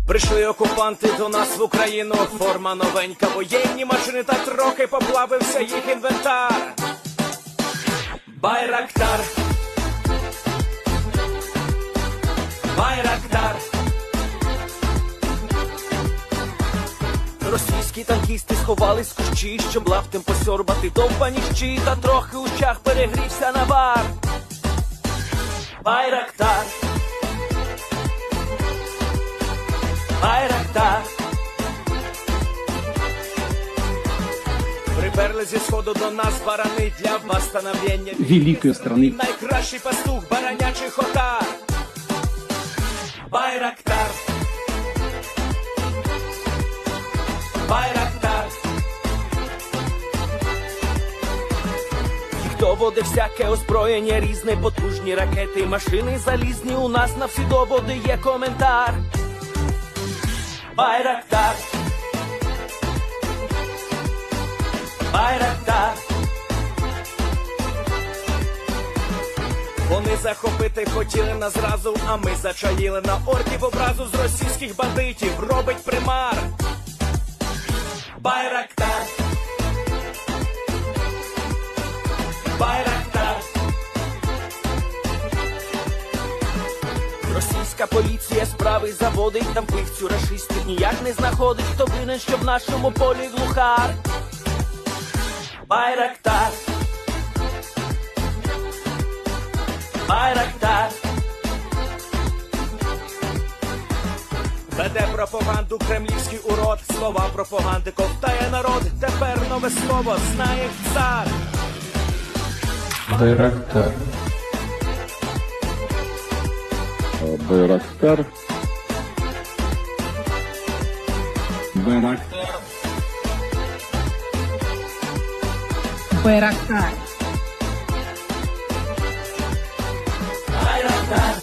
Прийшли окупанти до нас в Україну, форма новенька, воєнні машини та трохи поплавився їх інвентар. Байрактар, Байрактар. Російські танкісти сховались в кущі, щоб лаптем посьорбати довбані щі, та трохи у чах перегрівся навар. Байрактар, Байрактар. Приперли зі сходу до нас барани для восстановлення великої страни. Найкращий пастух баранячих отар. Байрактар, Байрактар. Їх доводи всяке озброєння різне, потужні ракети, машини залізні, у нас на всі доводи є коментар. Байрактар, Байрактар. Вони захопити хотіли нас зразу, а ми зачаїли на орків образу з російських бандитів, робить примар. Байрактар, Байрактар. Російська поліція справи заводить, там пивцю рашистів ніяк не знаходить, хто винен, що в нашому полі глухар. Байрактар, Байрактар. Веде пропаганду кремлівський урод, слова пропаганди ковтає народ, тепер нове слово знає цар. Байрактар. Байрактар. Байрактар. Байрактар. Байрактар.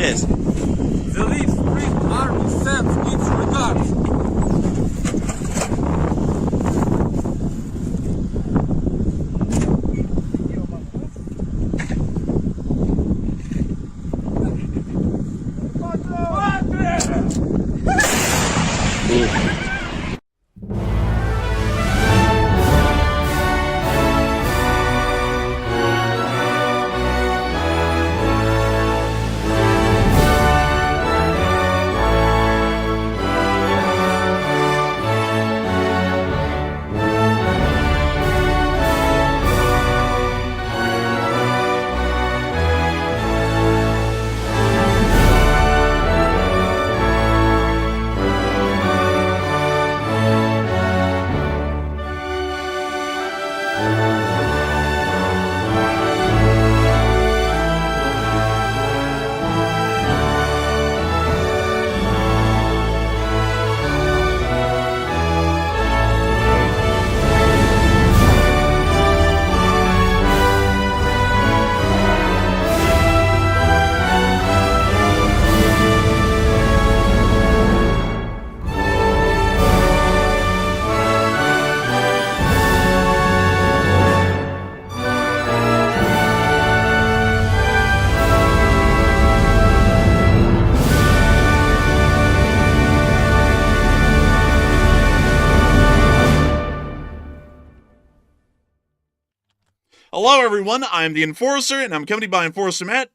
Yes. The lead Spring Army sends its regards. Hello, everyone. I'm the Enforcer, and I'm accompanied by Enforcer Matt.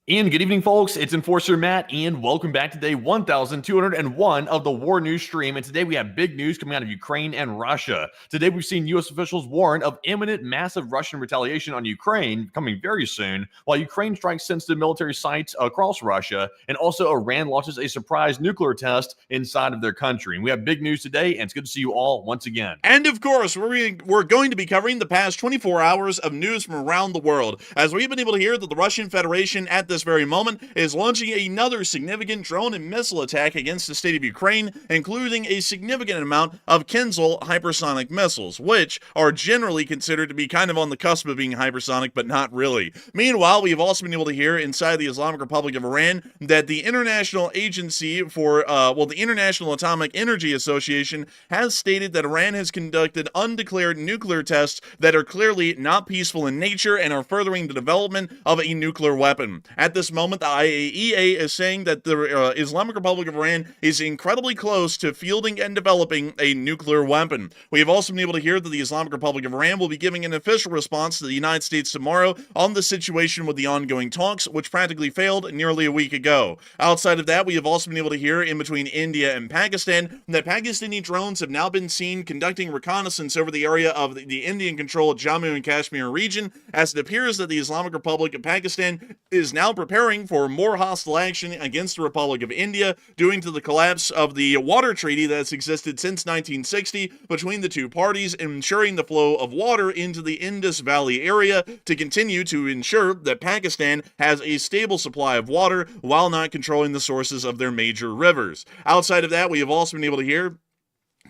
And good evening, folks. It's Enforcer Matt, and welcome back to day 1201 of the War News stream. And today we have big news coming out of Ukraine and Russia. Today we've seen U.S. officials warn of imminent massive Russian retaliation on Ukraine coming very soon, while Ukraine strikes sensitive military sites across Russia, and also Iran launches a surprise nuclear test inside of their country. And we have big news today, and it's good to see you all once again. And of course, we're going to be covering the past 24 hours of news from around the world, as we've been able to hear that the Russian Federation at this very moment is launching another significant drone and missile attack against the state of Ukraine, including a significant amount of Khinzal hypersonic missiles, which are generally considered to be kind of on the cusp of being hypersonic, but not really. Meanwhile, we've also been able to hear inside the Islamic Republic of Iran that the International Agency for, the International Atomic Energy Association has stated that Iran has conducted undeclared nuclear tests that are clearly not peaceful in nature and are furthering the development of a nuclear weapon. At this moment, the IAEA is saying that the Islamic Republic of Iran is incredibly close to fielding and developing a nuclear weapon. We have also been able to hear that the Islamic Republic of Iran will be giving an official response to the United States tomorrow on the situation with the ongoing talks, which practically failed nearly a week ago. Outside of that, we have also been able to hear in between India and Pakistan that Pakistani drones have now been seen conducting reconnaissance over the area of the Indian-controlled Jammu and Kashmir region, as it appears that the Islamic Republic of Pakistan is now preparing for more hostile action against the Republic of India due to the collapse of the water treaty that's existed since 1960 between the two parties, ensuring the flow of water into the Indus Valley area to continue to ensure that Pakistan has a stable supply of water while not controlling the sources of their major rivers. Outside of that, we have also been able to hear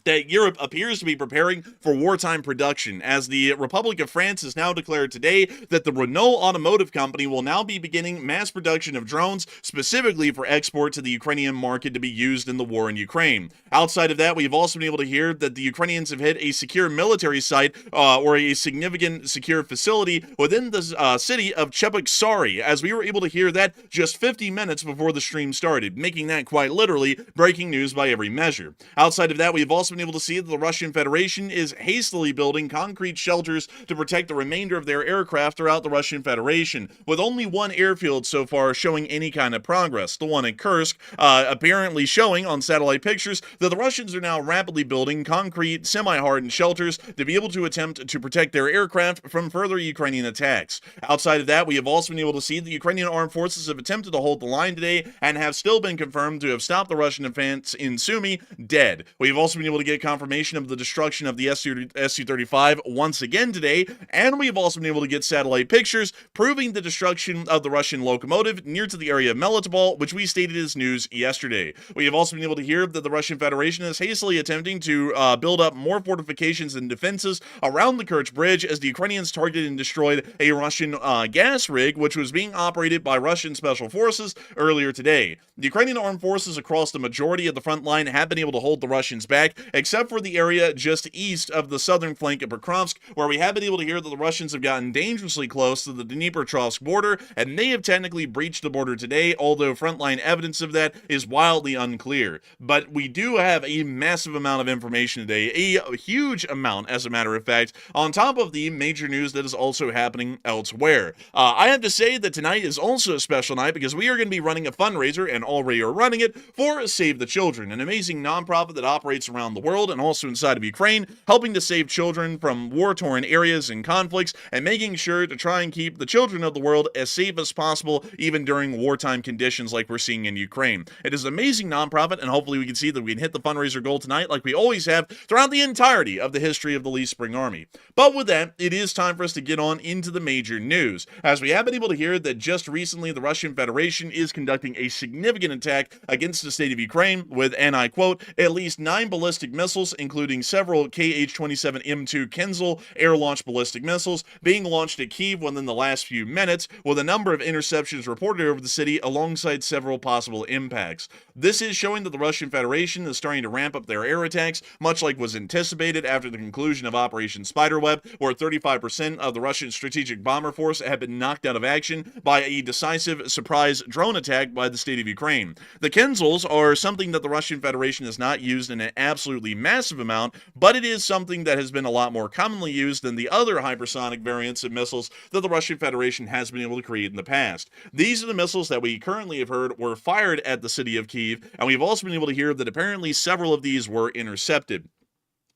that Europe appears to be preparing for wartime production, as the Republic of France has now declared today that the Renault automotive company will now be beginning mass production of drones specifically for export to the Ukrainian market to be used in the war in Ukraine. Outside of that, we've also been able to hear that the Ukrainians have hit a secure military site or a significant secure facility within the city of Cheboksary, as we were able to hear that just 50 minutes before the stream started, making that quite literally breaking news by every measure. Outside of that, we've also been able to see that the Russian Federation is hastily building concrete shelters to protect the remainder of their aircraft throughout the Russian Federation, with only one airfield so far showing any kind of progress, the one in Kursk, apparently showing on satellite pictures that the Russians are now rapidly building concrete, semi-hardened shelters to be able to attempt to protect their aircraft from further Ukrainian attacks. Outside of that, we have also been able to see the Ukrainian armed forces have attempted to hold the line today and have still been confirmed to have stopped the Russian advance in Sumy dead. We've also been able to get confirmation of the destruction of the Su-35 once again today, and we've also been able to get satellite pictures proving the destruction of the Russian locomotive near to the area of Melitopol, which we stated as news yesterday. We have also been able to hear that the Russian Federation is hastily attempting to build up more fortifications and defenses around the Kerch Bridge, as the Ukrainians targeted and destroyed a Russian gas rig which was being operated by Russian special forces earlier today. The Ukrainian armed forces across the majority of the front line have been able to hold the Russians back, except for the area just east of the southern flank of Pokrovsk, where we have been able to hear that the Russians have gotten dangerously close to the Dnipretrovsk border and may have technically breached the border today, although frontline evidence of that is wildly unclear. But we do have a massive amount of information today, a huge amount, as a matter of fact, on top of the major news that is also happening elsewhere. I have to say that tonight is also a special night because we are going to be running a fundraiser, and already are running it, for Save the Children, an amazing nonprofit that operates around the world and also inside of Ukraine, helping to save children from war-torn areas and conflicts, and making sure to try and keep the children of the world as safe as possible, even during wartime conditions like we're seeing in Ukraine. It is an amazing nonprofit, and hopefully we can see that we can hit the fundraiser goal tonight like we always have throughout the entirety of the history of the Lee Spring Army. But with that, it is time for us to get on into the major news, as we have been able to hear that just recently the Russian Federation is conducting a significant attack against the state of Ukraine with, and I quote, at least 9 ballistic missiles, including several Kh-27M2 Khinzal air-launched ballistic missiles, being launched at Kyiv within the last few minutes, with a number of interceptions reported over the city alongside several possible impacts. This is showing that the Russian Federation is starting to ramp up their air attacks, much like was anticipated after the conclusion of Operation Spiderweb, where 35% of the Russian strategic bomber force had been knocked out of action by a decisive surprise drone attack by the state of Ukraine. The Khinzals are something that the Russian Federation has not used in an absolutely massive amount, but it is something that has been a lot more commonly used than the other hypersonic variants of missiles that the Russian Federation has been able to create in the past. These are the missiles that we currently have heard were fired at the city of Kyiv, and we've also been able to hear that apparently several of these were intercepted.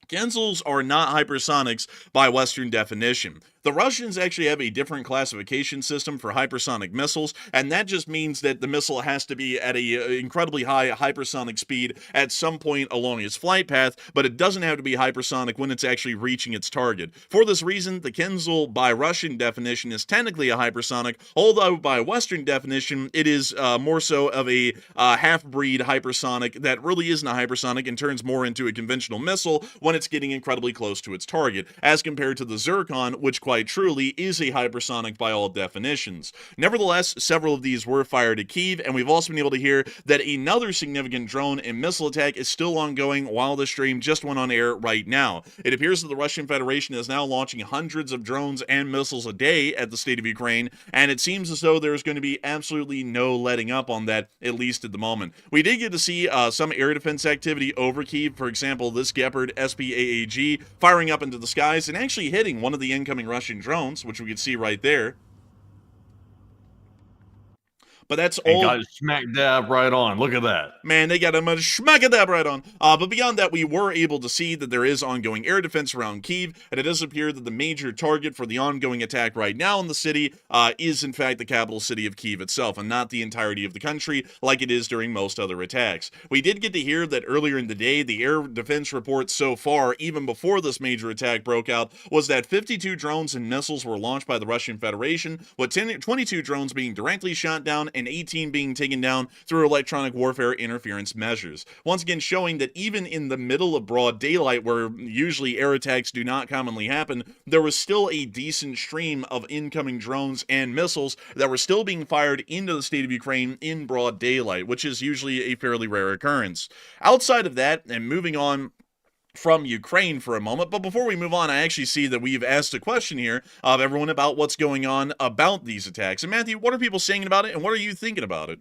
Khinzals are not hypersonics by Western definition. The Russians actually have a different classification system for hypersonic missiles, and that just means that the missile has to be at a incredibly high hypersonic speed at some point along its flight path, but it doesn't have to be hypersonic when it's actually reaching its target. For this reason, the Khinzal by Russian definition is technically a hypersonic, although by Western definition, it is more so of a half-breed hypersonic that really isn't a hypersonic and turns more into a conventional missile when it's getting incredibly close to its target, as compared to the Zircon, which quite truly is a hypersonic by all definitions. Nevertheless, several of these were fired at Kyiv, and we've also been able to hear that another significant drone and missile attack is still ongoing while the stream just went on air right now. It appears that the Russian Federation is now launching hundreds of drones and missiles a day at the state of Ukraine, and it seems as though there's going to be absolutely no letting up on that, at least at the moment. We did get to see some air defense activity over Kyiv, for example, this Gepard SPAAG firing up into the skies and actually hitting one of the incoming Russian drones, which we can see right there. But that's all. Got it smack dab right on. Look at that. Man, they got him a smack dab right on. But beyond that, we were able to see that there is ongoing air defense around Kyiv, and it does appear that the major target for the ongoing attack right now in the city is in fact the capital city of Kyiv itself, and not the entirety of the country like it is during most other attacks. We did get to hear that earlier in the day, the air defense report so far, even before this major attack broke out, was that 52 drones and missiles were launched by the Russian Federation, with 22 drones being directly shot down and 18 being taken down through electronic warfare interference measures. Once again, showing that even in the middle of broad daylight, where usually air attacks do not commonly happen, there was still a decent stream of incoming drones and missiles that were still being fired into the state of Ukraine in broad daylight, which is usually a fairly rare occurrence. Outside of that, and moving on from Ukraine for a moment, but before we move on, I actually see that we've asked a question here of everyone about what's going on about these attacks. And Matthew, what are people saying about it, and what are you thinking about it?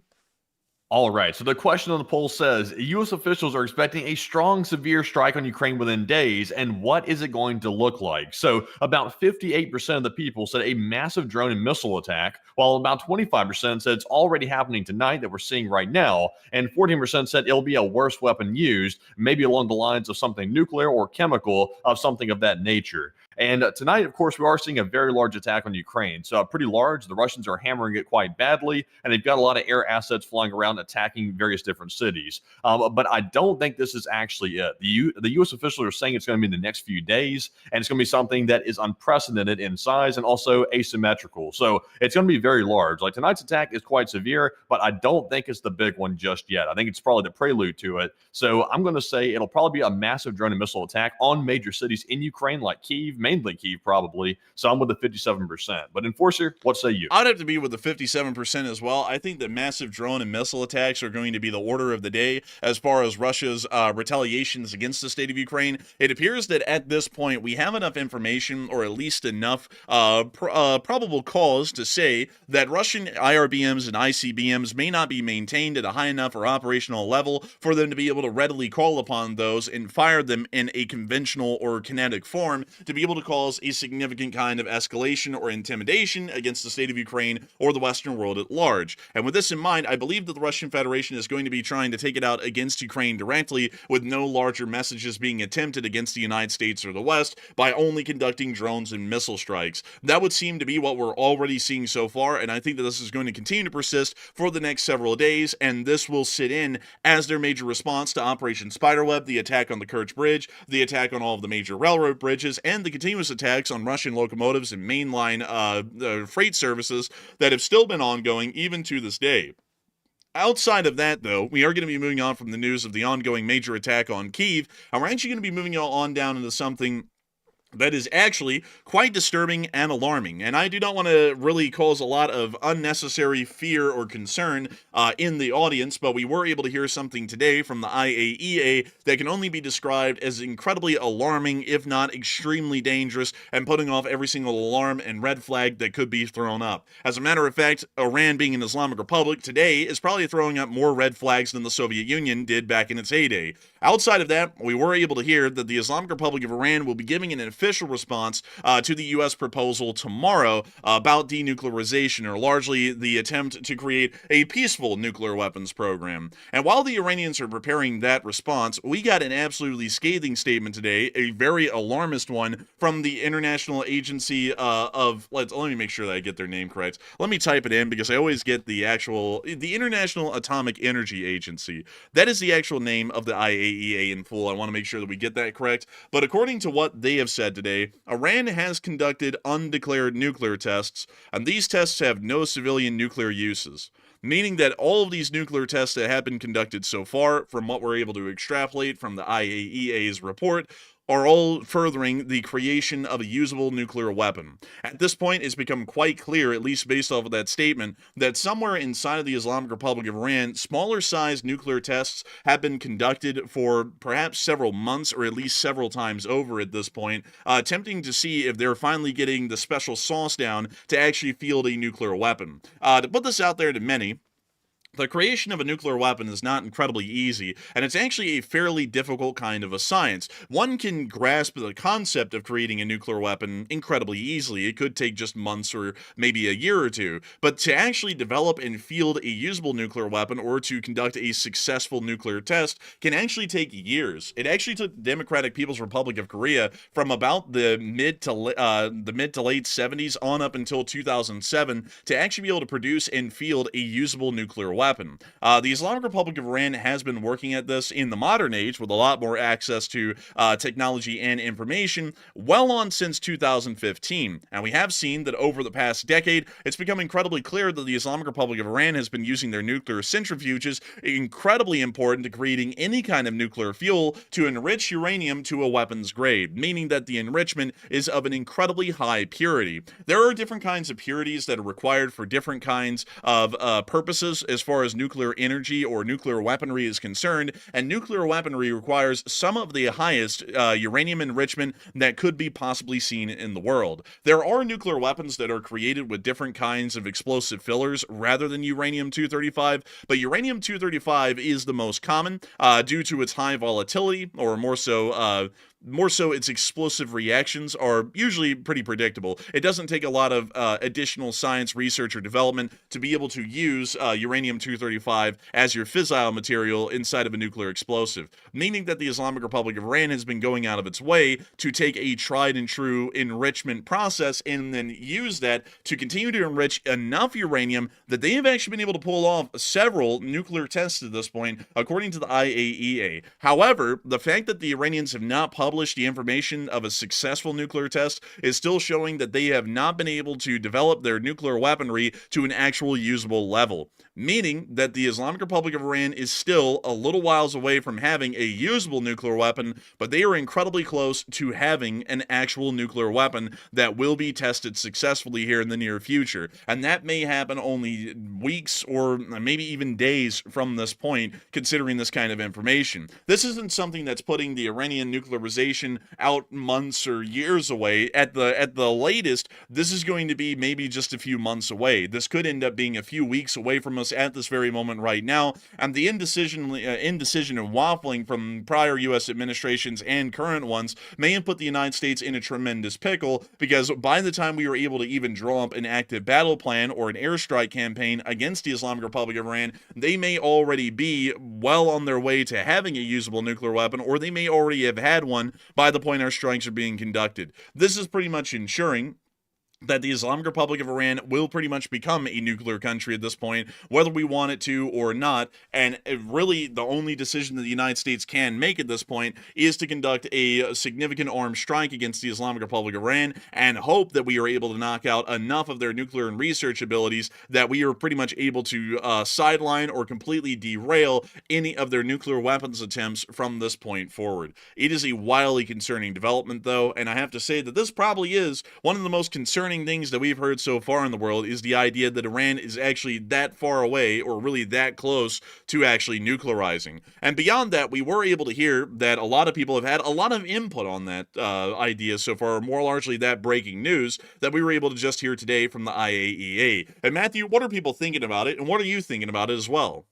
All right. So the question on the poll says U.S. officials are expecting a strong, severe strike on Ukraine within days. And what is it going to look like? So about 58% of the people said a massive drone and missile attack, while about 25% said it's already happening tonight that we're seeing right now. And 14% said it'll be a worse weapon used, maybe along the lines of something nuclear or chemical, of something of that nature. And tonight, of course, we are seeing a very large attack on Ukraine. So pretty large. The Russians are hammering it quite badly, and they've got a lot of air assets flying around attacking various different cities. But I don't think this is actually it. The U.S. officials are saying it's going to be in the next few days, and it's going to be something that is unprecedented in size and also asymmetrical. So it's going to be very large. Like tonight's attack is quite severe, but I don't think it's the big one just yet. I think it's probably the prelude to it. So I'm going to say it'll probably be a massive drone and missile attack on major cities in Ukraine, like Kyiv, mainly Kyiv probably. So I'm with the 57%. But Enforcer, what say you? I'd have to be with the 57% as well. I think that massive drone and missile attacks are going to be the order of the day as far as Russia's retaliations against the state of Ukraine. It appears that at this point we have enough information, or at least enough probable cause to say that Russian IRBMs and ICBMs may not be maintained at a high enough or operational level for them to be able to readily call upon those and fire them in a conventional or kinetic form to be able to cause a significant kind of escalation or intimidation against the state of Ukraine or the Western world at large. And with this in mind, I believe that the Russian Federation is going to be trying to take it out against Ukraine directly, with no larger messages being attempted against the United States or the West, by only conducting drones and missile strikes. That would seem to be what we're already seeing so far, and I think that this is going to continue to persist for the next several days, and this will sit in as their major response to Operation Spiderweb, the attack on the Kerch Bridge, the attack on all of the major railroad bridges, and the continuous attacks on Russian locomotives and mainline freight services that have still been ongoing even to this day. Outside of that, though, we are going to be moving on from the news of the ongoing major attack on Kyiv, and we're actually going to be moving on down into something that is actually quite disturbing and alarming. And I do not want to really cause a lot of unnecessary fear or concern in the audience, but we were able to hear something today from the IAEA that can only be described as incredibly alarming, if not extremely dangerous, and putting off every single alarm and red flag that could be thrown up. As a matter of fact, Iran, being an Islamic republic today, is probably throwing up more red flags than the Soviet Union did back in its heyday. Outside of that, we were able to hear that the Islamic Republic of Iran will be giving an official response to the U.S. proposal tomorrow about denuclearization, or largely the attempt to create a peaceful nuclear weapons program. And while the Iranians are preparing that response, we got an absolutely scathing statement today, a very alarmist one, from the International Agency let me make sure that I get their name correct. Let me type it in, because I always get the International Atomic Energy Agency. That is the actual name of the IAEA in full. I want to make sure that we get that correct. But according to what they have said today, Iran has conducted undeclared nuclear tests, and these tests have no civilian nuclear uses. Meaning that all of these nuclear tests that have been conducted so far, from what we're able to extrapolate from the IAEA's report, are all furthering the creation of a usable nuclear weapon. At this point, it's become quite clear, at least based off of that statement, that somewhere inside of the Islamic Republic of Iran, smaller-sized nuclear tests have been conducted for perhaps several months, or at least several times over at this point, attempting to see if they're finally getting the special sauce down to actually field a nuclear weapon. To put this out there to many, the creation of a nuclear weapon is not incredibly easy, and it's actually a fairly difficult kind of a science. One can grasp the concept of creating a nuclear weapon incredibly easily. It could take just months or maybe a year or two, but to actually develop and field a usable nuclear weapon, or to conduct a successful nuclear test, can actually take years. It actually took the Democratic People's Republic of Korea from about the mid to late 70s on up until 2007 to actually be able to produce and field a usable nuclear weapon. weapon. The Islamic Republic of Iran has been working at this in the modern age with a lot more access to technology and information well on since 2015. And we have seen that over the past decade, it's become incredibly clear that the Islamic Republic of Iran has been using their nuclear centrifuges, incredibly important to creating any kind of nuclear fuel, to enrich uranium to a weapons grade, meaning that the enrichment is of an incredibly high purity. There are different kinds of purities that are required for different kinds of purposes as far as nuclear energy or nuclear weaponry is concerned, and nuclear weaponry requires some of the highest uranium enrichment that could be possibly seen in the world. There are nuclear weapons that are created with different kinds of explosive fillers rather than uranium-235, but uranium-235 is the most common due to its high volatility, or more so its explosive reactions are usually pretty predictable. It doesn't take a lot of additional science, research, or development to be able to use uranium-235 as your fissile material inside of a nuclear explosive, meaning that the Islamic Republic of Iran has been going out of its way to take a tried and true enrichment process and then use that to continue to enrich enough uranium that they have actually been able to pull off several nuclear tests at this point, according to the IAEA. However, the fact that the Iranians have not published the information of a successful nuclear test is still showing that they have not been able to develop their nuclear weaponry to an actual usable level, meaning that the Islamic Republic of Iran is still a little whiles away from having a usable nuclear weapon, but they are incredibly close to having an actual nuclear weapon that will be tested successfully here in the near future. And that may happen only weeks or maybe even days from this point, considering this kind of information. This isn't something that's putting the Iranian nuclearization out months or years away. At the latest, this is going to be maybe just a few months away. This could end up being a few weeks away from us at this very moment right now, and the indecision and waffling from prior U.S. administrations and current ones may have put the United States in a tremendous pickle, because by the time we were able to even draw up an active battle plan or an airstrike campaign against the Islamic Republic of Iran, they may already be well on their way to having a usable nuclear weapon, or they may already have had one by the point our strikes are being conducted. This is pretty much ensuring that the Islamic Republic of Iran will pretty much become a nuclear country at this point, whether we want it to or not. And really, the only decision that the United States can make at this point is to conduct a significant armed strike against the Islamic Republic of Iran and hope that we are able to knock out enough of their nuclear and research abilities that we are pretty much able to sideline or completely derail any of their nuclear weapons attempts from this point forward. It is a wildly concerning development, though, and I have to say that this probably is one of the most concerning things that we've heard so far in the world, is the idea that Iran is actually that far away, or really that close to actually nuclearizing. And beyond that, we were able to hear that a lot of people have had a lot of input on that idea so far, more largely that breaking news that we were able to just hear today from the IAEA. And Matthew, what are people thinking about it, and what are you thinking about it as well?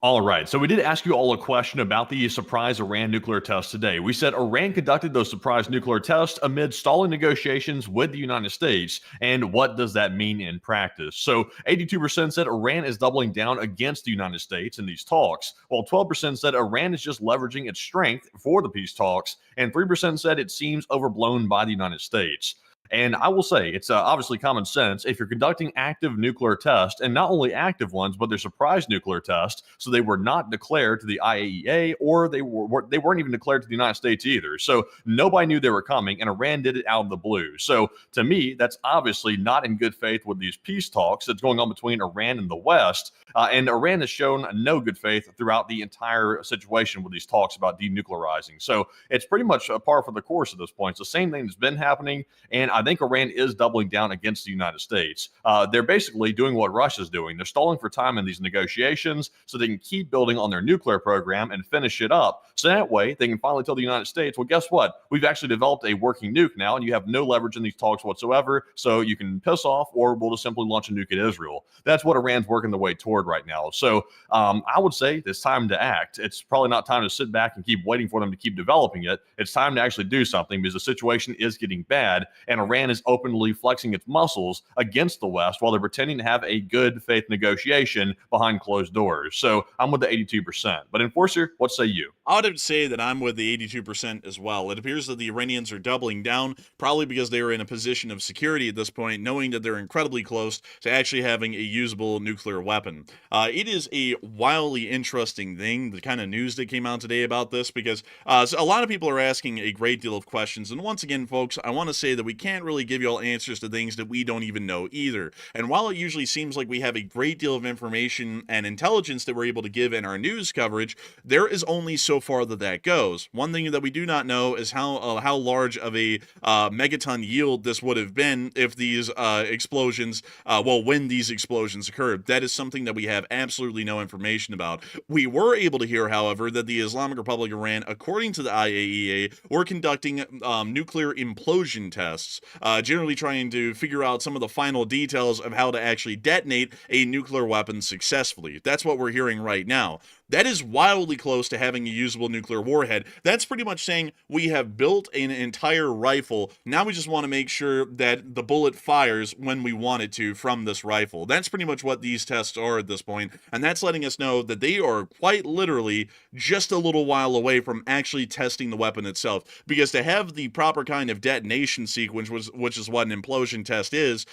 All right, so we did ask you all a question about the surprise Iran nuclear tests today. We said Iran conducted those surprise nuclear tests amid stalling negotiations with the United States, and what does that mean in practice? So 82% said Iran is doubling down against the United States in these talks, while 12% said Iran is just leveraging its strength for the peace talks, and 3% said it seems overblown by the United States. And I will say, it's obviously common sense. If you're conducting active nuclear tests, and not only active ones, but they're surprise nuclear tests, so they were not declared to the IAEA, or they weren't even declared to the United States either. So nobody knew they were coming, and Iran did it out of the blue. So to me, that's obviously not in good faith with these peace talks that's going on between Iran and the West. And Iran has shown no good faith throughout the entire situation with these talks about denuclearizing. So it's pretty much a par for the course at this point. It's the same thing that's been happening, and I think Iran is doubling down against the United States. They're basically doing what Russia's doing. They're stalling for time in these negotiations so they can keep building on their nuclear program and finish it up. So that way, they can finally tell the United States, well, guess what? We've actually developed a working nuke now, and you have no leverage in these talks whatsoever, so you can piss off, or we'll just simply launch a nuke at Israel. That's what Iran's working their way toward right now. So I would say it's time to act. It's probably not time to sit back and keep waiting for them to keep developing it. It's time to actually do something, because the situation is getting bad, and Iran is openly flexing its muscles against the West while they're pretending to have a good faith negotiation behind closed doors. So I'm with the 82%. But Enforcer, what say you? I would say that I'm with the 82% as well. It appears that the Iranians are doubling down, probably because they are in a position of security at this point, knowing that they're incredibly close to actually having a usable nuclear weapon. It is a wildly interesting thing, the kind of news that came out today about this, because so a lot of people are asking a great deal of questions. And once again, folks, I want to say that we can't really give you all answers to things that we don't even know either. And while it usually seems like we have a great deal of information and intelligence that we're able to give in our news coverage, there is only so far that goes. One thing that we do not know is how large of a megaton yield this would have been if these explosions, when these explosions occurred. That is something that we have absolutely no information about. We were able to hear, however, that the Islamic Republic of Iran, according to the IAEA, were conducting nuclear implosion tests, generally trying to figure out some of the final details of how to actually detonate a nuclear weapon successfully. That's what we're hearing right now. That is wildly close to having a usable nuclear warhead. That's pretty much saying we have built an entire rifle. Now we just want to make sure that the bullet fires when we want it to from this rifle. That's pretty much what these tests are at this point, and that's letting us know that they are quite literally just a little while away from actually testing the weapon itself. Because to have the proper kind of detonation sequence, which is what an implosion test is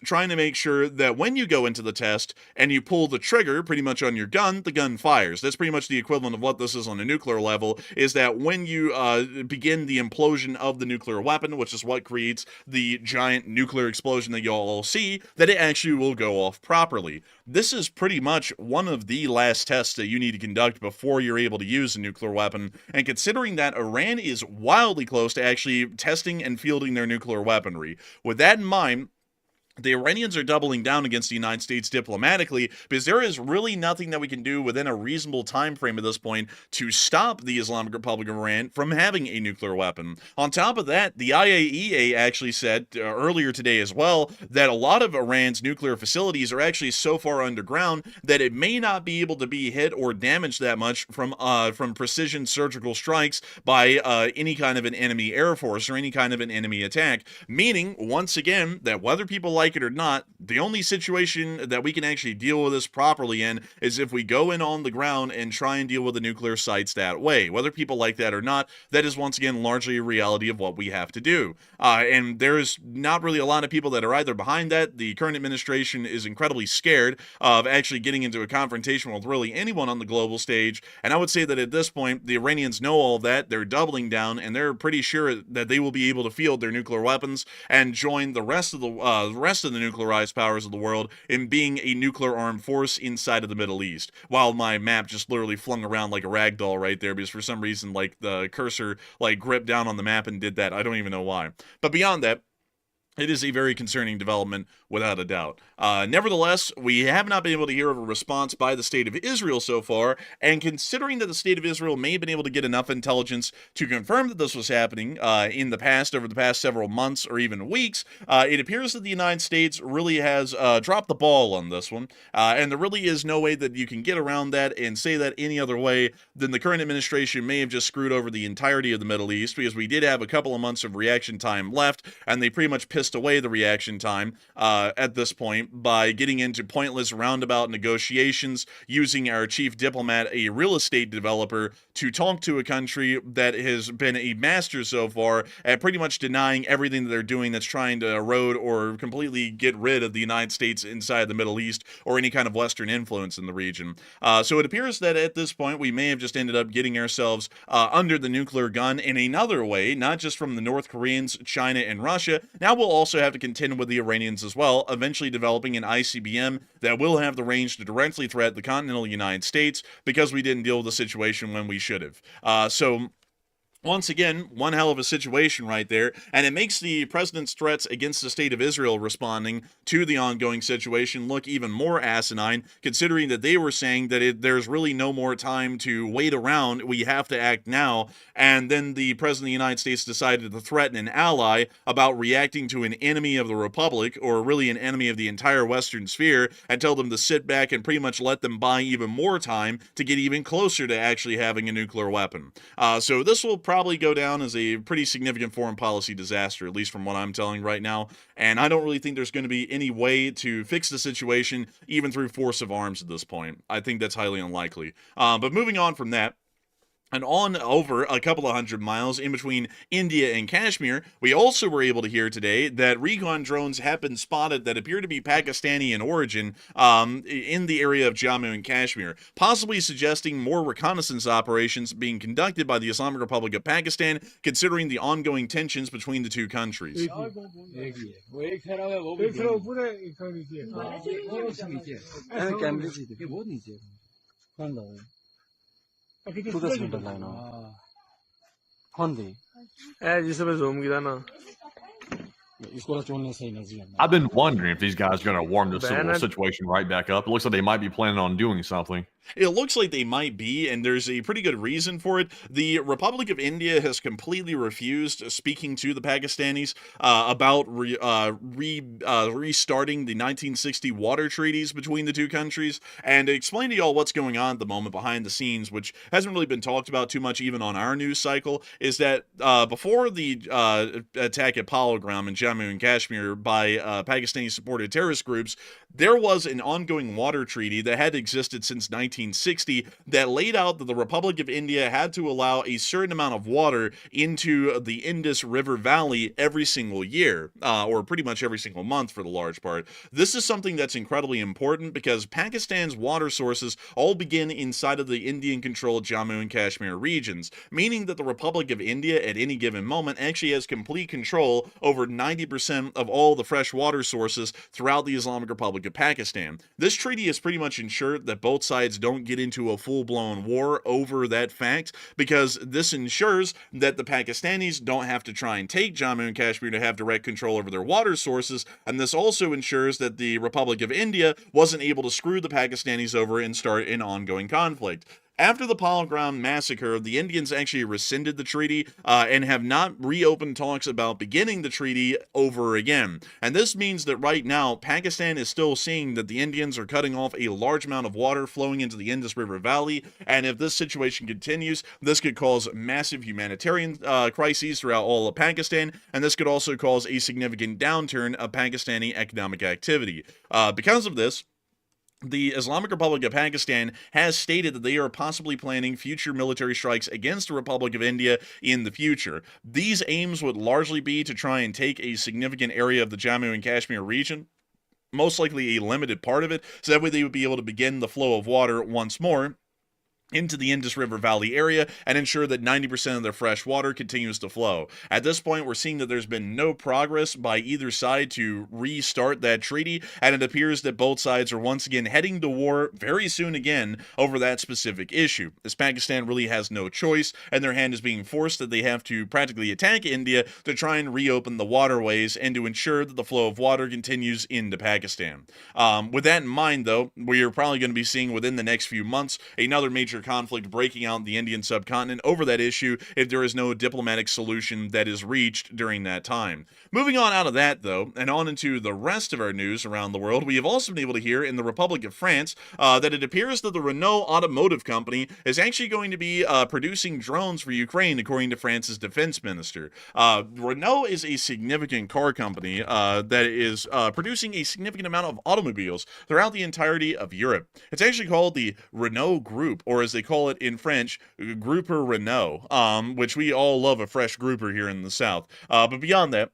trying to make sure that when you go into the test and you pull the trigger pretty much on your gun, the gun fires. That's pretty much the equivalent of what this is on a nuclear level, is that when you begin the implosion of the nuclear weapon, which is what creates the giant nuclear explosion that you all see, that it actually will go off properly. This is pretty much one of the last tests that you need to conduct before you're able to use a nuclear weapon, and considering that Iran is wildly close to actually testing and fielding their nuclear weaponry, with that in mind, the Iranians are doubling down against the United States diplomatically because there is really nothing that we can do within a reasonable time frame at this point to stop the Islamic Republic of Iran from having a nuclear weapon. On top of that, the IAEA actually said earlier today as well that a lot of Iran's nuclear facilities are actually so far underground that it may not be able to be hit or damaged that much from precision surgical strikes by any kind of an enemy air force or any kind of an enemy attack. Meaning, once again, that whether people like it or not, the only situation that we can actually deal with this properly in is if we go in on the ground and try and deal with the nuclear sites that way. Whether people like that or not, that is once again largely a reality of what we have to do. And there's not really a lot of people that are either behind that. The current administration is incredibly scared of actually getting into a confrontation with really anyone on the global stage. And I would say that at this point, the Iranians know all of that. They're doubling down, and they're pretty sure that they will be able to field their nuclear weapons and join the rest of the nuclearized powers of the world in being a nuclear armed force inside of the Middle East. While my map just literally flung around like a rag doll right there because for some reason like the cursor like gripped down on the map and did that. I don't even know why. But beyond that, it is a very concerning development, without a doubt. Nevertheless, we have not been able to hear of a response by the State of Israel so far, and considering that the State of Israel may have been able to get enough intelligence to confirm that this was happening in the past, over the past several months or even weeks, it appears that the United States really has dropped the ball on this one, and there really is no way that you can get around that and say that any other way than the current administration may have just screwed over the entirety of the Middle East, because we did have a couple of months of reaction time left, and they pretty much pissed away the reaction time at this point by getting into pointless roundabout negotiations, using our chief diplomat, a real estate developer, to talk to a country that has been a master so far at pretty much denying everything that they're doing that's trying to erode or completely get rid of the United States inside the Middle East or any kind of Western influence in the region. So it appears that at this point we may have just ended up getting ourselves under the nuclear gun in another way, not just from the North Koreans, China, and Russia. Now we'll also have to contend with the Iranians as well, eventually developing an ICBM that will have the range to directly threat the continental United States because we didn't deal with the situation when we should have. So once again, one hell of a situation right there, and it makes the president's threats against the State of Israel responding to the ongoing situation look even more asinine, considering that they were saying that there's really no more time to wait around, we have to act now, and then the president of the United States decided to threaten an ally about reacting to an enemy of the Republic, or really an enemy of the entire Western sphere, and tell them to sit back and pretty much let them buy even more time to get even closer to actually having a nuclear weapon. So this will probably go down as a pretty significant foreign policy disaster, at least from what I'm telling right now. And I don't really think there's going to be any way to fix the situation, even through force of arms at this point. I think that's highly unlikely. But moving on from that, and on over a couple of hundred miles in between India and Kashmir, we also were able to hear today that recon drones have been spotted that appear to be Pakistani in origin in the area of Jammu and Kashmir, possibly suggesting more reconnaissance operations being conducted by the Islamic Republic of Pakistan, considering the ongoing tensions between the two countries. जिसमें zoom किया ना I've been wondering if these guys are going to warm this Banned. situation right back up. It looks like they might be planning on doing something. It looks like they might be, and there's a pretty good reason for it. The Republic of India has completely refused speaking to the Pakistanis about restarting the 1960 water treaties between the two countries. And to explain to y'all what's going on at the moment behind the scenes, which hasn't really been talked about too much even on our news cycle, is that before the attack at Pokrovsk in Jammu and Kashmir by Pakistani-supported terrorist groups, there was an ongoing water treaty that had existed since 1960 that laid out that the Republic of India had to allow a certain amount of water into the Indus River Valley every single year, or pretty much every single month for the large part. This is something that's incredibly important because Pakistan's water sources all begin inside of the Indian-controlled Jammu and Kashmir regions, meaning that the Republic of India at any given moment actually has complete control over 90% of all the fresh water sources throughout the Islamic Republic of Pakistan. This treaty has pretty much ensured that both sides don't get into a full-blown war over that fact, because this ensures that the Pakistanis don't have to try and take Jammu and Kashmir to have direct control over their water sources, and this also ensures that the Republic of India wasn't able to screw the Pakistanis over and start an ongoing conflict. After the Pokrovsk massacre, the Indians actually rescinded the treaty and have not reopened talks about beginning the treaty over again. And this means that right now, Pakistan is still seeing that the Indians are cutting off a large amount of water flowing into the Indus River Valley, and if this situation continues, this could cause massive humanitarian crises throughout all of Pakistan, and this could also cause a significant downturn of Pakistani economic activity. Because of this, the Islamic Republic of Pakistan has stated that they are possibly planning future military strikes against the Republic of India in the future. These aims would largely be to try and take a significant area of the Jammu and Kashmir region, most likely a limited part of it, so that way they would be able to begin the flow of water once more into the Indus River Valley area and ensure that 90% of their fresh water continues to flow. At this point, we're seeing that there's been no progress by either side to restart that treaty, and it appears that both sides are once again heading to war very soon again over that specific issue, as Pakistan really has no choice, and their hand is being forced that they have to practically attack India to try and reopen the waterways and to ensure that the flow of water continues into Pakistan. With that in mind, though, we are probably going to be seeing within the next few months another major conflict breaking out in the Indian subcontinent over that issue if there is no diplomatic solution that is reached during that time. Moving on out of that, though, and on into the rest of our news around the world, we have also been able to hear in the Republic of France that it appears that the Renault Automotive Company is actually going to be producing drones for Ukraine, according to France's defense minister. Renault is a significant car company that is producing a significant amount of automobiles throughout the entirety of Europe. It's actually called the Renault Group, or as they call it in French, Grouper Renault, which we all love a fresh grouper here in the South. But beyond that,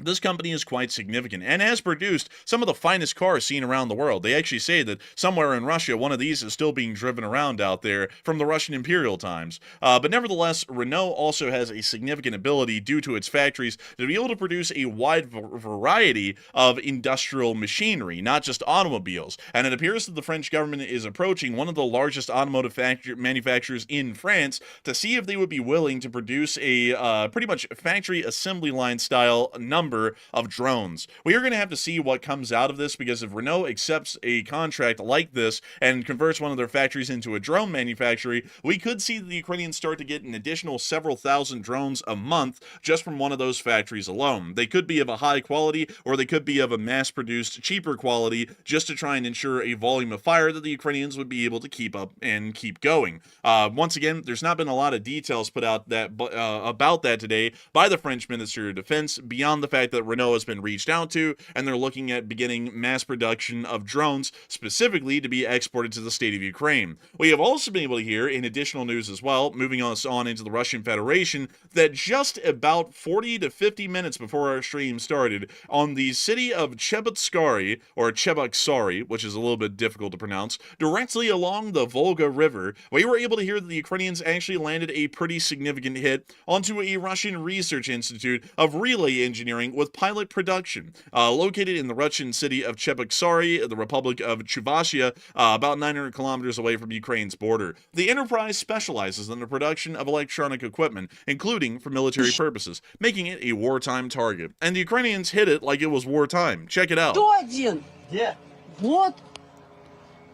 this company is quite significant and has produced some of the finest cars seen around the world. They actually say that somewhere in Russia, one of these is still being driven around out there from the Russian imperial times. But nevertheless, Renault also has a significant ability due to its factories to be able to produce a wide variety of industrial machinery, not just automobiles. And it appears that the French government is approaching one of the largest automotive manufacturers in France to see if they would be willing to produce a pretty much factory assembly line style number number of drones. We are going to have to see what comes out of this, because if Renault accepts a contract like this and converts one of their factories into a drone manufactory, we could see the Ukrainians start to get an additional several thousand drones a month just from one of those factories alone. They could be of a high quality, or they could be of a mass-produced, cheaper quality, just to try and ensure a volume of fire that the Ukrainians would be able to keep up and keep going. Once again, there's not been a lot of details put out about that today by the French Ministry of Defense, beyond the fact that Renault has been reached out to, and they're looking at beginning mass production of drones, specifically to be exported to the state of Ukraine. We have also been able to hear, in additional news as well, moving us on into the Russian Federation, that just about 40 to 50 minutes before our stream started, on the city of Cheboksary, or Cheboksary, which is a little bit difficult to pronounce, directly along the Volga River, we were able to hear that the Ukrainians actually landed a pretty significant hit onto a Russian research institute of relay engineering with pilot production, located in the Russian city of Cheboksary, the Republic of Chuvashia, about 900 kilometers away from Ukraine's border. The enterprise specializes in the production of electronic equipment, including for military purposes, making it a wartime target. And the Ukrainians hit it like it was wartime. Check it out. Кто один? Где? Вот.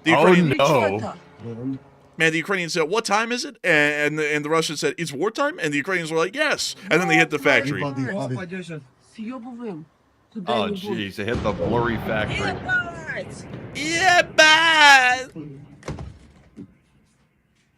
The Oh, Ukrainian, no. Man, the Ukrainians said, "What time is it?" And the Russians said, "It's wartime." And the Ukrainians were like, "Yes." And then they hit the factory. Господи. Съебываем. Oh, Куда-нибудь. jeez, they hit the blurry factory. Ебать! Yeah, bad.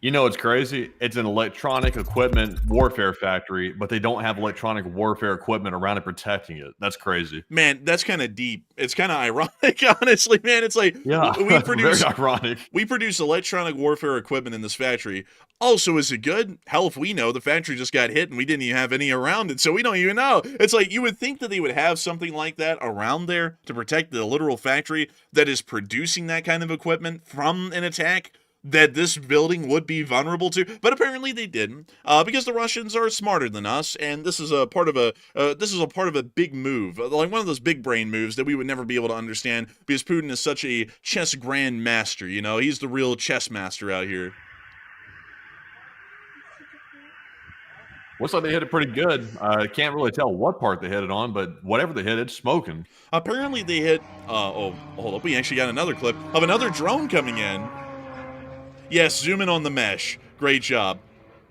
You know, it's crazy. It's an electronic equipment warfare factory, but they don't have electronic warfare equipment around it protecting it. That's crazy. Man, that's kind of deep. It's kind of ironic, honestly, man. It's like, Yeah, we produce very ironic. we produce electronic warfare equipment in this factory. Also, is it good? Hell, if we know, the factory just got hit and we didn't even have any around it, so we don't even know. It's like, you would think that they would have something like that around there to protect the literal factory that is producing that kind of equipment from an attack that this building would be vulnerable to, but apparently they didn't, because the Russians are smarter than us, and this is a part of a big move, like one of those big brain moves that we would never be able to understand, because Putin is such a chess grandmaster. You know, he's the real chess master out here. Looks like they hit it pretty good. Can't really tell what part they hit it on, but whatever they hit, it's smoking. Apparently they hit. Oh, hold up, we actually got another clip of another drone coming in. Yes, zoom in on the mesh. Great job.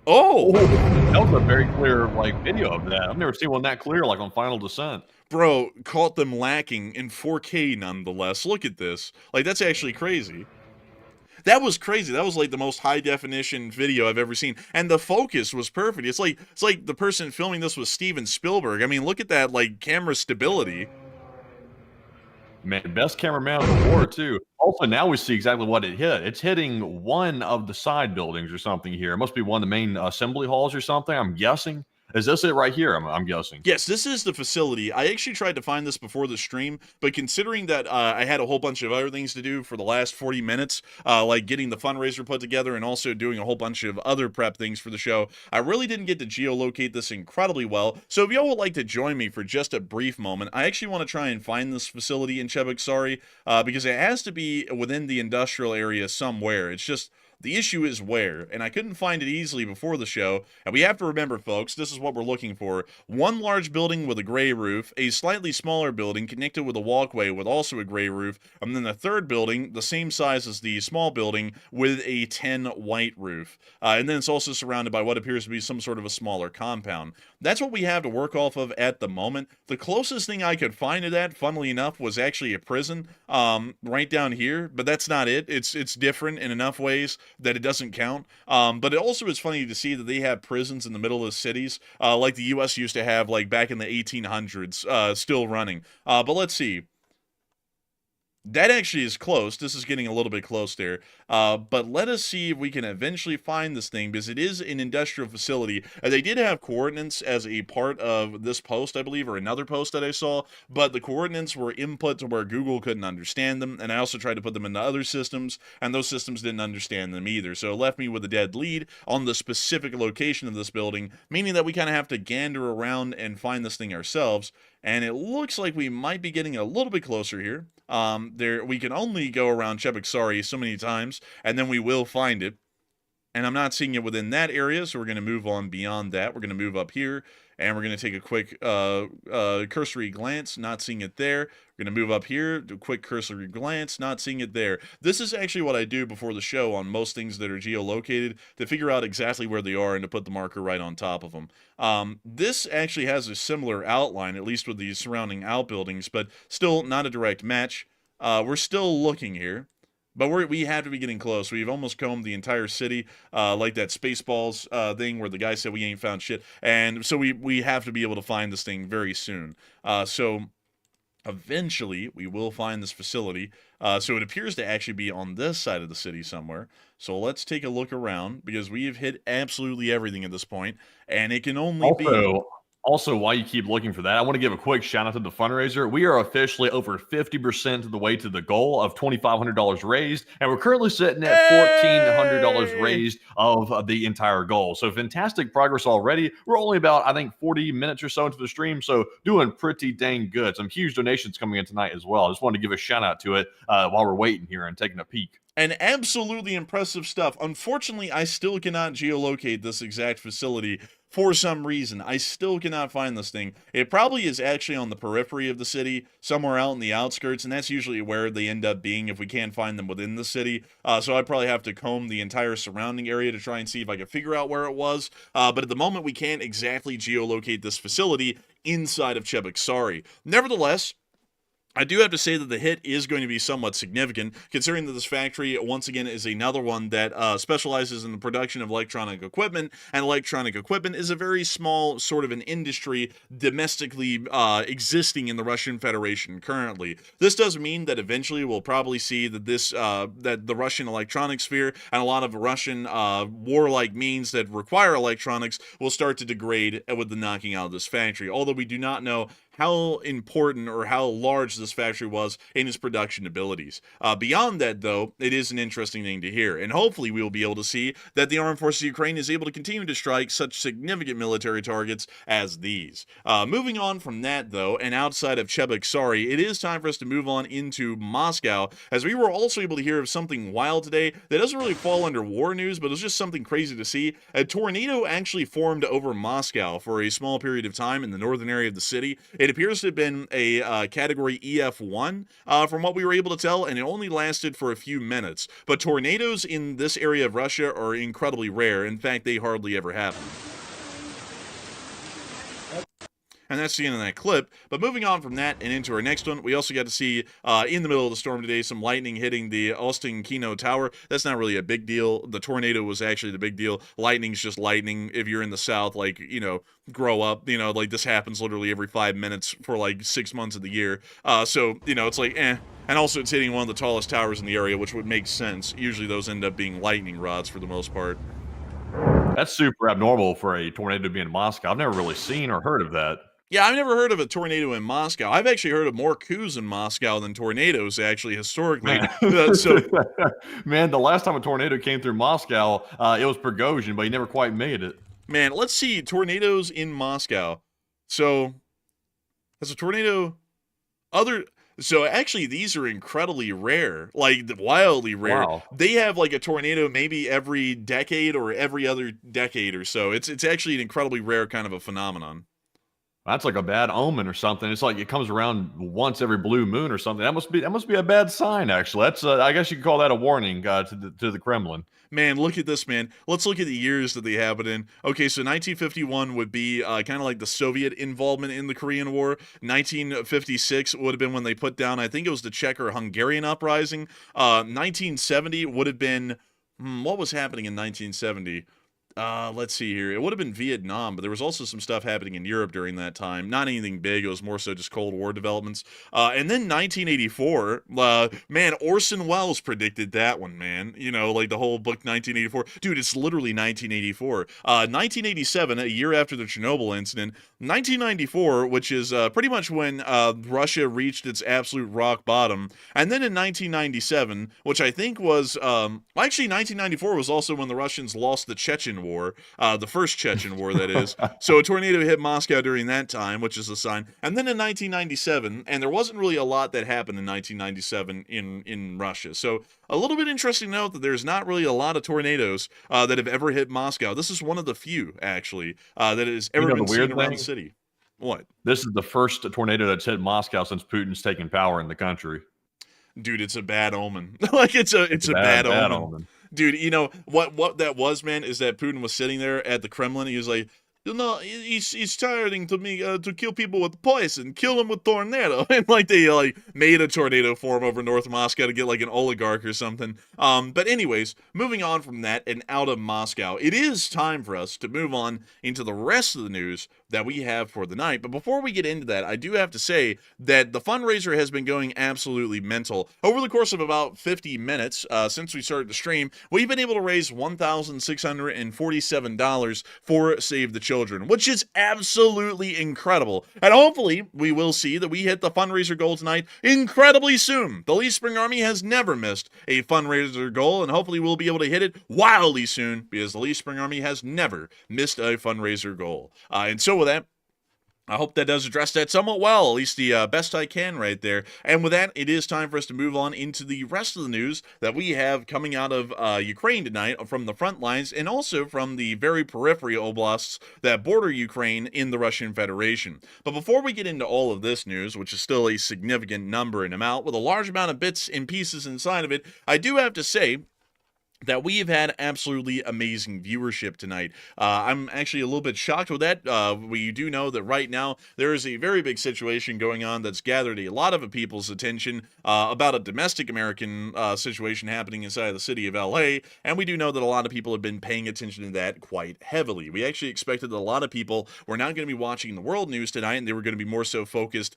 Oh! That was a very clear video of that. I've never seen one that clear on Final Descent. Bro, caught them lacking in 4K nonetheless. Look at this. That's actually crazy. That was crazy. That was the most high definition video I've ever seen. And the focus was perfect. It's like the person filming this was Steven Spielberg. I mean, look at that camera stability. Man, best cameraman of the war, too. Also, now we see exactly what it hit. It's hitting one of the side buildings or something here. It must be one of the main assembly halls or something, I'm guessing. Is this it right here? I'm guessing. Yes, this is the facility. I actually tried to find this before the stream, but considering that I had a whole bunch of other things to do for the last 40 minutes, like getting the fundraiser put together and also doing a whole bunch of other prep things for the show, I really didn't get to geolocate this incredibly well. So if y'all would like to join me for just a brief moment, I actually want to try and find this facility in Cheboksary, because it has to be within the industrial area somewhere. It's just, the issue is where, and I couldn't find it easily before the show, and we have to remember, folks, this is what we're looking for. One large building with a gray roof, a slightly smaller building connected with a walkway with also a gray roof, and then the third building, the same size as the small building, with a tin white roof. And then it's also surrounded by what appears to be some sort of a smaller compound. That's what we have to work off of at the moment. The closest thing I could find to that, funnily enough, was actually a prison, right down here, but that's not it. It's different in enough ways that it doesn't count. But it also is funny to see that they have prisons in the middle of cities, like the U.S. used to have, back in the 1800s, still running. But let's see. That actually is close. This is getting a little bit close there. But let us see if we can eventually find this thing, because it is an industrial facility. They did have coordinates as a part of this post, I believe, or another post that I saw, but the coordinates were input to where Google couldn't understand them, and I also tried to put them into other systems, and those systems didn't understand them either. So it left me with a dead lead on the specific location of this building, meaning that we kind of have to gander around and find this thing ourselves. And it looks like we might be getting a little bit closer here. We can only go around Cheboksary so many times, and then we will find it. and I'm not seeing it within that area, so we're going to move on beyond that. We're going to move up here, and we're going to take a quick cursory glance, not seeing it there. We're going to move up here, do a quick cursory glance, not seeing it there. This is actually what I do before the show on most things that are geolocated, to figure out exactly where they are and to put the marker right on top of them. This actually has a similar outline, at least with the surrounding outbuildings, but still not a direct match. We're still looking here. But we have to be getting close. We've almost combed the entire city, like that Spaceballs thing where the guy said we ain't found shit. And so we have to be able to find this thing very soon. So eventually we will find this facility. So it appears to actually be on this side of the city somewhere. So let's take a look around, because we have hit absolutely everything at this point, and it can only be... Also, while you keep looking for that, I want to give a quick shout out to the fundraiser. We are officially over 50% of the way to the goal of $2,500 raised, and we're currently sitting at $1,400 raised of the entire goal. So fantastic progress already. We're only about, I think, 40 minutes or so into the stream, so doing pretty dang good. Some huge donations coming in tonight as well. I just wanted to give a shout out to it while we're waiting here and taking a peek. And absolutely impressive stuff. Unfortunately, I still cannot geolocate this exact facility for some reason. I still cannot find this thing. It probably is actually on the periphery of the city, somewhere out in the outskirts, and that's usually where they end up being if we can't find them within the city. So I'd probably have to comb the entire surrounding area to try and see if I can figure out where it was. But at the moment, we can't exactly geolocate this facility inside of Cheboksary. Nevertheless, I do have to say that the hit is going to be somewhat significant, considering that this factory, once again, is another one that specializes in the production of electronic equipment, and electronic equipment is a very small sort of an industry domestically existing in the Russian Federation currently. This does mean that eventually we'll probably see that that the Russian electronic sphere and a lot of Russian warlike means that require electronics will start to degrade with the knocking out of this factory, although we do not know how important or how large this factory was in its production abilities. Beyond that, though, it is an interesting thing to hear, and hopefully we will be able to see that the Armed Forces of Ukraine is able to continue to strike such significant military targets as these. Moving on from that, though, and outside of Cheboksary, it is time for us to move on into Moscow, as we were also able to hear of something wild today that doesn't really fall under war news, but it was just something crazy to see. A tornado actually formed over Moscow for a small period of time in the northern area of the city. It appears to have been a category EF1 from what we were able to tell, and it only lasted for a few minutes. But tornadoes in this area of Russia are incredibly rare. In fact, they hardly ever happen. And that's the end of that clip. But moving on from that and into our next one, we also got to see, in the middle of the storm today, some lightning hitting the Ostankino Tower. That's not really a big deal. The tornado was actually the big deal. Lightning's just lightning. If you're in the South, like, you know, grow up, you know, like this happens literally every 5 minutes for like 6 months of the year. So, you know, it's like, eh. And also it's hitting one of the tallest towers in the area, which would make sense. Usually those end up being lightning rods for the most part. That's super abnormal for a tornado to be in Moscow. I've never really seen or heard of that. Yeah, I've never heard of a tornado in Moscow. I've actually heard of more coups in Moscow than tornadoes, actually, historically. Man, the last time a tornado came through Moscow, it was Prigozhin, but he never quite made it. Man, let's see. Tornadoes in Moscow. So, as a tornado... So, actually, these are incredibly rare. Like, wildly rare. Wow. They have, like, a tornado maybe every decade or every other decade or so. It's actually an incredibly rare kind of a phenomenon. That's like a bad omen or something. It's like it comes around once every blue moon or something. That must be a bad sign, actually. That's I guess you could call that a warning to the Kremlin. Man, look at this, man. Let's look at the years that they have it in. Okay, so 1951 would be kind of like the Soviet involvement in the Korean War. 1956 would have been when they put down, I think it was the Czech or Hungarian uprising. 1970 would have been, what was happening in 1970? Let's see here. It would have been Vietnam, but there was also some stuff happening in Europe during that time. Not anything big. It was more so just Cold War developments. And then 1984, man, Orson Welles predicted that one, man. You know, like the whole book 1984. Dude, it's literally 1984. 1987, a year after the Chernobyl incident. 1994, which is pretty much when Russia reached its absolute rock bottom. And then in 1997, which I think was, actually 1994 was also when the Russians lost the Chechen War. War, the first Chechen War, that is. So a tornado hit Moscow during that time, which is a sign. And then in 1997, and there wasn't really a lot that happened in 1997 in Russia. So a little bit interesting to note that there's not really a lot of tornadoes that have ever hit Moscow. This is one of the few, actually, that has ever been seen around the city. What? This is the first tornado that's hit Moscow since Putin's taken power in the country. Dude, it's a bad omen. Like it's a bad omen. Dude, you know what that was, man, is that Putin was sitting there at the Kremlin. He was like, you know, he's tiring to me to kill people with poison, kill them with tornado, and like they made a tornado form over North Moscow to get like an oligarch or something. But anyways, moving on from that and out of Moscow, it is time for us to move on into the rest of the news that we have for the night. But before we get into that, I do have to say that the fundraiser has been going absolutely mental. Over the course of about 50 minutes since we started the stream, we've been able to raise $1,647 for Save the Children, which is absolutely incredible. And hopefully, we will see that we hit the fundraiser goal tonight incredibly soon. The Lee Spring Army has never missed a fundraiser goal, and hopefully we'll be able to hit it wildly soon, because the Lee Spring Army has never missed a fundraiser goal. And so with that, I hope that does address that somewhat well, at least the best I can right there. And with that, it is time for us to move on into the rest of the news that we have coming out of Ukraine tonight from the front lines, and also from the very periphery oblasts that border Ukraine in the Russian Federation. But before we get into all of this news, which is still a significant number in amount, with a large amount of bits and pieces inside of it, I do have to say that we have had absolutely amazing viewership tonight. I'm actually a little bit shocked with that. We do know that right now there is a very big situation going on that's gathered a lot of people's attention about a domestic American situation happening inside the city of LA, and we do know that a lot of people have been paying attention to that quite heavily. We actually expected that a lot of people were not going to be watching the world news tonight, and they were going to be more so focused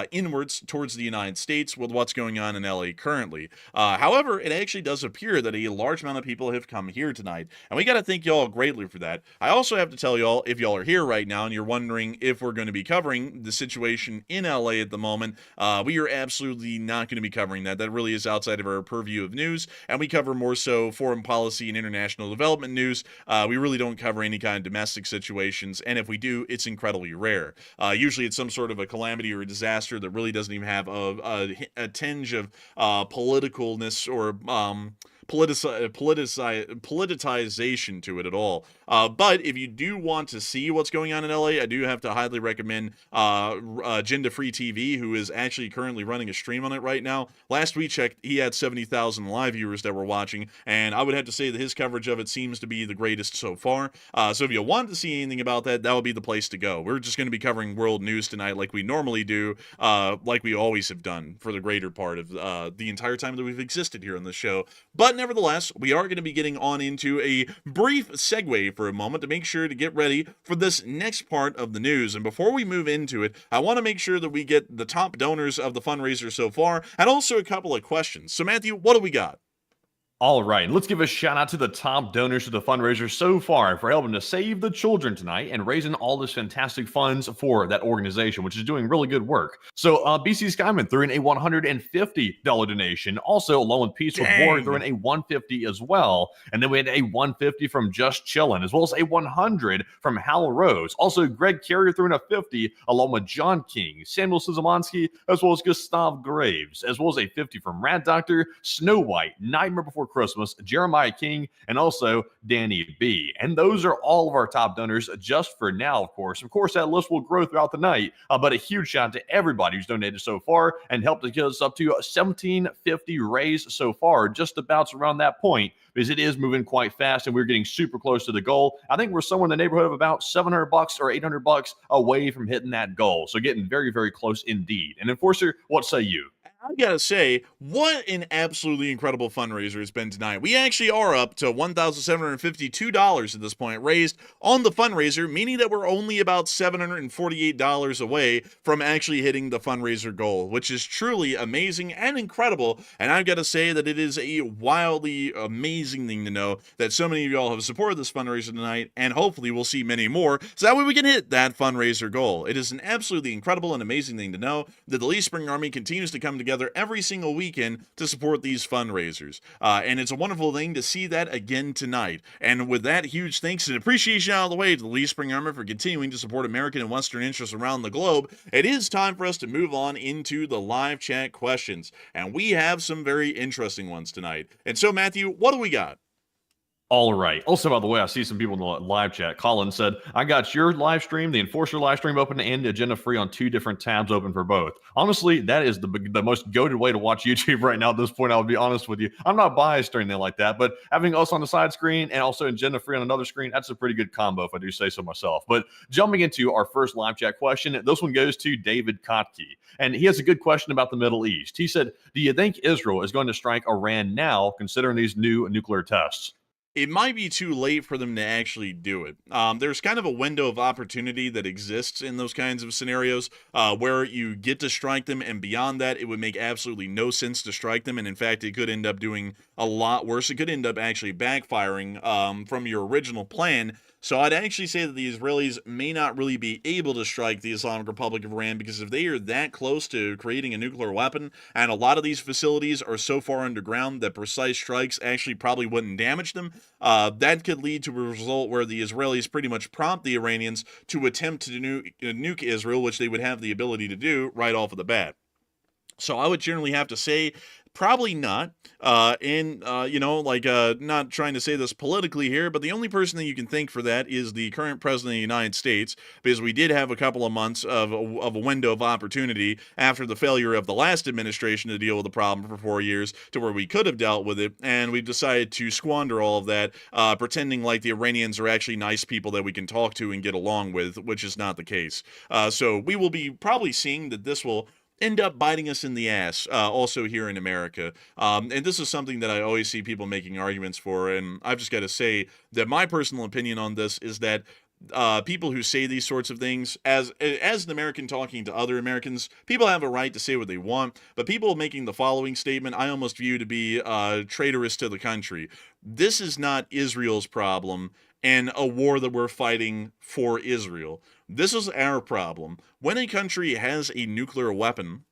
inwards towards the United States with what's going on in LA currently. However, it actually does appear that a large amount of people have come here tonight, and we got to thank y'all greatly for that. I also have to tell y'all, if y'all are here right now and you're wondering if we're going to be covering the situation in LA at the moment, we are absolutely not going to be covering that. That really is outside of our purview of news, and we cover more so foreign policy and international development news. We really don't cover any kind of domestic situations, and if we do, it's incredibly rare. Usually it's some sort of a calamity or a disaster that really doesn't even have a tinge of politicalness or politicization to it at all. But if you do want to see what's going on in LA, I do have to highly recommend Agenda Free TV, who is actually currently running a stream on it right now. Last we checked, he had 70,000 live viewers that were watching, and I would have to say that his coverage of it seems to be the greatest so far. So if you want to see anything about that, that would be the place to go. We're just going to be covering world news tonight like we normally do, like we always have done for the greater part of the entire time that we've existed here on the show. But nevertheless, we are going to be getting on into a brief segue for a moment to make sure to get ready for this next part of the news. And before we move into it, I want to make sure that we get the top donors of the fundraiser so far, and also a couple of questions. So Matthew, what do we got? All right, let's give a shout out to the top donors to the fundraiser so far for helping to save the children tonight and raising all this fantastic funds for that organization, which is doing really good work. So BC Skyman threw in a $150 donation. Also, along with Peace with War, threw in a $150 as well. And then we had a $150 from Just Chillin', as well as a $100 from Hal Rose. Also, Greg Carrier threw in a $50, along with John King, Samuel Sizamonski, as well as Gustav Graves, as well as a $50 from Rad Doctor, Snow White, Nightmare Before Christmas, Jeremiah King, and also Danny B. And those are all of our top donors just for now, of course. Of course, that list will grow throughout the night, but a huge shout out to everybody who's donated so far and helped to get us up to $1,750 raised so far, just about around that point, because it is moving quite fast and we're getting super close to the goal. I think we're somewhere in the neighborhood of about $700 or $800 away from hitting that goal. So getting very, very close indeed. And Enforcer, what say you? I gotta say, what an absolutely incredible fundraiser it's been tonight. We actually are up to $1,752 at this point raised on the fundraiser, meaning that we're only about $748 away from actually hitting the fundraiser goal, which is truly amazing and incredible. And I've got to say that it is a wildly amazing thing to know that so many of y'all have supported this fundraiser tonight, and hopefully we'll see many more, so that way we can hit that fundraiser goal. It is an absolutely incredible and amazing thing to know that the Lee Spring Army continues to come together together every single weekend to support these fundraisers. And it's a wonderful thing to see that again tonight. And with that, huge thanks and appreciation out of the way to the Lee Spring Army for continuing to support American and Western interests around the globe. It is time for us to move on into the live chat questions. And we have some very interesting ones tonight. And so, Matthew, what do we got? All right. Also, by the way, I see some people in the live chat. Colin said, I got your live stream, the Enforcer live stream open, and Agenda Free on 2 different tabs open for both. Honestly, that is the most goated way to watch YouTube right now at this point. I'll be honest with you. I'm not biased or anything like that, but having us on the side screen and also Agenda Free on another screen, that's a pretty good combo, if I do say so myself. But jumping into our first live chat question, this one goes to David Kotke, and he has a good question about the Middle East. He said, do you think Israel is going to strike Iran now, considering these new nuclear tests? It might be too late for them to actually do it. There's kind of a window of opportunity that exists in those kinds of scenarios where you get to strike them, and beyond that, it would make absolutely no sense to strike them. And in fact, it could end up doing a lot worse. It could end up actually backfiring from your original plan. So I'd actually say that the Israelis may not really be able to strike the Islamic Republic of Iran, because if they are that close to creating a nuclear weapon, and a lot of these facilities are so far underground that precise strikes actually probably wouldn't damage them, that could lead to a result where the Israelis pretty much prompt the Iranians to attempt to nuke Israel, which they would have the ability to do right off of the bat. So I would generally have to say probably not. Not trying to say this politically here, but the only person that you can think for that is the current president of the United States, because we did have a couple of months of a window of opportunity after the failure of the last administration to deal with the problem for 4 years, to where we could have dealt with it, and we decided to squander all of that, pretending like the Iranians are actually nice people that we can talk to and get along with, which is not the case. So we will be probably seeing that this will end up biting us in the ass, also here in America. And this is something that I always see people making arguments for, and I've just got to say that my personal opinion on this is that people who say these sorts of things, as an American talking to other Americans, people have a right to say what they want, but people making the following statement, I almost view to be traitorous to the country. This is not Israel's problem and a war that we're fighting for Israel. This is our problem. When a country has a nuclear weapon,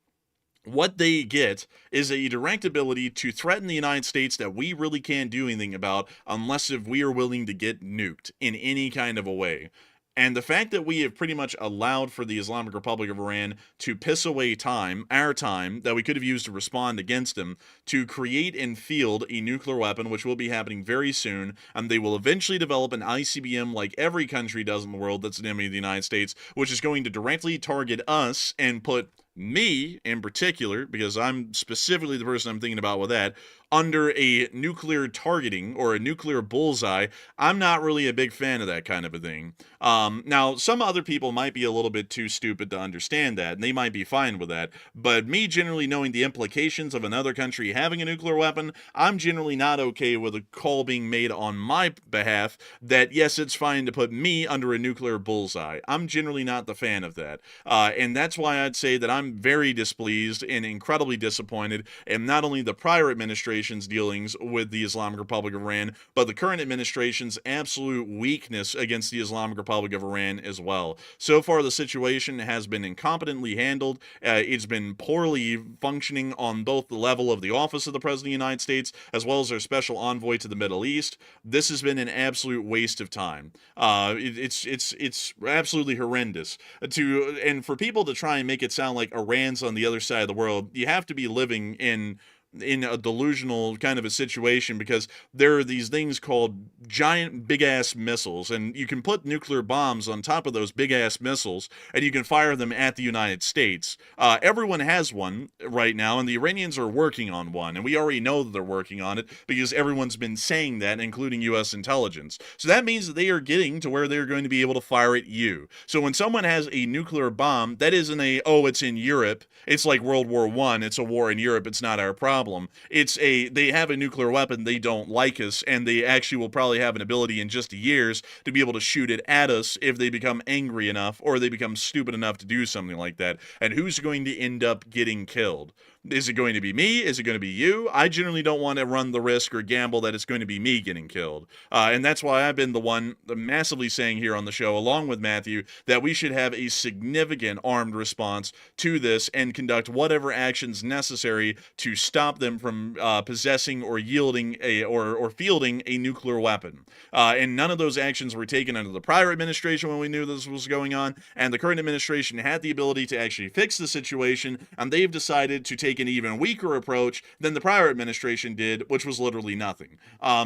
what they get is a direct ability to threaten the United States that we really can't do anything about unless if we are willing to get nuked in any kind of a way. And the fact that we have pretty much allowed for the Islamic Republic of Iran to piss away time, our time, that we could have used to respond against them, to create and field a nuclear weapon, which will be happening very soon, and they will eventually develop an ICBM like every country does in the world that's an enemy of the United States, which is going to directly target us and put me, in particular, because I'm specifically the person I'm thinking about with that, under a nuclear targeting or a nuclear bullseye. I'm not really a big fan of that kind of a thing. Now, some other people might be a little bit too stupid to understand that, and they might be fine with that. But me generally knowing the implications of another country having a nuclear weapon, I'm generally not okay with a call being made on my behalf that, yes, it's fine to put me under a nuclear bullseye. I'm generally not the fan of that. And that's why I'd say that I'm very displeased and incredibly disappointed in not only the prior administration's dealings with the Islamic Republic of Iran, but the current administration's absolute weakness against the Islamic Republic of Iran as well. So far, the situation has been incompetently handled. It's been poorly functioning on both the level of the office of the President of the United States as well as their special envoy to the Middle East. This has been an absolute waste of time. It's absolutely horrendous. And for people to try and make it sound like Iran's on the other side of the world, you have to be living in a delusional kind of a situation, because there are these things called giant big ass missiles, and you can put nuclear bombs on top of those big ass missiles and you can fire them at the United States. Everyone has one right now, and the Iranians are working on one, and we already know that they're working on it because everyone's been saying that, including US intelligence. So that means that they are getting to where they're going to be able to fire at you. So when someone has a nuclear bomb, that isn't it's in Europe, it's like World War I, it's a war in Europe, it's not our problem. They have a nuclear weapon, they don't like us, and they actually will probably have an ability in just years to be able to shoot it at us if they become angry enough or they become stupid enough to do something like that. And who's going to end up getting killed? Is it going to be me? Is it going to be you? I generally don't want to run the risk or gamble that it's going to be me getting killed. And that's why I've been the one massively saying here on the show, along with Matthew, that we should have a significant armed response to this and conduct whatever actions necessary to stop them from possessing or yielding or fielding a nuclear weapon. And none of those actions were taken under the prior administration when we knew this was going on, and the current administration had the ability to actually fix the situation, and they've decided to take an even weaker approach than the prior administration did, which was literally nothing.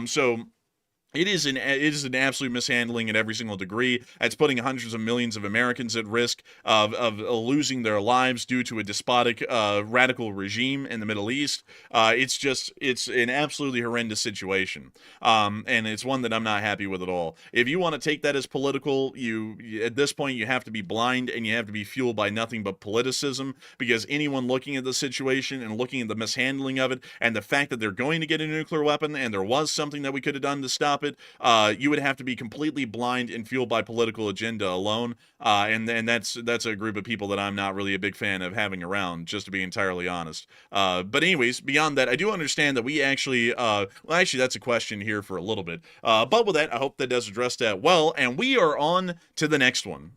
So it is an absolute mishandling at every single degree. It's putting hundreds of millions of Americans at risk of losing their lives due to a despotic, radical regime in the Middle East. It's an absolutely horrendous situation, and it's one that I'm not happy with at all. If you want to take that as political, at this point you have to be blind and you have to be fueled by nothing but politicism, because anyone looking at the situation and looking at the mishandling of it and the fact that they're going to get a nuclear weapon and there was something that we could have done to stop it, you would have to be completely blind and fueled by political agenda alone, and that's a group of people that I'm not really a big fan of having around, just to be entirely honest. But anyways, beyond that, I do understand that we actually, that's a question here for a little bit, but with that, I hope that does address that well, and we are on to the next one.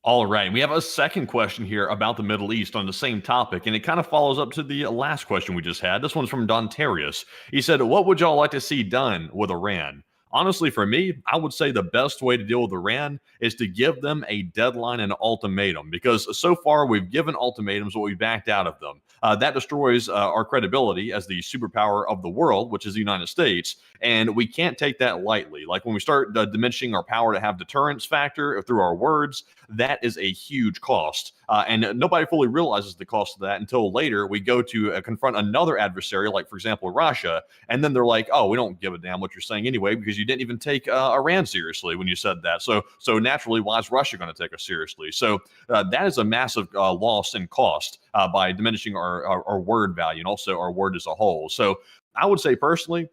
All right. We have a second question here about the Middle East on the same topic, and it kind of follows up to the last question we just had. This one's from Dontarius. He said, what would y'all like to see done with Iran? Honestly, for me, I would say the best way to deal with Iran is to give them a deadline and an ultimatum, because so far we've given ultimatums, but we've backed out of them. That destroys our credibility as the superpower of the world, which is the United States, and we can't take that lightly. Like when we start diminishing our power to have deterrence factor through our words, that is a huge cost. And nobody fully realizes the cost of that until later we go to confront another adversary, like, for example, Russia, and then they're like, oh, we don't give a damn what you're saying anyway, because you didn't even take Iran seriously when you said that. So naturally, why is Russia going to take us seriously? So that is a massive loss in cost by diminishing our word value and also our word as a whole. So I would say personally,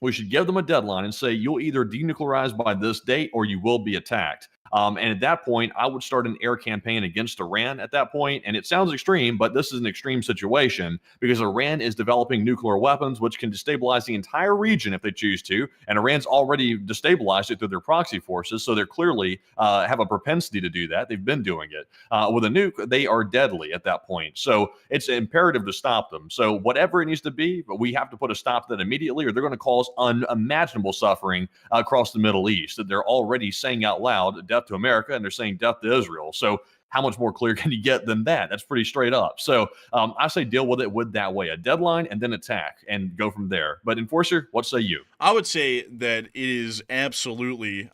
we should give them a deadline and say, you'll either denuclearize by this date or you will be attacked. And at that point, I would start an air campaign against Iran at that point. And it sounds extreme, but this is an extreme situation because Iran is developing nuclear weapons, which can destabilize the entire region if they choose to. And Iran's already destabilized it through their proxy forces. So they're clearly have a propensity to do that. They've been doing it. With a nuke, they are deadly at that point. So it's imperative to stop them. So whatever it needs to be, but we have to put a stop to that immediately, or they're going to cause unimaginable suffering across the Middle East that they're already saying out loud, death to America, and they're saying death to Israel. So how much more clear can you get than that? That's pretty straight up. So I say deal with it with that way, a deadline and then attack and go from there. But Enforcer, what say you? I would say that it is absolutely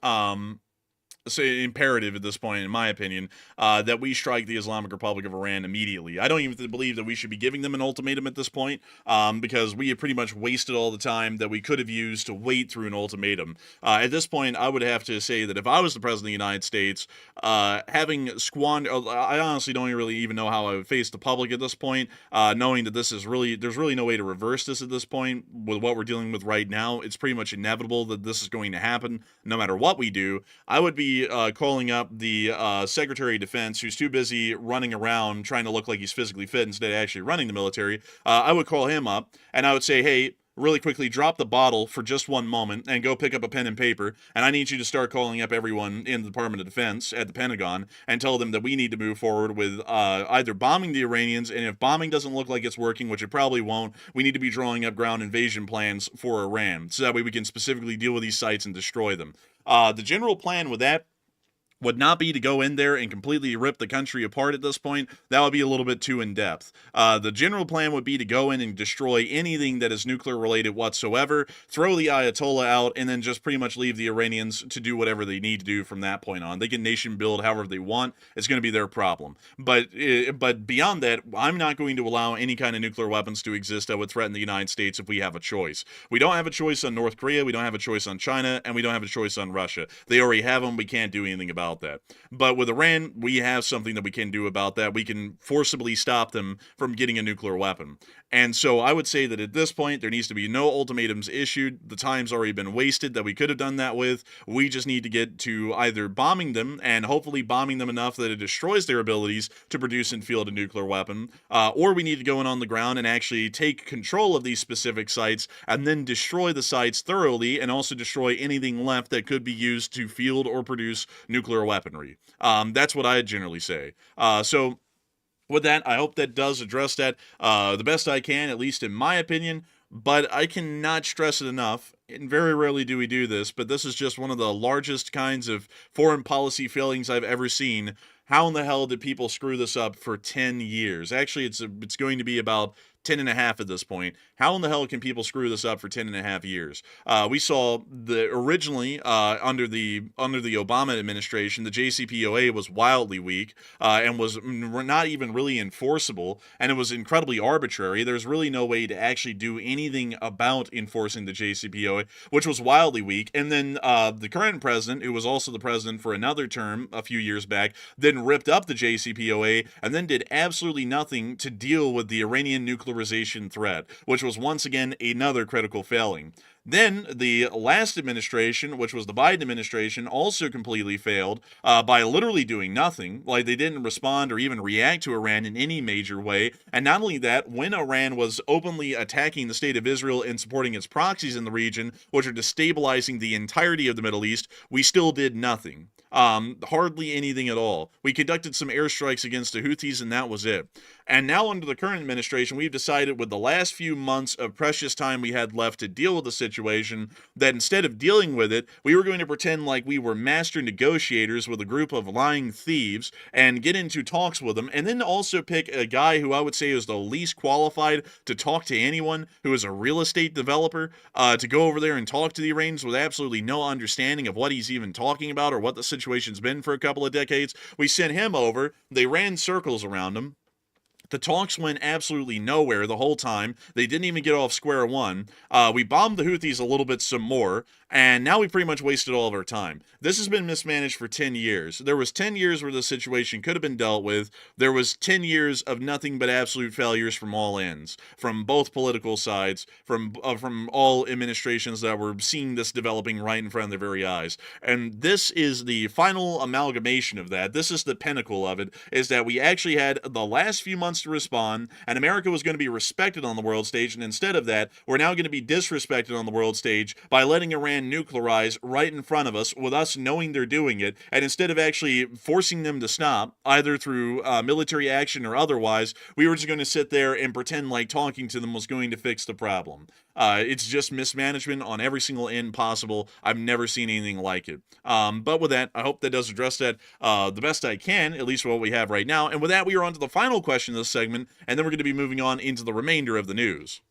imperative at this point, in my opinion, that we strike the Islamic Republic of Iran immediately. I don't even believe that we should be giving them an ultimatum at this point, because we have pretty much wasted all the time that we could have used to wait through an ultimatum. At this point, I would have to say that if I was the president of the United States, having squandered, I honestly don't really even know how I would face the public at this point, knowing that there's really no way to reverse this at this point with what we're dealing with right now. It's pretty much inevitable that this is going to happen no matter what we do. I would be calling up the Secretary of Defense, who's too busy running around trying to look like he's physically fit instead of actually running the military. I would call him up and I would say, hey, really quickly drop the bottle for just one moment and go pick up a pen and paper, and I need you to start calling up everyone in the Department of Defense at the Pentagon and tell them that we need to move forward with either bombing the Iranians, and if bombing doesn't look like it's working, which it probably won't, we need to be drawing up ground invasion plans for Iran, so that way we can specifically deal with these sites and destroy them. The general plan with that would not be to go in there and completely rip the country apart at this point. That would be a little bit too in-depth. The general plan would be to go in and destroy anything that is nuclear related whatsoever, throw the Ayatollah out, and then just pretty much leave the Iranians to do whatever they need to do from that point on. They can nation build however they want. It's going to be their problem. But beyond that, I'm not going to allow any kind of nuclear weapons to exist that would threaten the United States if we have a choice. We don't have a choice on North Korea, we don't have a choice on China, and we don't have a choice on Russia. They already have them. We can't do anything about about that. But with Iran, we have something that we can do about that. We can forcibly stop them from getting a nuclear weapon. And so I would say that at this point, there needs to be no ultimatums issued. The time's already been wasted that we could have done that with. We just need to get to either bombing them, and hopefully bombing them enough that it destroys their abilities to produce and field a nuclear weapon, or we need to go in on the ground and actually take control of these specific sites and then destroy the sites thoroughly, and also destroy anything left that could be used to field or produce nuclear weaponry. That's what I generally say. So with that, I hope that does address that the best I can, at least in my opinion. But I cannot stress it enough, and very rarely do we do this, but this is just one of the largest kinds of foreign policy failings I've ever seen. How in the hell did people screw this up for 10 years? Actually, it's going to be about 10 and a half at this point. How in the hell can people screw this up for 10 and a half years? We saw originally under the Obama administration, the JCPOA was wildly weak and was not even really enforceable, and it was incredibly arbitrary. There's really no way to actually do anything about enforcing the JCPOA, which was wildly weak. And then the current president, who was also the president for another term a few years back, then ripped up the JCPOA and then did absolutely nothing to deal with the Iranian nuclearization threat, which was once again another critical failing. Then the last administration, which was the Biden administration, also completely failed by literally doing nothing. Like, they didn't respond or even react to Iran in any major way. And not only that, when Iran was openly attacking the state of Israel and supporting its proxies in the region, which are destabilizing the entirety of the Middle East, we still did nothing. Hardly anything at all. We conducted some airstrikes against the Houthis, and that was it. And now under the current administration, we've decided with the last few months of precious time we had left to deal with the situation, that instead of dealing with it, we were going to pretend like we were master negotiators with a group of lying thieves and get into talks with them, and then also pick a guy who I would say is the least qualified to talk to anyone, who is a real estate developer, to go over there and talk to the Iranians with absolutely no understanding of what he's even talking about or what the situation's been for a couple of decades. We sent him over. They ran circles around him. The talks went absolutely nowhere the whole time. They didn't even get off square one. We bombed the Houthis a little bit some more, and now we pretty much wasted all of our time. This has been mismanaged for 10 years. There was 10 years where the situation could have been dealt with. There was 10 years of nothing but absolute failures from all ends, from both political sides, from all administrations that were seeing this developing right in front of their very eyes. And this is the final amalgamation of that. This is the pinnacle of it, is that we actually had the last few months to respond, and America was going to be respected on the world stage, and instead of that, we're now going to be disrespected on the world stage by letting Iran nuclearize right in front of us, with us knowing they're doing it, and instead of actually forcing them to stop, either through military action or otherwise, we were just going to sit there and pretend like talking to them was going to fix the problem. It's just mismanagement on every single end possible. I've never seen anything like it. But with that, I hope that does address that the best I can, at least what we have right now. And with that, we are on to the final question of this segment, and then we're going to be moving on into the remainder of the news.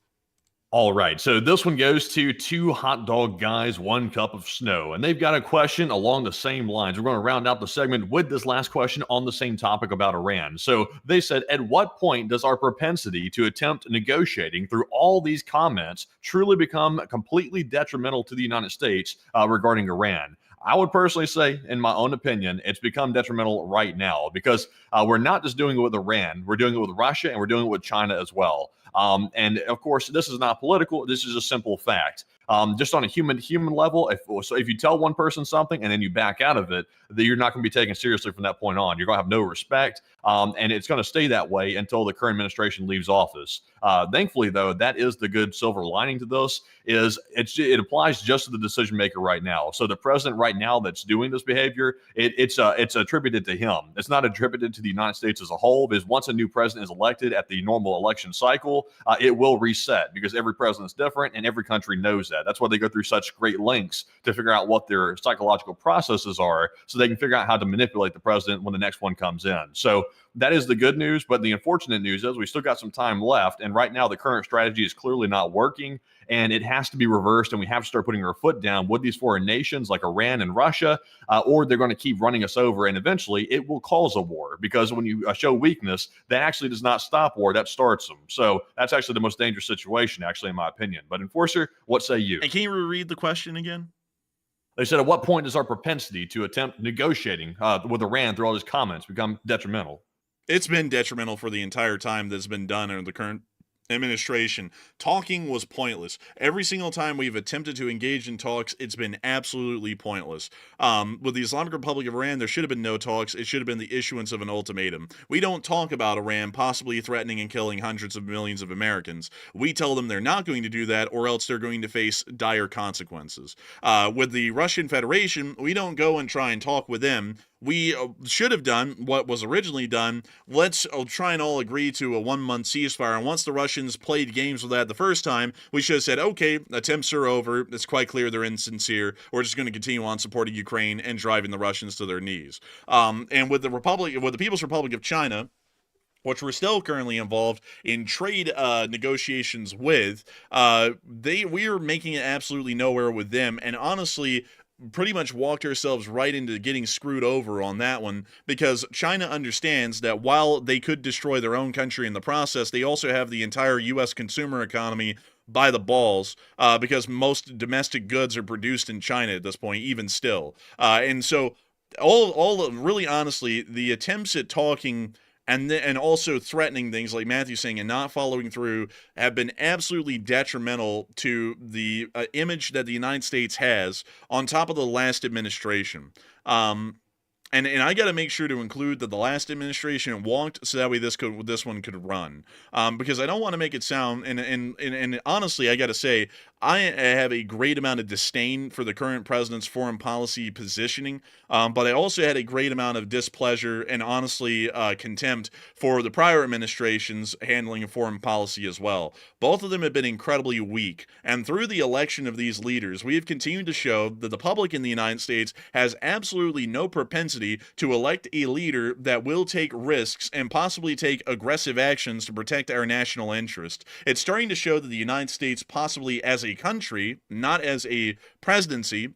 All right, so this one goes to two hot dog guys, one cup of snow, and they've got a question along the same lines. We're going to round out the segment with this last question on the same topic about Iran. So they said, at what point does our propensity to attempt negotiating through all these comments truly become completely detrimental to the United States regarding Iran? I would personally say, in my own opinion, it's become detrimental right now, because we're not just doing it with Iran, we're doing it with Russia, and we're doing it with China as well. And of course, this is not political. This is a simple fact. Just on a human level, if you tell one person something and then you back out of it, then you're not going to be taken seriously from that point on. You're going to have no respect, and it's going to stay that way until the current administration leaves office. Thankfully, though, that is the good silver lining to this, is it applies just to the decision maker right now. So the president right now that's doing this behavior, it's attributed to him. It's not attributed to the United States as a whole, because once a new president is elected at the normal election cycle, it will reset, because every president is different and every country knows that. That's why they go through such great lengths to figure out what their psychological processes are, so they can figure out how to manipulate the president when the next one comes in. So that is the good news. But the unfortunate news is we still got some time left. And right now, the current strategy is clearly not working, and it has to be reversed. And we have to start putting our foot down with these foreign nations like Iran and Russia, or they're going to keep running us over. And eventually it will cause a war, because when you show weakness, that actually does not stop war, that starts them. So that's actually the most dangerous situation, actually, in my opinion. But Enforcer, what say you? And can you reread the question again? They said, at what point does our propensity to attempt negotiating with Iran through all these comments become detrimental? It's been detrimental for the entire time that's been done under the current administration. Talking was pointless. Every single time we've attempted to engage in talks, it's been absolutely pointless. With the Islamic Republic of Iran, there should have been no talks. It should have been the issuance of an ultimatum. We don't talk about Iran possibly threatening and killing hundreds of millions of Americans. We tell them they're not going to do that, or else they're going to face dire consequences. With the Russian Federation, we don't go and try and talk with them. We should have done what was originally done. Let's try and all agree to a 1-month ceasefire. And once the Russians played games with that the first time, we should have said, okay, attempts are over. It's quite clear they're insincere. We're just going to continue on supporting Ukraine and driving the Russians to their knees. And with the People's Republic of China, which we're still currently involved in trade negotiations with, we are making it absolutely nowhere with them. And honestly, pretty much walked ourselves right into getting screwed over on that one, because China understands that while they could destroy their own country in the process, they also have the entire U.S. consumer economy by the balls, because most domestic goods are produced in China at this point, even still. And so really honestly, the attempts at talking and also threatening things like Matthew's saying and not following through have been absolutely detrimental to the image that the United States has on top of the last administration. And I got to make sure to include that the last administration walked so that way this one could run, because I don't want to make it sound, and honestly I got to say I have a great amount of disdain for the current president's foreign policy positioning, but I also had a great amount of displeasure and honestly contempt for the prior administration's handling of foreign policy as well. Both of them have been incredibly weak, and through the election of these leaders, we have continued to show that the public in the United States has absolutely no propensity to elect a leader that will take risks and possibly take aggressive actions to protect our national interest. It's starting to show that the United States, possibly as a country, not as a presidency,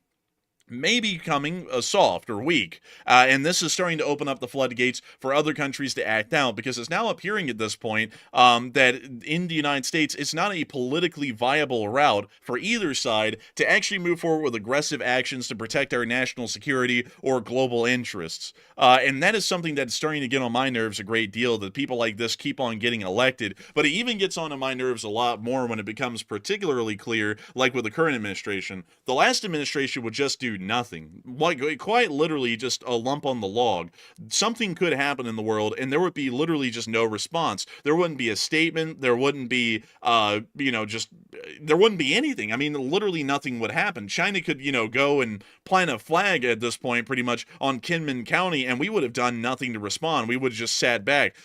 may be becoming soft or weak, and this is starting to open up the floodgates for other countries to act out, because it's now appearing at this point that in the United States, it's not a politically viable route for either side to actually move forward with aggressive actions to protect our national security or global interests. And that is something that's starting to get on my nerves a great deal, that people like this keep on getting elected, but it even gets on my nerves a lot more when it becomes particularly clear, like with the current administration. The last administration would just do nothing, like quite literally just a lump on the log. Something could happen in the world and there would be literally just no response. There wouldn't be a statement, there wouldn't be there wouldn't be anything. I mean, literally nothing would happen. China could go and plant a flag at this point pretty much on Kinmen County and we would have done nothing to respond. We would have just sat back.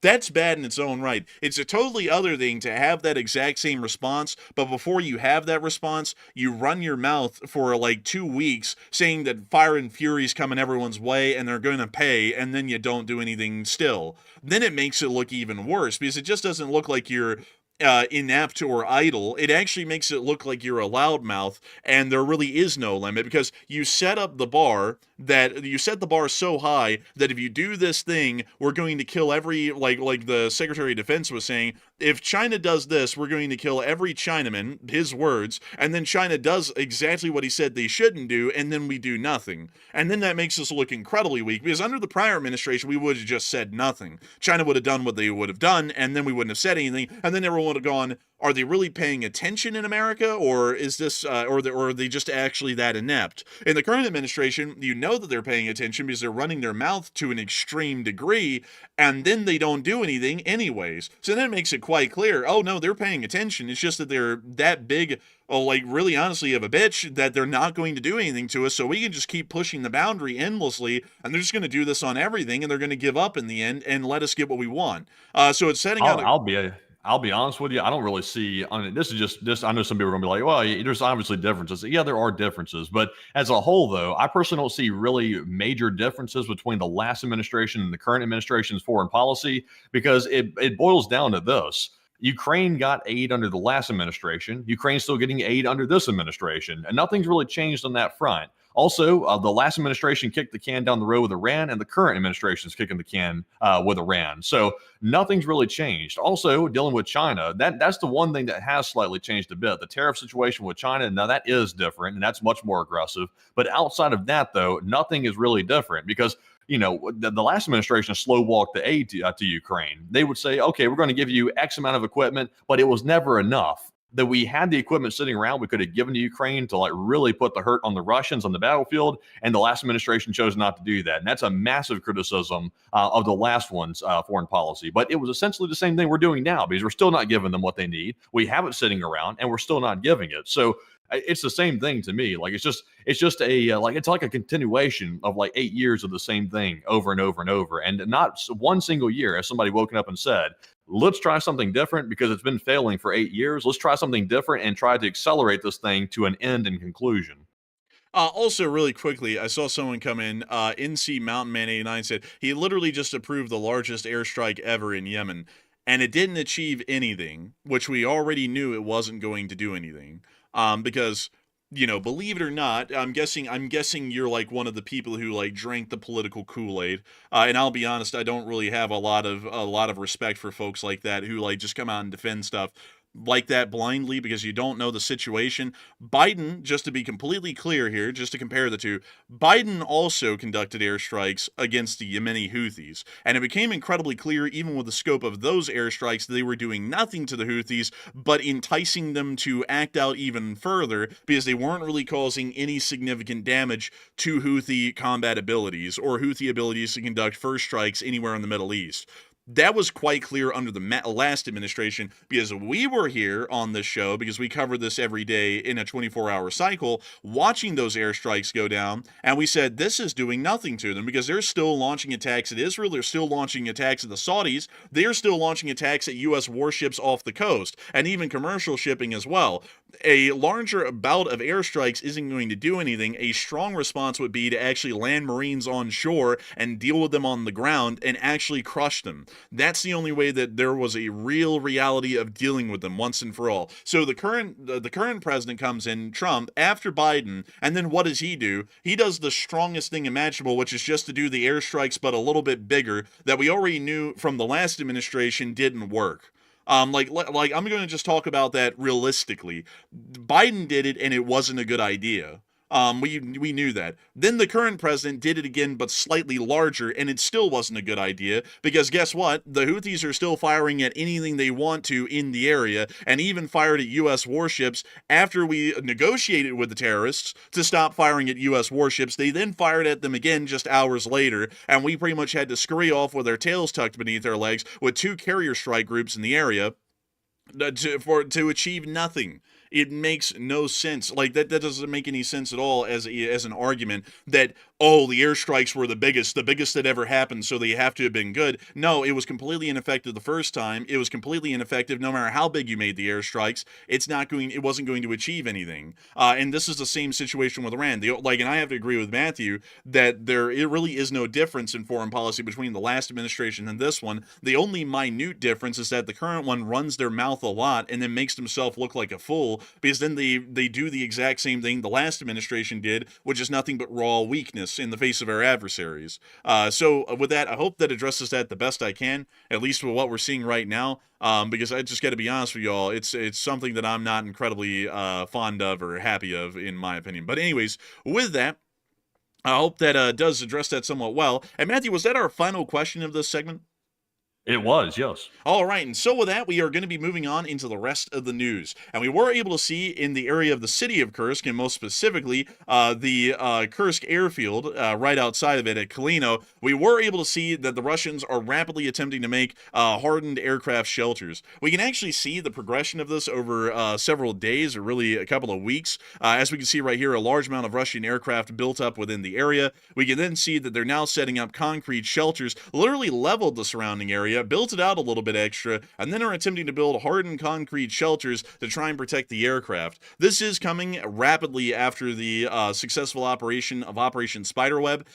That's bad in its own right. It's a totally other thing to have that exact same response, but before you have that response, you run your mouth for like 2 weeks saying that fire and fury's coming everyone's way and they're going to pay, and then you don't do anything still. Then it makes it look even worse, because it just doesn't look like you're inept or idle. It actually makes it look like you're a loudmouth and there really is no limit, because you set the bar so high that if you do this thing, we're going to kill every, like the Secretary of Defense was saying, if China does this, we're going to kill every Chinaman, his words, and then China does exactly what he said they shouldn't do, and then we do nothing. And then that makes us look incredibly weak, because under the prior administration, we would have just said nothing. China would have done what they would have done, and then we wouldn't have said anything, and then everyone would have gone, are they really paying attention in America, or is this, or are they just actually that inept? In the current administration, you know that they're paying attention because they're running their mouth to an extreme degree, and then they don't do anything anyways. So then it makes it quite clear, oh no, they're paying attention. It's just that they're that big, really honestly of a bitch, that they're not going to do anything to us, so we can just keep pushing the boundary endlessly, and they're just going to do this on everything, and they're going to give up in the end and let us get what we want. So it's setting out. I'll be honest with you. I don't really see. I mean, this is just. I know some people are going to be like, "Well, there's obviously differences." Yeah, there are differences, but as a whole, though, I personally don't see really major differences between the last administration and the current administration's foreign policy, because it boils down to this: Ukraine got aid under the last administration. Ukraine's still getting aid under this administration, and nothing's really changed on that front. Also, the last administration kicked the can down the road with Iran, and the current administration is kicking the can with Iran. So nothing's really changed. Also, dealing with China, that's the one thing that has slightly changed a bit. The tariff situation with China, now that is different, and that's much more aggressive. But outside of that, though, nothing is really different because the last administration slow walked the aid to Ukraine. They would say, okay, we're going to give you X amount of equipment, but it was never enough. That we had the equipment sitting around, we could have given to Ukraine to like really put the hurt on the Russians on the battlefield, and the last administration chose not to do that. And that's a massive criticism of the last one's foreign policy. But it was essentially the same thing we're doing now because we're still not giving them what they need. We have it sitting around, and we're still not giving it. So it's the same thing to me. Like it's just a it's like a continuation of like 8 years of the same thing over and over and over, and not one single year has somebody woken up and said, let's try something different because it's been failing for 8 years. Let's try something different and try to accelerate this thing to an end and conclusion. Also, really quickly, I saw someone come in, NC Mountain Man 89 said, he literally just approved the largest airstrike ever in Yemen, and it didn't achieve anything, which we already knew it wasn't going to do anything. Because, believe it or not, I'm guessing you're like one of the people who like drank the political Kool-Aid. And I'll be honest, I don't really have a lot of respect for folks like that who like just come out and defend stuff like that blindly because you don't know the situation. Biden, just to be completely clear here, just to compare the two, Biden also conducted airstrikes against the Yemeni Houthis, and it became incredibly clear even with the scope of those airstrikes they were doing nothing to the Houthis but enticing them to act out even further because they weren't really causing any significant damage to Houthi combat abilities or Houthi abilities to conduct first strikes anywhere in the Middle East. That was quite clear under the last administration because we were here on this show because we cover this every day in a 24-hour cycle watching those airstrikes go down, and we said this is doing nothing to them because they're still launching attacks at Israel, they're still launching attacks at the Saudis, they're still launching attacks at U.S. warships off the coast, and even commercial shipping as well. A larger bout of airstrikes isn't going to do anything. A strong response would be to actually land Marines on shore and deal with them on the ground and actually crush them. That's the only way that there was a real reality of dealing with them once and for all. So the current president comes in, Trump, after Biden, and then what does he do? He does the strongest thing imaginable, which is just to do the airstrikes but a little bit bigger that we already knew from the last administration didn't work. I'm going to just talk about that realistically. Biden did it and it wasn't a good idea. We knew that. Then the current president did it again, but slightly larger, and it still wasn't a good idea, because guess what? The Houthis are still firing at anything they want to in the area, and even fired at U.S. warships after we negotiated with the terrorists to stop firing at U.S. warships. They then fired at them again just hours later, and we pretty much had to scurry off with our tails tucked beneath our legs with 2 carrier strike groups in the area to achieve nothing. It makes no sense. Like that doesn't make any sense at all as an argument that, oh, the airstrikes were the biggest that ever happened, so they have to have been good. No, it was completely ineffective the first time. It was completely ineffective no matter how big you made the airstrikes. It wasn't going to achieve anything. And this is the same situation with Iran. And I have to agree with Matthew that it really is no difference in foreign policy between the last administration and this one. The only minute difference is that the current one runs their mouth a lot and then makes themselves look like a fool, because then they do the exact same thing the last administration did, which is nothing but raw weakness in the face of our adversaries. So with that, I hope that addresses that the best I can, at least with what we're seeing right now, because I just got to be honest with y'all, it's something that I'm not incredibly fond of or happy of, in my opinion. But anyways, with that, I hope that does address that somewhat well. And Matthew, was that our final question of this segment? It was, yes. All right, and so with that, we are going to be moving on into the rest of the news. And we were able to see in the area of the city of Kursk, and most specifically the Kursk airfield right outside of it at Kalino, we were able to see that the Russians are rapidly attempting to make hardened aircraft shelters. We can actually see the progression of this over several days, or really a couple of weeks. As we can see right here, a large amount of Russian aircraft built up within the area. We can then see that they're now setting up concrete shelters, literally leveled the surrounding area, area, built it out a little bit extra, and then are attempting to build hardened concrete shelters to try and protect the aircraft. This is coming rapidly after the successful operation of Operation Spiderweb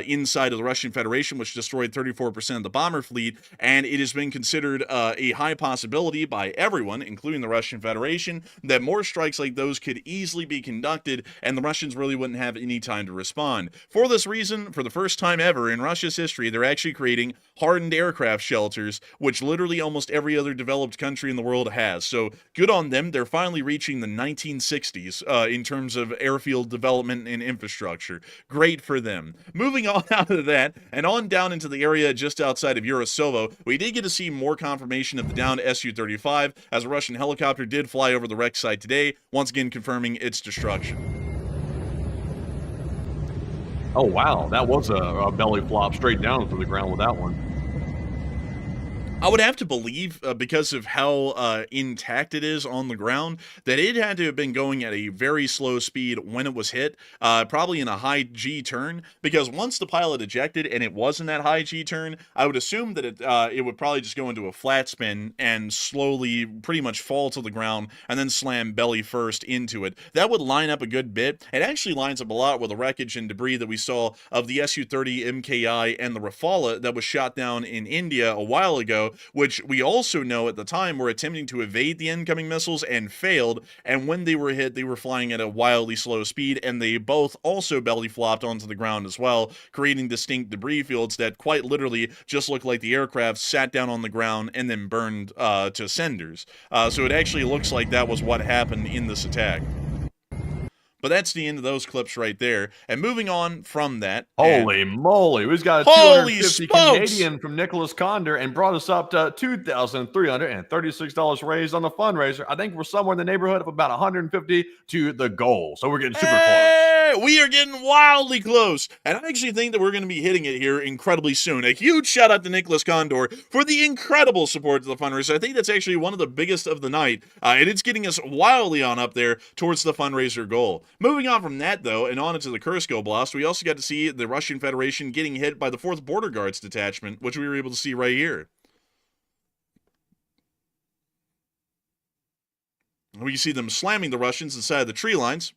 inside of the Russian Federation, which destroyed 34% of the bomber fleet, and it has been considered a high possibility by everyone, including the Russian Federation, that more strikes like those could easily be conducted, and the Russians really wouldn't have any time to respond. For this reason, for the first time ever in Russia's history, they're actually creating hardened aircraft shelters, which literally almost every other developed country in the world has. So good on them. They're finally reaching the 1960s in terms of airfield development and infrastructure. Great for them. Moving on out of that and on down into the area just outside of Yurisovo, we did get to see more confirmation of the downed Su-35 as a Russian helicopter did fly over the wreck site today, once again confirming its destruction. Oh, wow. That was a belly flop straight down to the ground with that one. I would have to believe, because of how intact it is on the ground, that it had to have been going at a very slow speed when it was hit, probably in a high G turn, because once the pilot ejected and it was in that high G turn, I would assume that it would probably just go into a flat spin and slowly pretty much fall to the ground and then slam belly first into it. That would line up a good bit. It actually lines up a lot with the wreckage and debris that we saw of the Su-30 MKI and the Rafale that was shot down in India a while ago, which we also know at the time were attempting to evade the incoming missiles and failed, and when they were hit, they were flying at a wildly slow speed, and they both also belly flopped onto the ground as well, creating distinct debris fields that quite literally just looked like the aircraft sat down on the ground and then burned to cinders. So it actually looks like that was what happened in this attack. But that's the end of those clips right there. And moving on from that. Holy moly. We've got a Holy 250 smokes! Canadian from Nicholas Condor and brought us up to $2,336 raised on the fundraiser. I think we're somewhere in the neighborhood of about 150 to the goal. So we're getting super close. We are getting wildly close. And I actually think that we're going to be hitting it here incredibly soon. A huge shout out to Nicholas Condor for the incredible support to the fundraiser. I think that's actually one of the biggest of the night. And it's getting us wildly on up there towards the fundraiser goal. Moving on from that, though, and on into the Kursk Oblast, we also got to see the Russian Federation getting hit by the 4th Border Guards Detachment, which we were able to see right here. We can see them slamming the Russians inside the tree lines.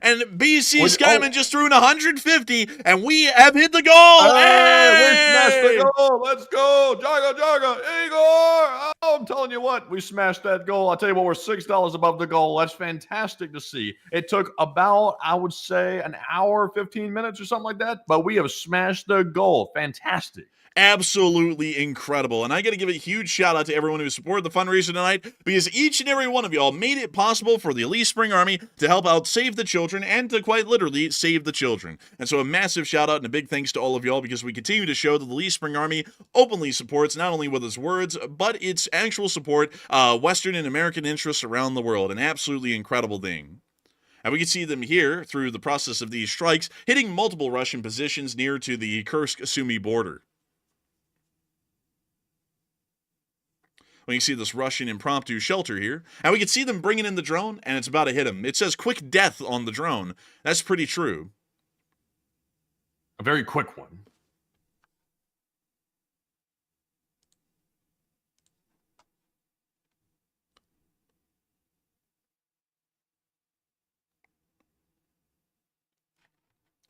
And BC Skyman just threw in 150, and we have hit the goal! Hey! We smashed the goal! Let's go! Jaga, Jaga! Igor! Oh, I'm telling you what, we smashed that goal. I'll tell you what, we're $6 above the goal. That's fantastic to see. It took about, I would say, an hour, 15 minutes or something like that, but we have smashed the goal. Fantastic. Absolutely incredible. And I got to give a huge shout out to everyone who supported the fundraiser tonight, because each and every one of y'all made it possible for the Elite Spring Army to help out save the children and to quite literally save the children. And so a massive shout out and a big thanks to all of y'all, because we continue to show that the Elite Spring Army openly supports not only with its words, but its actual support Western and American interests around the world. An absolutely incredible thing. And we can see them here through the process of these strikes, hitting multiple Russian positions near to the Kursk-Sumy border. We can see this Russian impromptu shelter here, and we can see them bringing in the drone, and it's about to hit him. It says quick death on the drone. That's pretty true. A very quick one.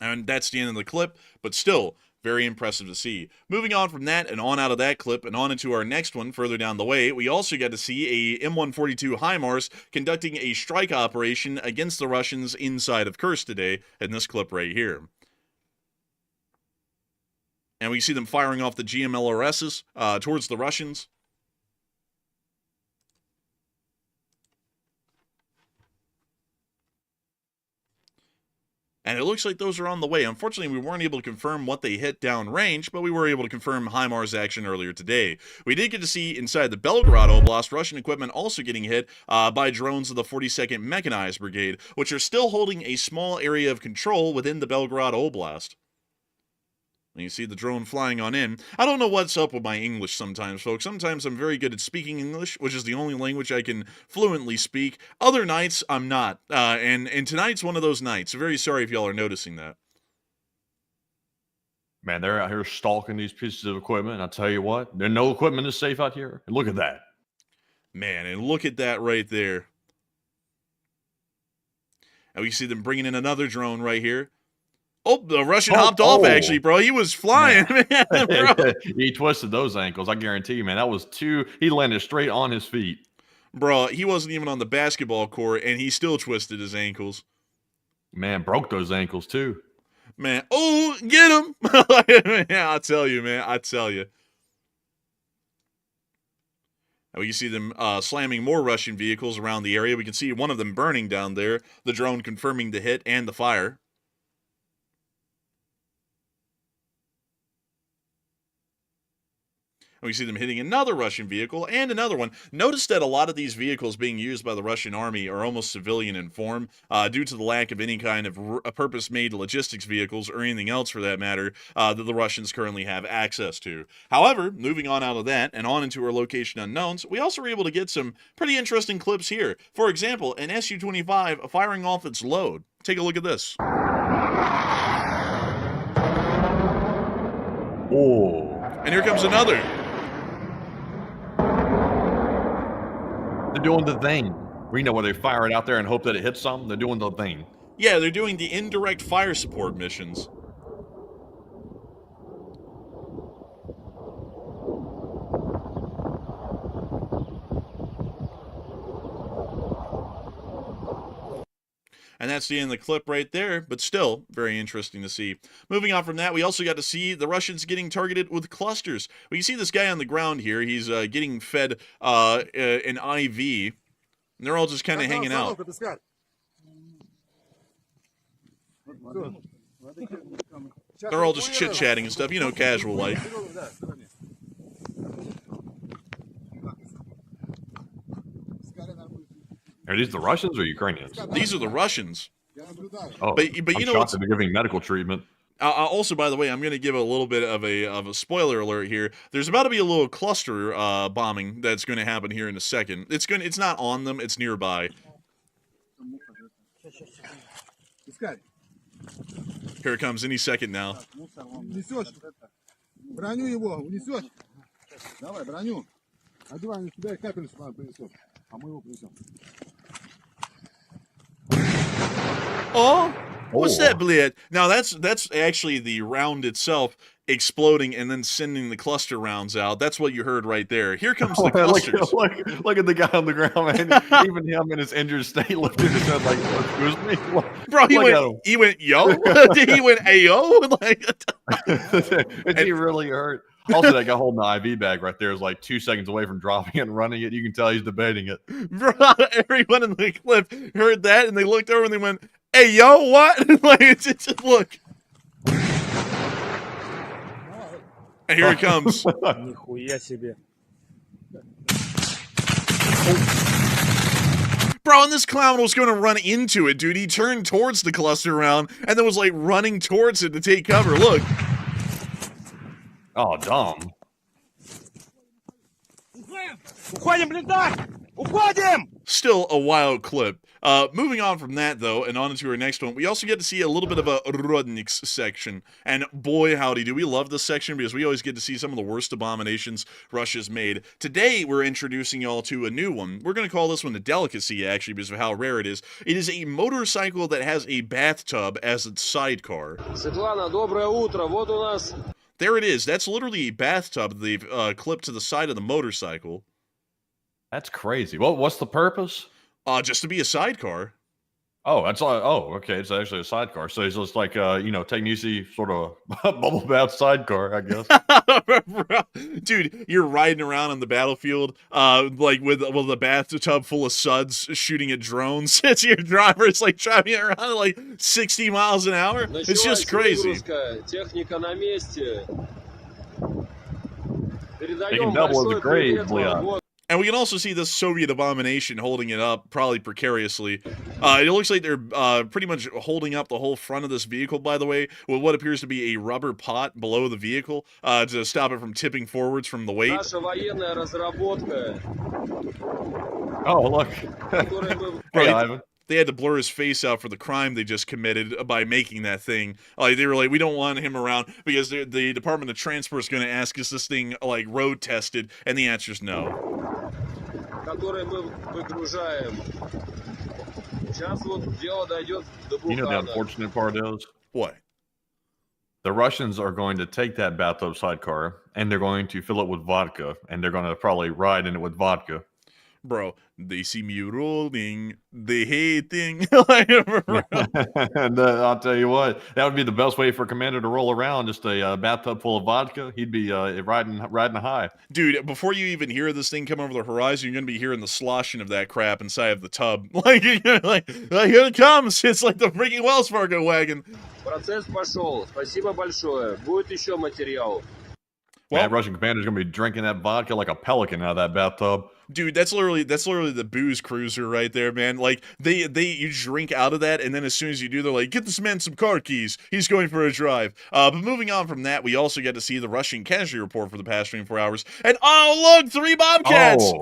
And that's the end of the clip, but still, very impressive to see. Moving on from that and on out of that clip and on into our next one further down the way, we also got to see a M142 HIMARS conducting a strike operation against the Russians inside of Kursk today in this clip right here. And we see them firing off the GMLRSs towards the Russians. And it looks like those are on the way. Unfortunately, we weren't able to confirm what they hit downrange, but we were able to confirm HIMARS action earlier today. We did get to see inside the Belgorod Oblast, Russian equipment also getting hit by drones of the 42nd Mechanized Brigade, which are still holding a small area of control within the Belgorod Oblast. And you see the drone flying on in. I don't know what's up with my English sometimes, folks. Sometimes I'm very good at speaking English, which is the only language I can fluently speak. Other nights, I'm not. And tonight's one of those nights. Very sorry if y'all are noticing that. Man, they're out here stalking these pieces of equipment. I tell you what, there's no equipment is safe out here. And look at that. Man, and look at that right there. And we see them bringing in another drone right here. Oh, the Russian hopped off, actually, bro. He was flying, man, bro. He twisted those ankles. I guarantee you, man. That was he landed straight on his feet. Bro, he wasn't even on the basketball court, and he still twisted his ankles. Man, broke those ankles, too. Man, oh, get him. Yeah, I tell you, man. I tell you. And we can see them slamming more Russian vehicles around the area. We can see one of them burning down there. The drone confirming the hit and the fire. And we see them hitting another Russian vehicle and another one. Notice that a lot of these vehicles being used by the Russian army are almost civilian in form due to the lack of any kind of purpose-made logistics vehicles or anything else for that matter that the Russians currently have access to. However, moving on out of that and on into our location unknowns, we also were able to get some pretty interesting clips here. For example, an Su-25 firing off its load. Take a look at this. Oh. And here comes another. They're doing the thing. We know where they fire it out there and hope that it hits something. They're doing the thing. Yeah, they're doing the indirect fire support missions. And that's the end of the clip right there, but still very interesting to see. Moving on from that, we also got to see the Russians getting targeted with clusters. We can see this guy on the ground here. He's getting fed an IV, and they're all just kind of hanging out. They're all just chit-chatting and stuff, you know, casual like. Are these the Russians or Ukrainians? These are the Russians. Oh, but you I'm know shocked that they're giving medical treatment. Also, by the way, I'm going to give a little bit of a spoiler alert here. There's about to be a little cluster bombing that's going to happen here in a second. It's not on them. It's nearby. Here it comes any second now. Oh, what's that, bled? Now that's actually the round itself exploding and then sending the cluster rounds out. That's what you heard right there. Here comes the clusters. Look at the guy on the ground, man. Even him in his injured state lifted his head like, excuse me? Bro, he went, yo? He went, ayo? Is he really hurt? Also, that guy holding the IV bag right there is like 2 seconds away from dropping it and running it. You can tell he's debating it. Bro, everyone in the clip heard that and they looked over and they went, hey, yo, what? Like, just look. And here it comes. Bro, and this clown was going to run into it, dude. He turned towards the cluster round and then was like running towards it to take cover. Look. Oh, dumb. Still a wild clip. Moving on from that, though, and on to our next one, we also get to see a little bit of a Rudniks section. And boy, howdy, do we love this section because we always get to see some of the worst abominations Russia's made. Today, we're introducing y'all to a new one. We're going to call this one a delicacy, actually, because of how rare it is. It is a motorcycle that has a bathtub as its sidecar. Светлана, доброе утро. Вот у нас... There it is. That's literally a bathtub they've clipped to the side of the motorcycle. That's crazy. Well, what's the purpose? Just to be a sidecar. Oh, that's okay. It's actually a sidecar. So it's just like taking easy sort of bubble bath sidecar, I guess. Dude, you're riding around on the battlefield, like with a bathtub full of suds shooting at drones. It's your driver. It's like driving around at like 60 miles an hour. It's just crazy. Техника на месте. They can double as a grade, Leon. And we can also see this Soviet abomination holding it up, probably precariously. It looks like they're pretty much holding up the whole front of this vehicle, by the way, with what appears to be a rubber pot below the vehicle to stop it from tipping forwards from the weight. Наша военная разработка. Oh, look. Bro, Hey, Ivan. they had to blur his face out for the crime they just committed by making that thing. Like, they were like, we don't want him around because the Department of Transport is going to ask us this thing like road tested, and the answer is no. Который мы выгружаем. Сейчас вот дело дойдет до You know the Бухана. unfortunate part is What? the Russians are going to take that bathtub sidecar and they're going to fill it with vodka, and they're going to probably ride in it with vodka. Bro, they see me rolling, they hating. And I'll tell you what, that would be the best way for Commander to roll around, just a bathtub full of vodka. He'd be riding high. Dude, before you even hear this thing come over the horizon, you're gonna be hearing the sloshing of that crap inside of the tub. Like here it comes. It's like the freaking Wells Fargo wagon. Процесс пошел. Спасибо большое. Будет еще материал. Man, Russian Commander's going to be drinking that vodka like a pelican out of that bathtub. Dude, that's literally the booze cruiser right there, man. Like you drink out of that, and then as soon as you do, they're like, get this man some car keys. He's going for a drive. But moving on from that, we also get to see the Russian casualty report for the past 24 hours. And oh look, 3 Bobcats! Oh,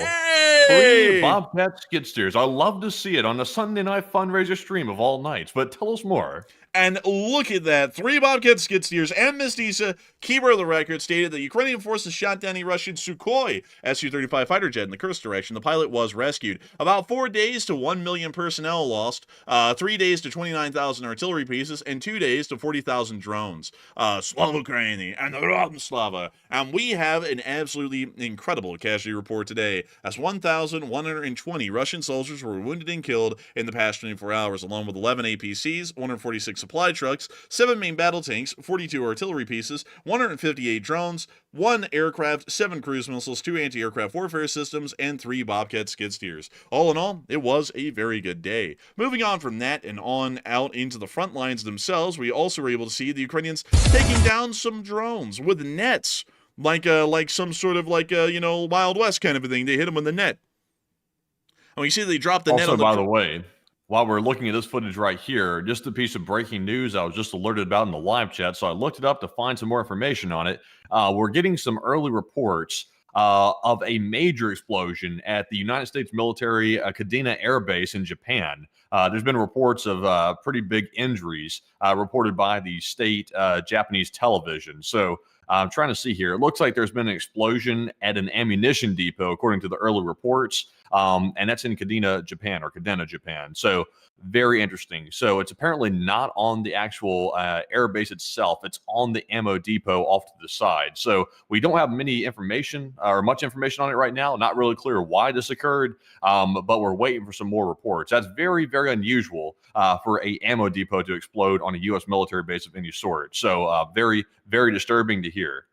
Hey! 3 Bobcat skid steers. I love to see it on a Sunday night fundraiser stream of all nights. But tell us more. And look at that. 3 Bobcat skid steers and Miss Disa, keeper of the record, stated that Ukrainian forces shot down a Russian Sukhoi Su-35 fighter jet in the Kursk direction. The pilot was rescued. About 4 days to 1 million personnel lost, 3 days to 29,000 artillery pieces, and 2 days to 40,000 drones. Slava Ukraini and Rodom Slava. And we have an absolutely incredible casualty report today, as 1,120 Russian soldiers were wounded and killed in the past 24 hours, along with 11 APCs, 146 supply trucks, 7 main battle tanks, 42 artillery pieces, 158 drones, 1 aircraft, 7 cruise missiles, 2 anti-aircraft warfare systems, and 3 Bobcat skid steers. All in all, it was a very good day. Moving on from that and on out into the front lines themselves, we also were able to see the Ukrainians taking down some drones with nets, like some sort of Wild West kind of a thing. They hit them with the net. And we see they dropped the net Also, on the by the way, while we're looking at this footage right here, just a piece of breaking news I was just alerted about in the live chat, so I looked it up to find some more information on it. We're getting some early reports of a major explosion at the United States military Kadena Air Base in Japan. There's been reports of pretty big injuries reported by the state Japanese television. So I'm trying to see here. It looks like there's been an explosion at an ammunition depot, according to the early reports. And that's in Kadena, Japan. So very interesting. So it's apparently not on the actual air base itself. It's on the ammo depot off to the side. So we don't have many information or much information on it right now. Not really clear why this occurred, but we're waiting for some more reports. That's very, very unusual for a ammo depot to explode on a U.S. military base of any sort. So very, very disturbing to hear.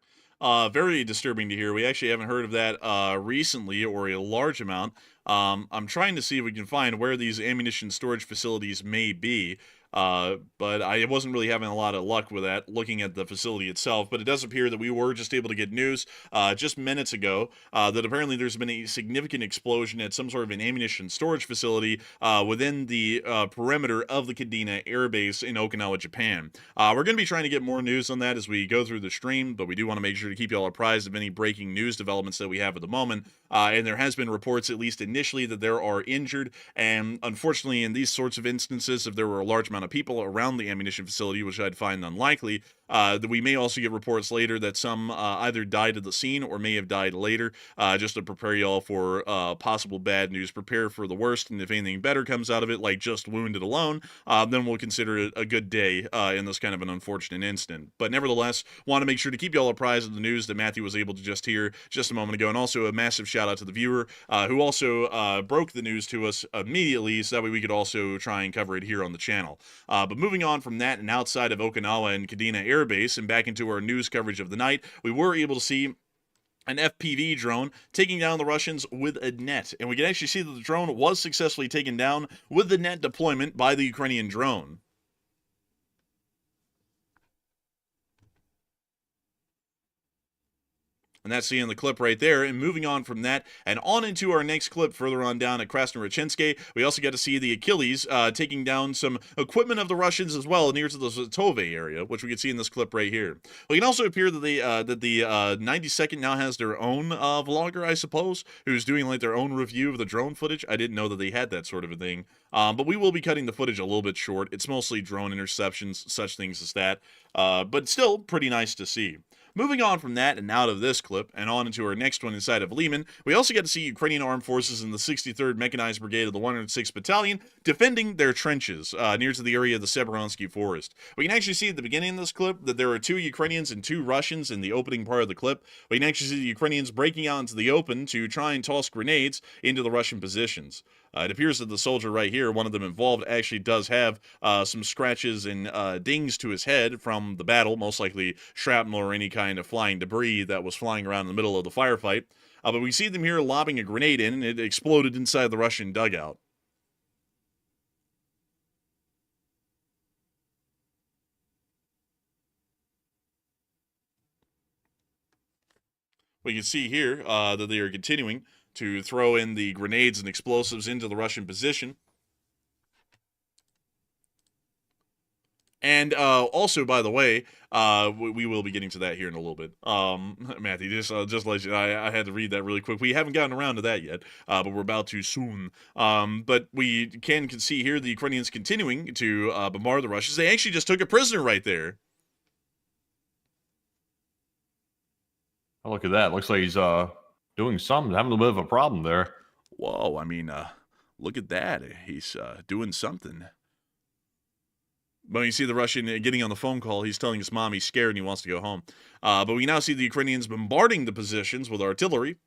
Very disturbing to hear. We actually haven't heard of that recently, or a large amount. I'm trying to see if we can find where these ammunition storage facilities may be. But I wasn't really having a lot of luck with that, looking at the facility itself. But it does appear that we were just able to get news just minutes ago that apparently there's been a significant explosion at some sort of an ammunition storage facility within the perimeter of the Kadena Air Base in Okinawa, Japan. We're going to be trying to get more news on that as we go through the stream, but we do want to make sure to keep you all apprised of any breaking news developments that we have at the moment. And there has been reports, at least initially, that there are injured. And unfortunately, in these sorts of instances, if there were a large amount of people around the ammunition facility, which I'd find unlikely, that we may also get reports later that some either died at the scene or may have died later, just to prepare y'all for possible bad news. Prepare for the worst, and if anything better comes out of it, like just wounded alone, then we'll consider it a good day in this kind of an unfortunate incident. But nevertheless, want to make sure to keep y'all apprised of the news that Matthew was able to just hear just a moment ago, and also a massive shout out to the viewer who also broke the news to us immediately, so that way we could also try and cover it here on the channel. But moving on from that and outside of Okinawa and Kadena Air Base and back into our news coverage of the night, we were able to see an FPV drone taking down the Russians with a net. And we can actually see that the drone was successfully taken down with the net deployment by the Ukrainian drone. And that's the end of the clip right there. And moving on from that and on into our next clip further on down at Krasnoyarsk, we also get to see the Achilles taking down some equipment of the Russians as well near to the Zatove area, which we can see in this clip right here. We can also appear that the 92nd now has their own vlogger, I suppose, who's doing like their own review of the drone footage. I didn't know that they had that sort of a thing. But we will be cutting the footage a little bit short. It's mostly drone interceptions, such things as that. But still pretty nice to see. Moving on from that and out of this clip and on into our next one inside of Lyman, we also get to see Ukrainian armed forces in the 63rd Mechanized Brigade of the 106th Battalion defending their trenches near to the area of the Severonsky Forest. We can actually see at the beginning of this clip that there are 2 Ukrainians and 2 Russians in the opening part of the clip. We can actually see the Ukrainians breaking out into the open to try and toss grenades into the Russian positions. It appears that the soldier right here, one of them involved, actually does have some scratches and dings to his head from the battle, most likely shrapnel or any kind of flying debris that was flying around in the middle of the firefight. But we see them here lobbing a grenade in, and it exploded inside the Russian dugout. We can see here that they are continuing to throw in the grenades and explosives into the Russian position. And also, by the way, we will be getting to that here in a little bit. Matthew, just let you, I had to read that really quick. We haven't gotten around to that yet, but we're about to soon. But we can see here the Ukrainians continuing to bombard the Russians. They actually just took a prisoner right there. Oh, look at that. Looks like he's doing something, having a little bit of a problem there. Whoa, I mean, look at that. He's doing something. But you see the Russian getting on the phone call. He's telling his mom he's scared and he wants to go home. But we now see the Ukrainians bombarding the positions with artillery.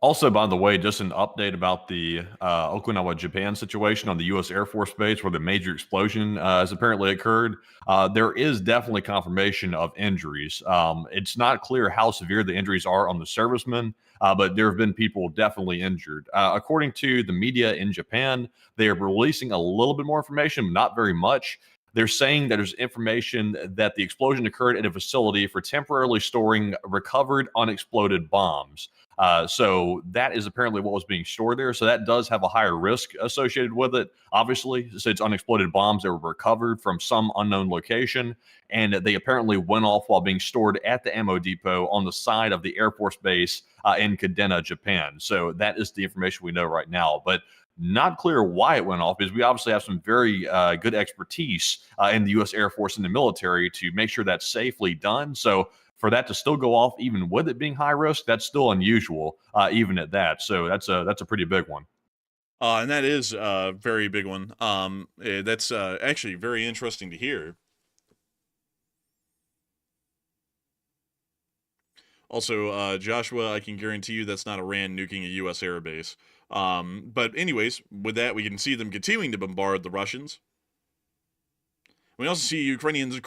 Also, by the way, just an update about the Okinawa, Japan situation on the U.S. Air Force Base where the major explosion has apparently occurred. There is definitely confirmation of injuries. It's not clear how severe the injuries are on the servicemen, but there have been people definitely injured. According to the media in Japan, they are releasing a little bit more information, not very much. They're saying that there's information that the explosion occurred at a facility for temporarily storing recovered unexploded bombs. So that is apparently what was being stored there. So that does have a higher risk associated with it. Obviously, so it's unexploded bombs that were recovered from some unknown location, and they apparently went off while being stored at the ammo depot on the side of the Air Force Base in Kadena, Japan. So that is the information we know right now. But not clear why it went off, because we obviously have some very good expertise in the U.S. Air Force and the military to make sure that's safely done. So for that to still go off, even with it being high risk, that's still unusual, even at that. So that's a pretty big one. And that is a very big one. That's actually very interesting to hear. Also, Joshua, I can guarantee you that's not Iran nuking a U.S. air base. But anyways, with that, we can see them continuing to bombard the Russians. We also see Ukrainians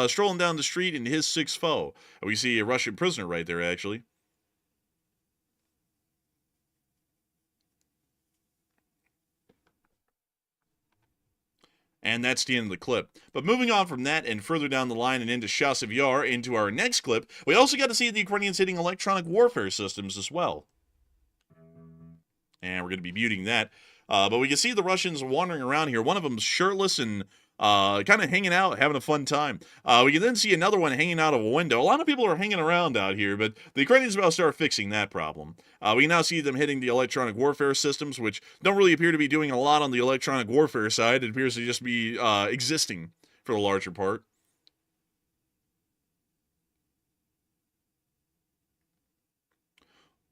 strolling down the street in his sixth foe. We see a Russian prisoner right there, actually. And that's the end of the clip. But moving on from that and further down the line and into Chasiv Yar, into our next clip, we also got to see the Ukrainians hitting electronic warfare systems as well. And we're going to be muting that. But we can see the Russians wandering around here. One of them's shirtless and kind of hanging out, having a fun time. We can then see another one hanging out of a window. A lot of people are hanging around out here, but the Ukrainians are about to start fixing that problem. We now see them hitting the electronic warfare systems, which don't really appear to be doing a lot on the electronic warfare side. It appears to just be existing for the larger part.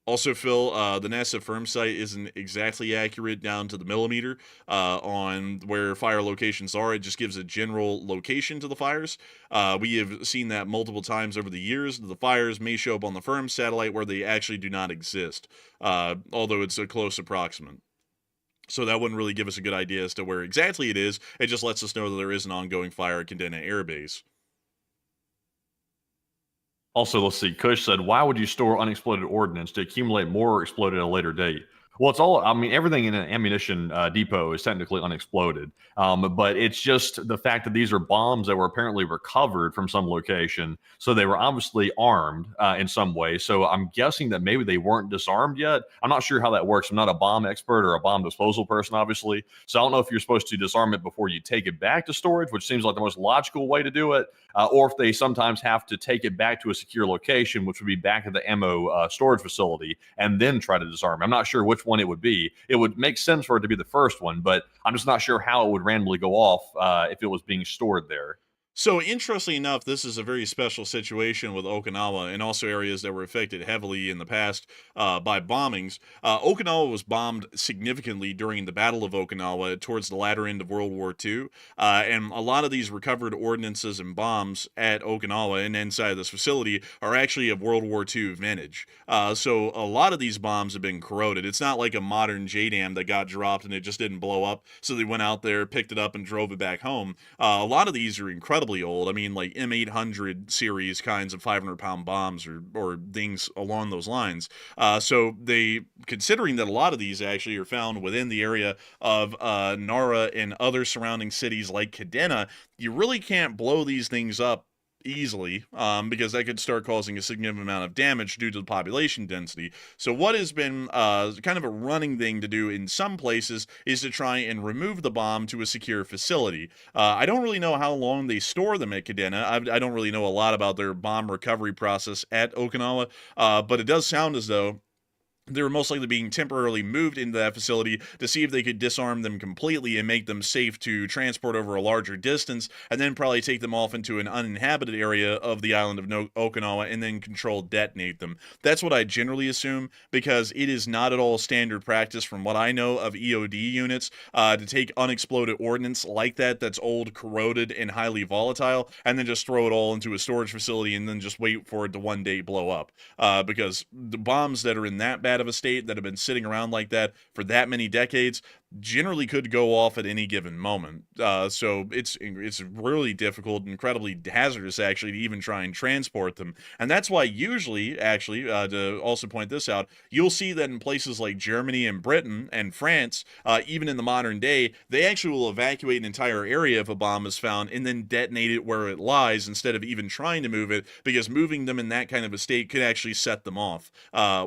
Also, Phil, the NASA firm site isn't exactly accurate down to the millimeter on where fire locations are. It just gives a general location to the fires. We have seen that multiple times over the years. The fires may show up on the firm satellite where they actually do not exist, although it's a close approximate. So that wouldn't really give us a good idea as to where exactly it is. It just lets us know that there is an ongoing fire at Kadena Air Base. Also, let's see. Kush said, why would you store unexploded ordnance to accumulate more or explode at a later date? Well, it's all, I mean, everything in an ammunition depot is technically unexploded. But it's just the fact that these are bombs that were apparently recovered from some location. So they were obviously armed in some way. So I'm guessing that maybe they weren't disarmed yet. I'm not sure how that works. I'm not a bomb expert or a bomb disposal person, obviously. So I don't know if you're supposed to disarm it before you take it back to storage, which seems like the most logical way to do it, or if they sometimes have to take it back to a secure location, which would be back at the ammo storage facility, and then try to disarm it. I'm not sure which one it would be. It would make sense for it to be the first one, but I'm just not sure how it would randomly go off if it was being stored there. So, interestingly enough, this is a very special situation with Okinawa and also areas that were affected heavily in the past by bombings. Okinawa was bombed significantly during the Battle of Okinawa towards the latter end of World War II. And a lot of these recovered ordnances and bombs at Okinawa and inside this facility are actually of World War II vintage. So, a lot of these bombs have been corroded. It's not like a modern JDAM that got dropped and it just didn't blow up. So, they went out there, picked it up, and drove it back home. A lot of these are incredibly old. I mean, like M800 series kinds of 500-pound bombs or things along those lines. So they, considering that a lot of these actually are found within the area of Nara and other surrounding cities like Kadena, you really can't blow these things up easily because that could start causing a significant amount of damage due to the population density. So what has been kind of a running thing to do in some places is to try and remove the bomb to a secure facility. I don't really know how long they store them at Kadena. I don't really know a lot about their bomb recovery process at Okinawa, but it does sound as though they were most likely being temporarily moved into that facility to see if they could disarm them completely and make them safe to transport over a larger distance, and then probably take them off into an uninhabited area of the island of Okinawa and then control detonate them. That's what I generally assume, because it is not at all standard practice from what I know of EOD units to take unexploded ordnance like that that's old, corroded, and highly volatile, and then just throw it all into a storage facility and then just wait for it to one day blow up. Because the bombs that are in that bad of a state that have been sitting around like that for that many decades generally could go off at any given moment. So it's really difficult, incredibly hazardous actually to even try and transport them. And that's why usually, actually, to also point this out, you'll see that in places like Germany and Britain and France, even in the modern day, they actually will evacuate an entire area if a bomb is found and then detonate it where it lies instead of even trying to move it, because moving them in that kind of a state could actually set them off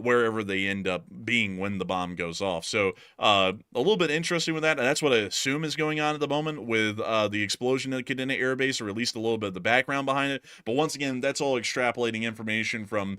wherever they end up being when the bomb goes off. So a little bit interesting with that, and that's what I assume is going on at the moment with the explosion at Kadena Air Base, or at least a little bit of the background behind it. But once again, that's all extrapolating information from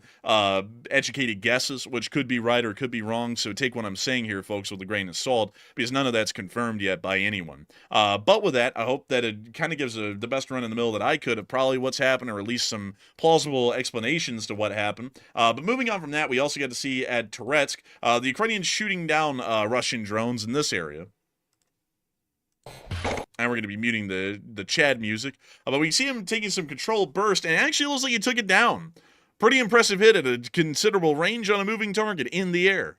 educated guesses, which could be right or could be wrong. So take what I'm saying here, folks, with a grain of salt, because none of that's confirmed yet by anyone. But with that, I hope that it kind of gives the best run in the mill that I could of probably what's happened, or at least some plausible explanations to what happened. But moving on from that, we also got to see at Toretsk, the Ukrainians shooting down Russian drones in this area. And we're going to be muting the Chad music. But we see him taking some controlled burst, and it actually looks like he took it down. Pretty impressive hit at a considerable range on a moving target in the air.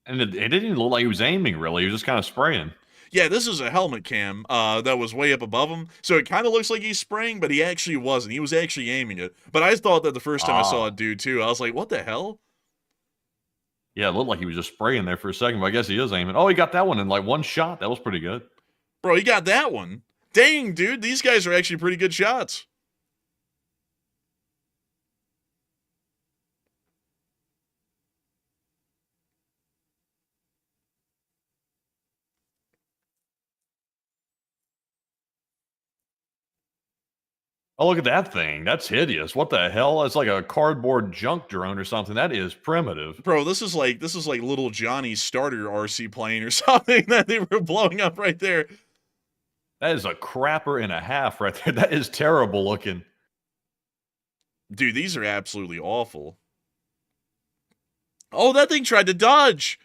And it didn't even look like he was aiming, really. He was just kind of spraying. Yeah, this is a helmet cam that was way up above him, so it kind of looks like he's spraying, but he actually wasn't. He was actually aiming it. But I thought that the first time I saw it do, too. I was like, what the hell? Yeah, it looked like he was just spraying there for a second, but I guess he is aiming. Oh, he got that one in like one shot. That was pretty good. Bro, he got that one. Dang, dude, these guys are actually pretty good shots. Oh, look at that thing. That's hideous. What the hell? It's like a cardboard junk drone or something. That is primitive. Bro, this is like little Johnny's starter RC plane or something that they were blowing up right there. That is a crapper and a half right there. That is terrible looking. Dude, these are absolutely awful. Oh, that thing tried to dodge.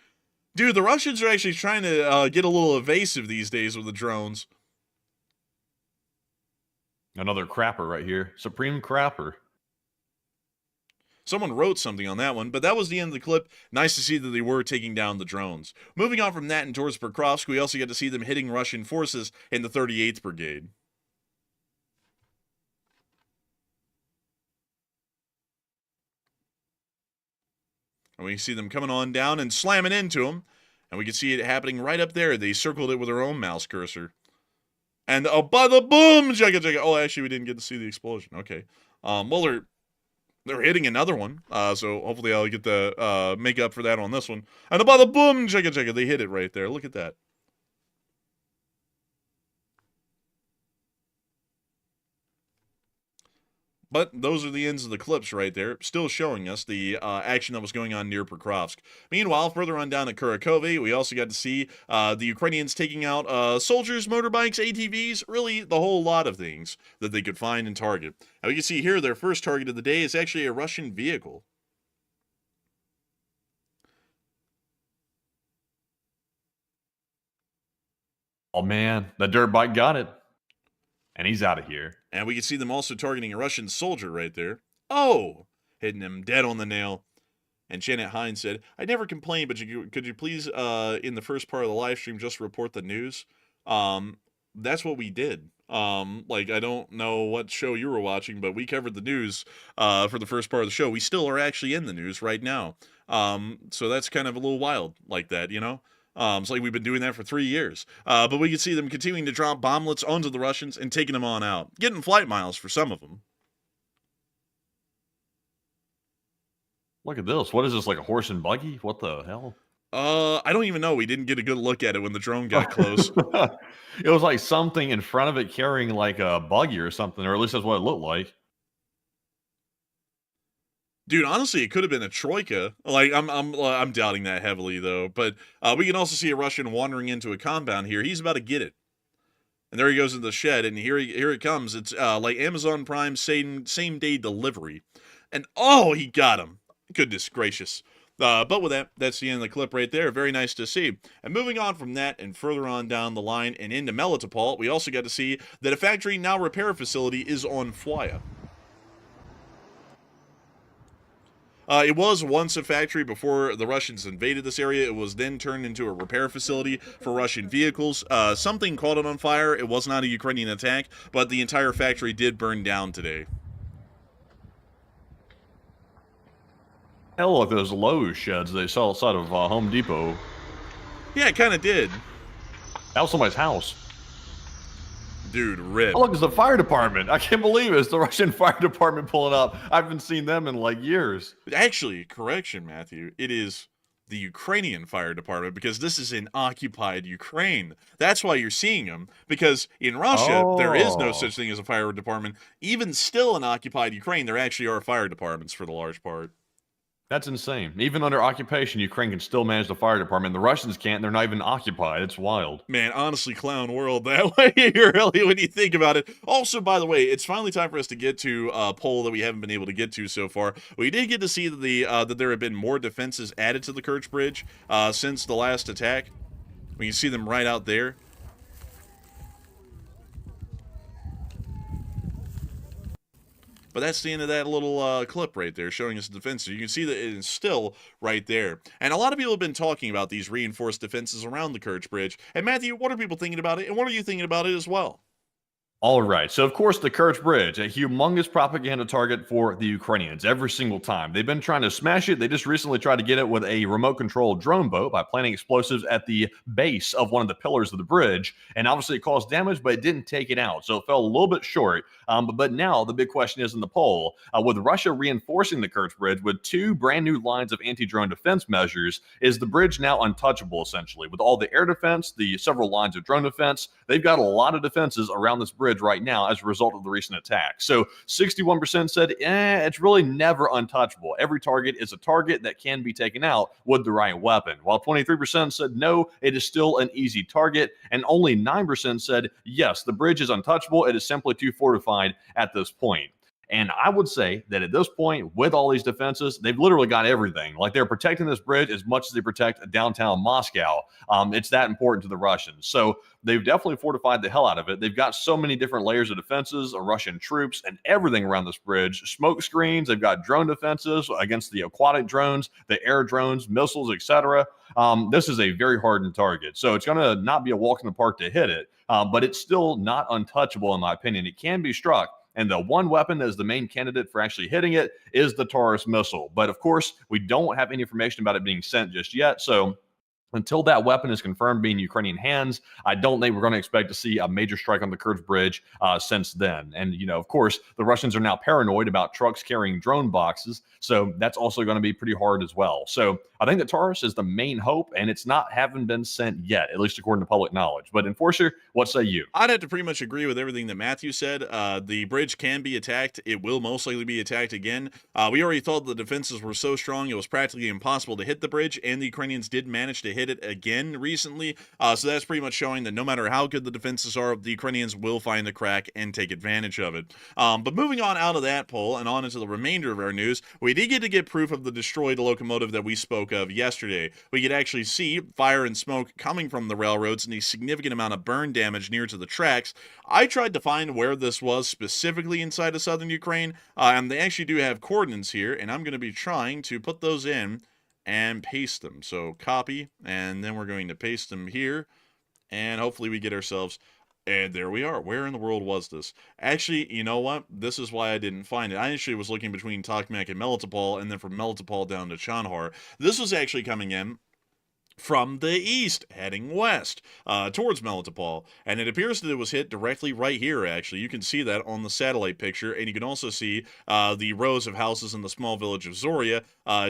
Dude, the Russians are actually trying to get a little evasive these days with the drones. Another crapper right here. Supreme crapper. Someone wrote something on that one, but that was the end of the clip. Nice to see that they were taking down the drones. Moving on from that and towards Pokrovsk, we also got to see them hitting Russian forces in the 38th Brigade. And we see them coming on down and slamming into them. And we can see it happening right up there. They circled it with their own mouse cursor. And bada boom! Jugga jugga. Oh, actually, we didn't get to see the explosion. Okay. Well, they're hitting another one. So hopefully I'll get the make up for that on this one. And bada boom! Jugga jugga. They hit it right there. Look at that. But those are the ends of the clips right there, still showing us the action that was going on near Pokrovsk. Meanwhile, further on down at Kurakovy, we also got to see the Ukrainians taking out soldiers, motorbikes, ATVs, really the whole lot of things that they could find and target. Now, you can see here their first target of the day is actually a Russian vehicle. Oh, man, the dirt bike got it. And he's out of here. And we can see them also targeting a Russian soldier right there. Oh! Hitting him dead on the nail. And Janet Hines said, I never complained, but could you please, in the first part of the live stream, just report the news? That's what we did. I don't know what show you were watching, but we covered the news for the first part of the show. We still are actually in the news right now. So that's kind of a little wild like that, you know? It's like we've been doing that for 3 years. But we can see them continuing to drop bomblets onto the Russians and taking them on out. Getting flight miles for some of them. Look at this. What is this, like a horse and buggy? What the hell? I don't even know. We didn't get a good look at it when the drone got close. It was like something in front of it carrying like a buggy or something, or at least that's what it looked like. Dude, honestly, it could have been a troika. Like, I'm doubting that heavily, though. But we can also see a Russian wandering into a compound here. He's about to get it. And there he goes in the shed, and here it comes. It's like Amazon Prime same-day delivery. And, oh, he got him. Goodness gracious. But with that, that's the end of the clip right there. Very nice to see. And moving on from that and further on down the line and into Melitopol, we also got to see that a factory now repair facility is on fire. It was once a factory before the Russians invaded this area. It was then turned into a repair facility for Russian vehicles. Something caught it on fire. It was not a Ukrainian attack, but the entire factory did burn down today. Hell, look, those Lowe's sheds they saw outside of Home Depot. Yeah, it kind of did. That was somebody's house. Dude, rip. Oh, look, it's the fire department. I can't believe it. It's the Russian fire department pulling up. I haven't seen them in like years. Actually, correction, Matthew. It is the Ukrainian fire department because this is in occupied Ukraine. That's why you're seeing them. Because in Russia, there is no such thing as a fire department. Even still in occupied Ukraine, there actually are fire departments for the large part. That's insane. Even under occupation, Ukraine can still manage the fire department. The Russians can't. They're not even occupied. It's wild. Man, honestly, clown world that way, really, when you think about it. Also, by the way, it's finally time for us to get to a poll that we haven't been able to get to so far. We did get to see that there have been more defenses added to the Kerch Bridge since the last attack. We can see them right out there. But that's the end of that little clip right there, showing us the defenses. You can see that it is still right there. And a lot of people have been talking about these reinforced defenses around the Kerch Bridge. And Matthew, what are people thinking about it? And what are you thinking about it as well? All right. So, of course, the Kerch Bridge, a humongous propaganda target for the Ukrainians every single time. They've been trying to smash it. They just recently tried to get it with a remote-controlled drone boat by planting explosives at the base of one of the pillars of the bridge. And obviously, it caused damage, but it didn't take it out. So, it fell a little bit short. But now, the big question is in the poll, with Russia reinforcing the Kerch Bridge with 2 brand new lines of anti-drone defense measures, is the bridge now untouchable, essentially? With all the air defense, the several lines of drone defense, they've got a lot of defenses around this bridge right now as a result of the recent attack. So 61% said, it's really never untouchable. Every target is a target that can be taken out with the right weapon. While 23% said, no, it is still an easy target. And only 9% said, yes, the bridge is untouchable. It is simply too fortified at this point. And I would say that at this point, with all these defenses, they've literally got everything. Like, they're protecting this bridge as much as they protect downtown Moscow. It's that important to the Russians. So they've definitely fortified the hell out of it. They've got so many different layers of defenses, of Russian troops, and everything around this bridge. Smoke screens, they've got drone defenses against the aquatic drones, the air drones, missiles, etc. This is a very hardened target. So it's going to not be a walk in the park to hit it, but it's still not untouchable in my opinion. It can be struck. And the one weapon that is the main candidate for actually hitting it is the Taurus missile. But of course, we don't have any information about it being sent just yet. So until that weapon is confirmed being Ukrainian hands, I don't think we're going to expect to see a major strike on the Kerch Bridge since then. And, of course, the Russians are now paranoid about trucks carrying drone boxes. So that's also going to be pretty hard as well. So I think that Taurus is the main hope, and it's not having been sent yet, at least according to public knowledge. But Enforcer, what say you? I'd have to pretty much agree with everything that Matthew said. The bridge can be attacked. It will most likely be attacked again. We already thought the defenses were so strong it was practically impossible to hit the bridge, and the Ukrainians did manage to hit it again recently. So that's pretty much showing that no matter how good the defenses are, the Ukrainians will find the crack and take advantage of it. But moving on out of that poll and on into the remainder of our news, we did get proof of the destroyed locomotive that we spoke of yesterday. We could actually see fire and smoke coming from the railroads and a significant amount of burn damage near to the tracks. I tried to find where this was specifically inside of southern Ukraine, and they actually do have coordinates here, and I'm going to be trying to put those in and paste them. So copy, and then we're going to paste them here, and hopefully we get ourselves, and there we are. Where in the world was this? Actually, you know what? This is why I didn't find it. I actually was looking between Tokmak and Melitopol, and then from Melitopol down to Chanhar. This was actually coming in from the east, heading west, towards Melitopol, and it appears that it was hit directly right here, actually. You can see that on the satellite picture, and you can also see the rows of houses in the small village of Zoria,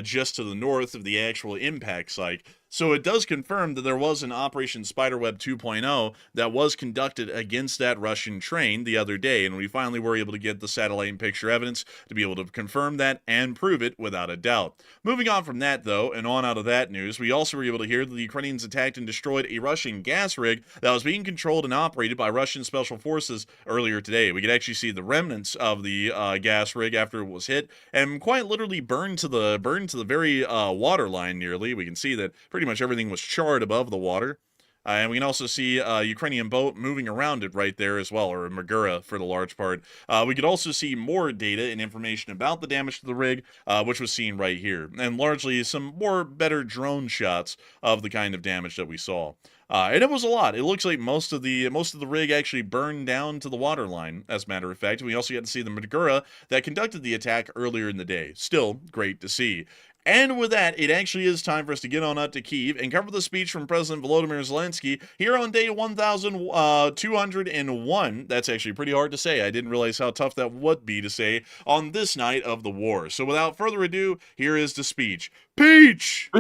just to the north of the actual impact site. So it does confirm that there was an Operation Spiderweb 2.0 that was conducted against that Russian train the other day, and we finally were able to get the satellite and picture evidence to be able to confirm that and prove it without a doubt. Moving on from that, though, and on out of that news, we also were able to hear that the Ukrainians attacked and destroyed a Russian gas rig that was being controlled and operated by Russian special forces earlier today. We could actually see the remnants of the gas rig after it was hit, and quite literally burned to the very water line nearly. We can see that pretty much everything was charred above the water. And we can also see a Ukrainian boat moving around it right there as well, or a Magura for the large part. We could also see more data and information about the damage to the rig, which was seen right here. And largely some more better drone shots of the kind of damage that we saw. And it was a lot. It looks like most of the rig actually burned down to the water line, as a matter of fact. We also got to see the Magura that conducted the attack earlier in the day. Still great to see. And with that, it actually is time for us to get on up to Kyiv and cover the speech from President Volodymyr Zelensky here on day 1,201. That's actually pretty hard to say. I didn't realize how tough that would be to say on this night of the war. So without further ado, here is the speech. Peach!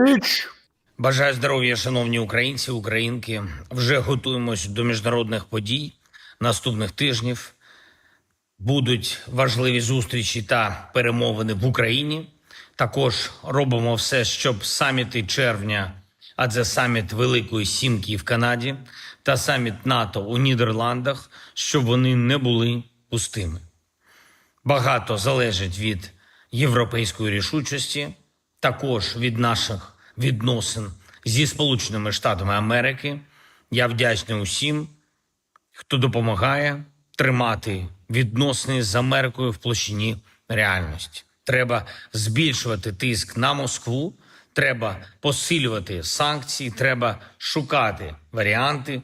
Бажаю здоров'я, шановні українці, українки. Вже готуємось до міжнародних подій наступних тижнів. Будуть важливі зустрічі та перемовини в Україні. Також робимо все, щоб саміти червня, а це саміт Великої Сімки в Канаді та саміт НАТО у Нідерландах, щоб вони не були пустими. Багато залежить від європейської рішучості, також від наших відносин зі Сполученими Штатами Америки. Я вдячний усім, хто допомагає тримати відносини з Америкою в площині реальності. Треба збільшувати тиск на Москву, треба посилювати санкції, треба шукати варіанти,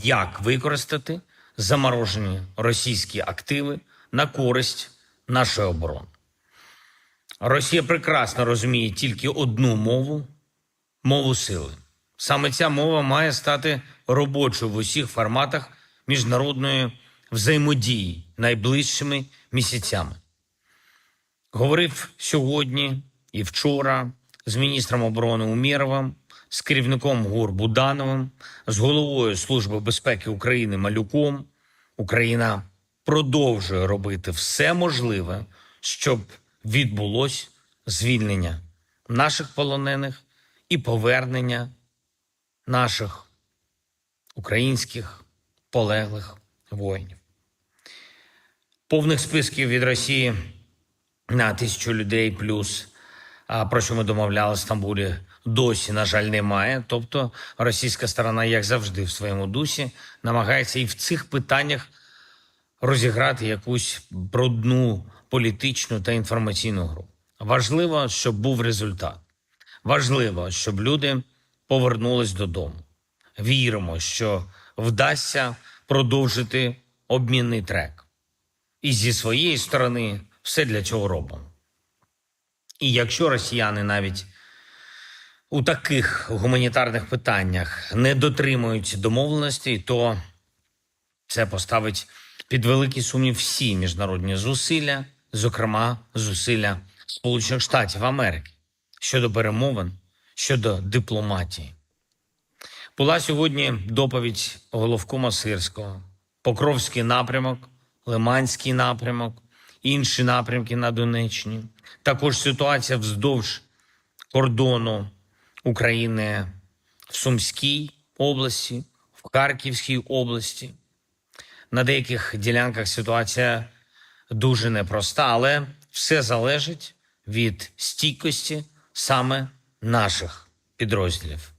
як використати заморожені російські активи на користь нашої оборони. Росія прекрасно розуміє тільки одну мову – мову сили. Саме ця мова має стати робочою в усіх форматах міжнародної взаємодії найближчими місяцями. Говорив сьогодні і вчора з міністром оборони Умєровим, з керівником ГУР Будановим, з головою Служби безпеки України Малюком. Україна продовжує робити все можливе, щоб відбулось звільнення наших полонених і повернення наших українських полеглих воїнів. Повних списків від Росії на 1000 людей плюс, про що ми домовляли в Стамбулі, досі, на жаль, немає. Тобто російська сторона, як завжди, в своєму дусі, намагається і в цих питаннях розіграти якусь брудну політичну та інформаційну гру. Важливо, щоб був результат. Важливо, щоб люди повернулись додому. Віримо, що вдасться продовжити обмінний трек. і зі своєї сторони все для цього робимо. І якщо росіяни навіть у таких гуманітарних питаннях не дотримують домовленостей, то це поставить під великий сумнів всі міжнародні зусилля, зокрема зусилля Сполучених Штатів Америки щодо перемовин, щодо дипломатії. Була сьогодні доповідь головкома Сирського, Покровський напрямок, Лиманський напрямок, інші напрямки на Донеччині. Також ситуація вздовж кордону України в Сумській області, в Харківській області. На деяких ділянках ситуація дуже непроста, але все залежить від стійкості саме наших підрозділів.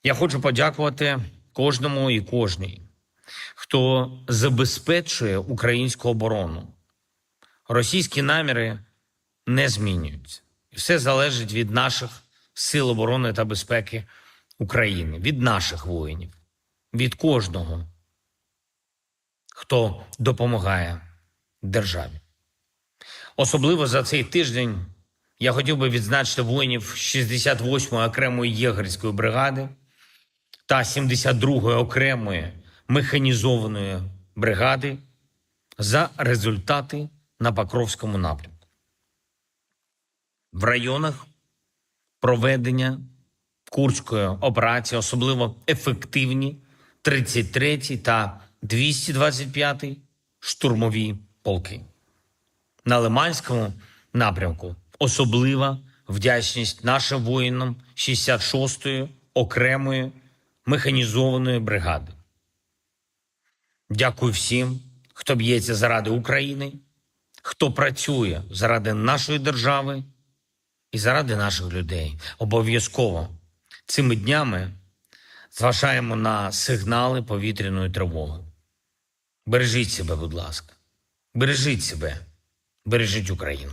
Я хочу подякувати кожному і кожній, хто забезпечує українську оборону. Російські наміри не змінюються. Все залежить від наших сил оборони та безпеки України, від наших воїнів, від кожного, хто допомагає державі. Особливо за цей тиждень я хотів би відзначити воїнів 68-ї окремої єгерської бригади та 72-ї окремої механізованої бригади за результати на Покровському напрямку. В районах проведення Курської операції особливо ефективні 33-й та 225-й штурмові полки. На Лиманському напрямку особлива вдячність нашим воїнам 66-ї окремої механізованої бригади. Дякую всім, хто б'ється заради України, хто працює заради нашої держави і заради наших людей. Обов'язково цими днями зважаємо на сигнали повітряної тривоги. Бережіть себе, будь ласка. Бережіть себе. Бережіть Україну.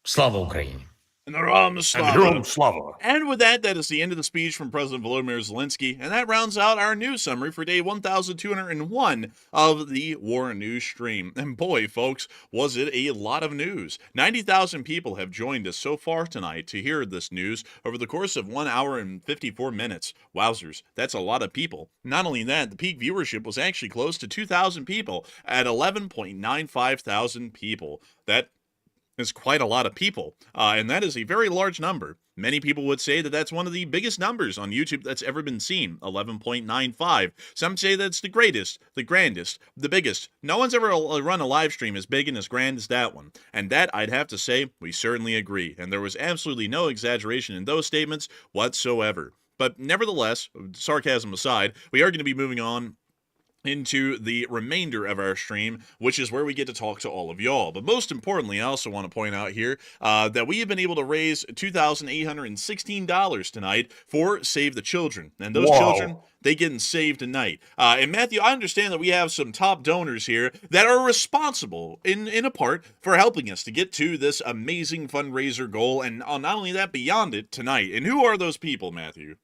Слава Україні! Героям слава. Героям слава. And with that, that is the end of the speech from President Volodymyr Zelensky, and that rounds out our news summary for day 1201 of the War News stream. And boy, folks, was it a lot of news. 90,000 people have joined us so far tonight to hear this news over the course of 1 hour and 54 minutes. Wowzers, that's a lot of people. Not only that, the peak viewership was actually close to 2,000 people at 11.95 thousand people. That is quite a lot of people, and that is a very large number. Many people would say that that's one of the biggest numbers on YouTube that's ever been seen, 11.95. Some say that's the greatest, the grandest, the biggest. No one's ever run a live stream as big and as grand as that one. And that, I'd have to say, we certainly agree. And there was absolutely no exaggeration in those statements whatsoever. But nevertheless, sarcasm aside, we are going to be moving on into the remainder of our stream, which is where we get to talk to all of y'all. But most importantly, I also want to point out here that we have been able to raise $2,816 tonight for Save the Children. And those children, they getting saved tonight. And Matthew, I understand that we have some top donors here that are responsible in a part for helping us to get to this amazing fundraiser goal. And not only that, beyond it tonight. And who are those people, Matthew?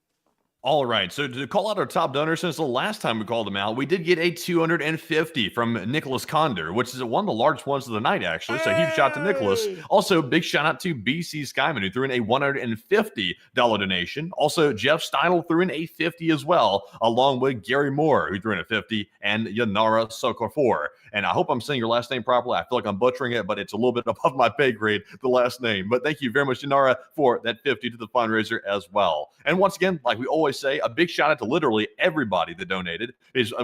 All right, so to call out our top donors, since the last time we called them out, we did get a 250 from Nicholas Conder, which is one of the largest ones of the night, actually. So huge shout out to Nicholas. Also, big shout out to BC Skyman, who threw in a $150 donation. Also, Jeff Steindl threw in a 50 as well, along with Gary Moore, who threw in a 50, and Yanara Sokofor. And I hope I'm saying your last name properly. I feel like I'm butchering it, but it's a little bit above my pay grade, the last name. But thank you very much, Yanara, for that 50 to the fundraiser as well. And once again, like we always say, a big shout out to literally everybody that donated.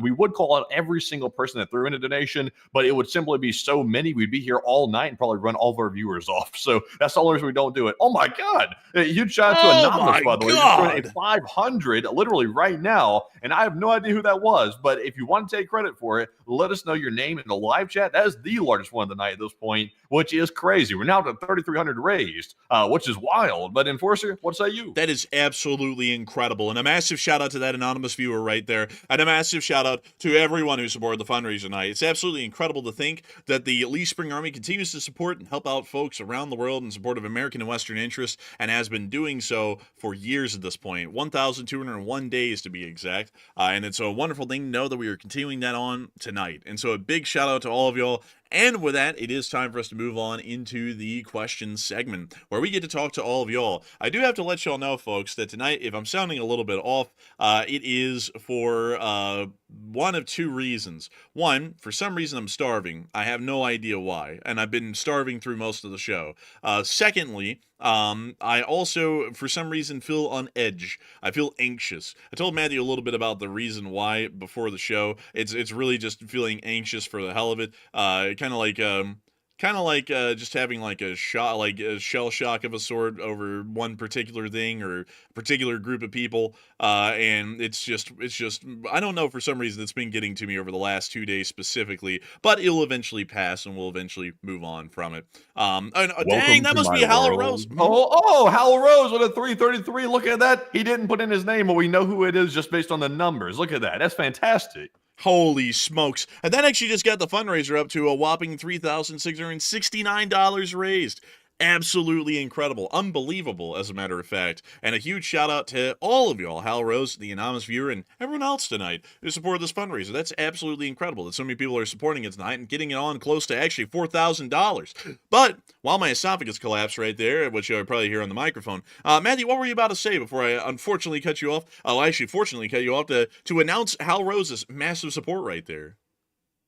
We would call out every single person that threw in a donation, but it would simply be so many. We'd be here all night and probably run all of our viewers off. So that's the only reason we don't do it. Oh my God. A huge shout out to Anonymous, by the way. He's throwing a 500 literally right now. And I have no idea who that was, but if you want to take credit for it, let us know your name in the live chat. That is the largest one of the night at this point, which is crazy. We're now to 3,300 raised, which is wild. But Enforcer, what say you? That is absolutely incredible. And a massive shout out to that anonymous viewer right there. And a massive shout out to everyone who supported the fundraiser tonight. It's absolutely incredible to think that the Lee Spring Army continues to support and help out folks around the world in support of American and Western interests, and has been doing so for years at this point. 1,201 days to be exact. And it's a wonderful thing to know that we are continuing that on tonight. And so a big shout out to all of y'all. And with that, it is time for us to move on into the questions segment, where we get to talk to all of y'all. I do have to let y'all know, folks, that tonight, if I'm sounding a little bit off, it is for one of two reasons. One, for some reason I'm starving. I have no idea why, and I've been starving through most of the show. Secondly, I also, for some reason, feel on edge. I feel anxious. I told Matthew a little bit about the reason why before the show. It's really just feeling anxious for the hell of it. Kind of like just having like a shot, like a shell shock of a sort over one particular thing or a particular group of people, and it's just I don't know, for some reason it's been getting to me over the last 2 days specifically, but it'll eventually pass and we'll eventually move on from it. Dang, that must be Hal Rose. Hal Rose with a 333. Look at that. He didn't put in his name, but we know who it is just based on the numbers. Look at that. That's fantastic. Holy smokes. And that actually just got the fundraiser up to a whopping $3,669 raised. Absolutely incredible. Unbelievable, as a matter of fact. And a huge shout out to all of y'all, Hal Rose, the anonymous viewer, and everyone else tonight who supported this fundraiser. That's absolutely incredible that so many people are supporting it tonight and getting it on close to actually $4,000. But while my esophagus collapsed right there, which you'll probably hear on the microphone, Matthew, what were you about to say before I unfortunately cut you off? Oh, I actually fortunately cut you off to announce Hal Rose's massive support right there.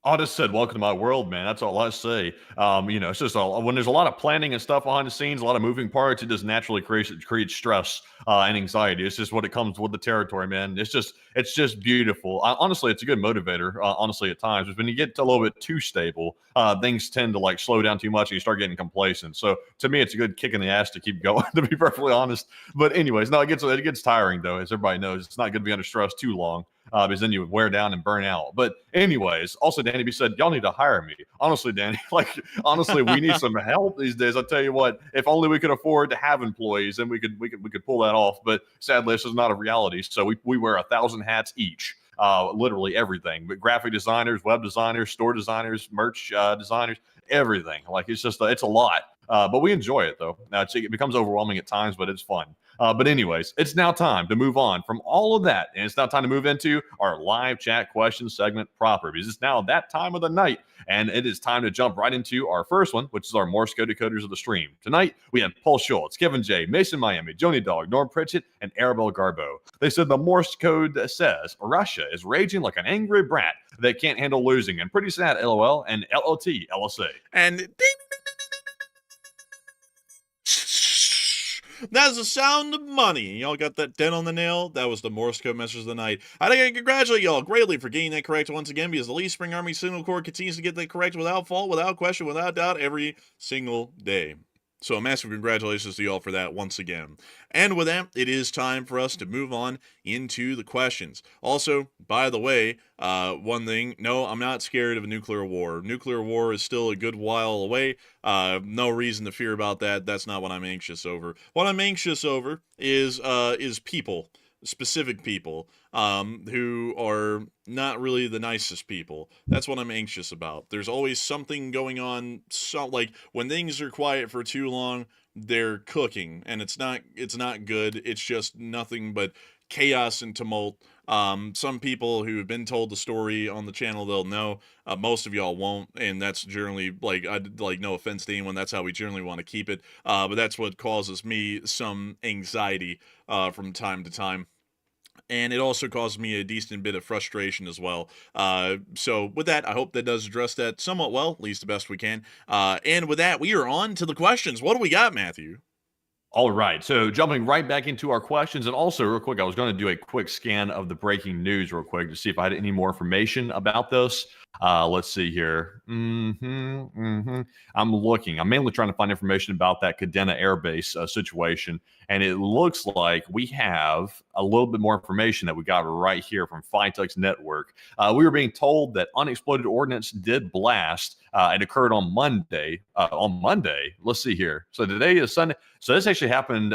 I just said, welcome to my world, man. That's all I say. It's just when there's a lot of planning and stuff behind the scenes, a lot of moving parts, it just naturally creates stress and anxiety. It's just what it comes with the territory, man. It's just beautiful. Honestly, it's a good motivator, honestly, at times. But when you get a little bit too stable, things tend to like slow down too much and you start getting complacent. So to me, it's a good kick in the ass to keep going, to be perfectly honest. But anyways, no, it gets tiring, though, as everybody knows. It's not good to be under stress too long. Because then you would wear down and burn out. But anyways, also Danny B said, y'all need to hire me. Honestly, Danny, we need some help these days. I'll tell you what, if only we could afford to have employees, then we could pull that off. But sadly, this is not a reality. So we wear 1,000 hats each. Literally everything, but graphic designers, web designers, store designers, merch designers, everything. It's a lot. But we enjoy it, though. It becomes overwhelming at times, but it's fun. But anyways, it's now time to move on from all of that. And it's now time to move into our live chat question segment proper, because it's now that time of the night. And it is time to jump right into our first one, which is our Morse code decoders of the stream. Tonight, we have Paul Schultz, Kevin J, Mason Miami, Joni Dog, Norm Pritchett, and Arabelle Garbo. They said the Morse code says Russia is raging like an angry brat that can't handle losing. And pretty sad, LOL, and LOT, LSA. And that's the sound of money. Y'all got that dent on the nail? That was the Morse code message of the night. I think I congratulate y'all greatly for getting that correct once again, because the Lee Spring Army Signal Corps continues to get that correct without fault, without question, without doubt, every single day. So a massive congratulations to y'all for that once again. And with that, it is time for us to move on into the questions. Also, by the way, one thing, no, I'm not scared of a nuclear war. Nuclear war is still a good while away. No reason to fear about that. That's not what I'm anxious over. What I'm anxious over is people. Specific people who are not really the nicest people. That's what I'm anxious about. There's always something going on. Like when things are quiet for too long, they're cooking, and it's not good. It's just nothing but chaos and tumult. Some people who have been told the story on the channel, they'll know. Most of y'all won't, and that's generally no offense to anyone. That's how we generally want to keep it. But that's what causes me some anxiety from time to time. And it also caused me a decent bit of frustration as well. So with that, I hope that does address that somewhat well, at least the best we can. And with that, we are on to the questions. What do we got, Matthew? All right, so jumping right back into our questions, and also real quick, I was going to do a quick scan of the breaking news real quick to see if I had any more information about this. Let's see here. I'm looking. I'm mainly trying to find information about that Kadena Air Base situation, and it looks like we have a little bit more information that we got right here from FITEX Network. We were being told that unexploded ordnance did blast. It occurred on Monday. Let's see here. So today is Sunday. So this actually happened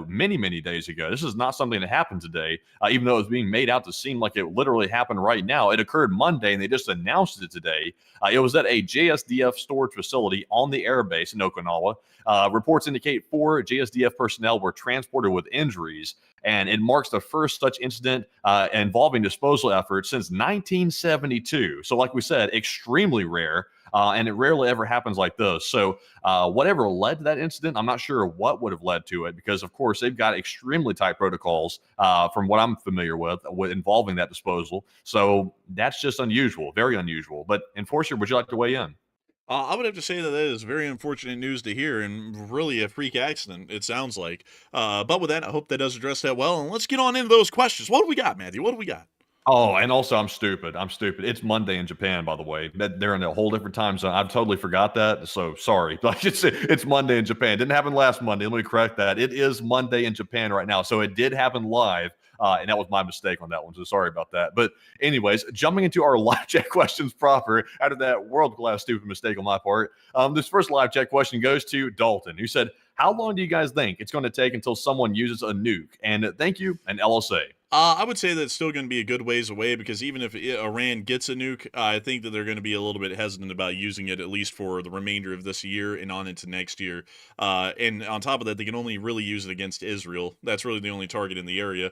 many, many days ago. This is not something that happened today, even though it was being made out to seem like it literally happened right now. It occurred Monday, and they just announced it today. It was at a JSDF storage facility on the air base in Okinawa. Reports indicate 4 JSDF personnel were transported with injuries, and it marks the first such incident involving disposal efforts since 1972. So like we said, extremely rare. and it rarely ever happens like this. So whatever led to that incident, I'm not sure what would have led to it, because of course they've got extremely tight protocols from what I'm familiar with involving that disposal. So that's just unusual, very unusual. But Enforcer, would you like to weigh in? I would have to say that is very unfortunate news to hear, and really a freak accident, it sounds like. But with that, I hope that does address that well. And let's get on into those questions. What do we got, Matthew? What do we got? Oh, and also I'm stupid. I'm stupid. It's Monday in Japan, by the way. They're in a whole different time zone. I've totally forgot that. So sorry. Like it's Monday in Japan. Didn't happen last Monday. Let me correct that. It is Monday in Japan right now. So it did happen live. And that was my mistake on that one. So sorry about that. But anyways, jumping into our live chat questions proper after that world-class stupid mistake on my part. This first live chat question goes to Dalton, who said, how long do you guys think it's going to take until someone uses a nuke? And thank you, and LSA. I would say that it's still going to be a good ways away, because even if Iran gets a nuke, I think that they're going to be a little bit hesitant about using it, at least for the remainder of this year and on into next year. And on top of that, they can only really use it against Israel. That's really the only target in the area.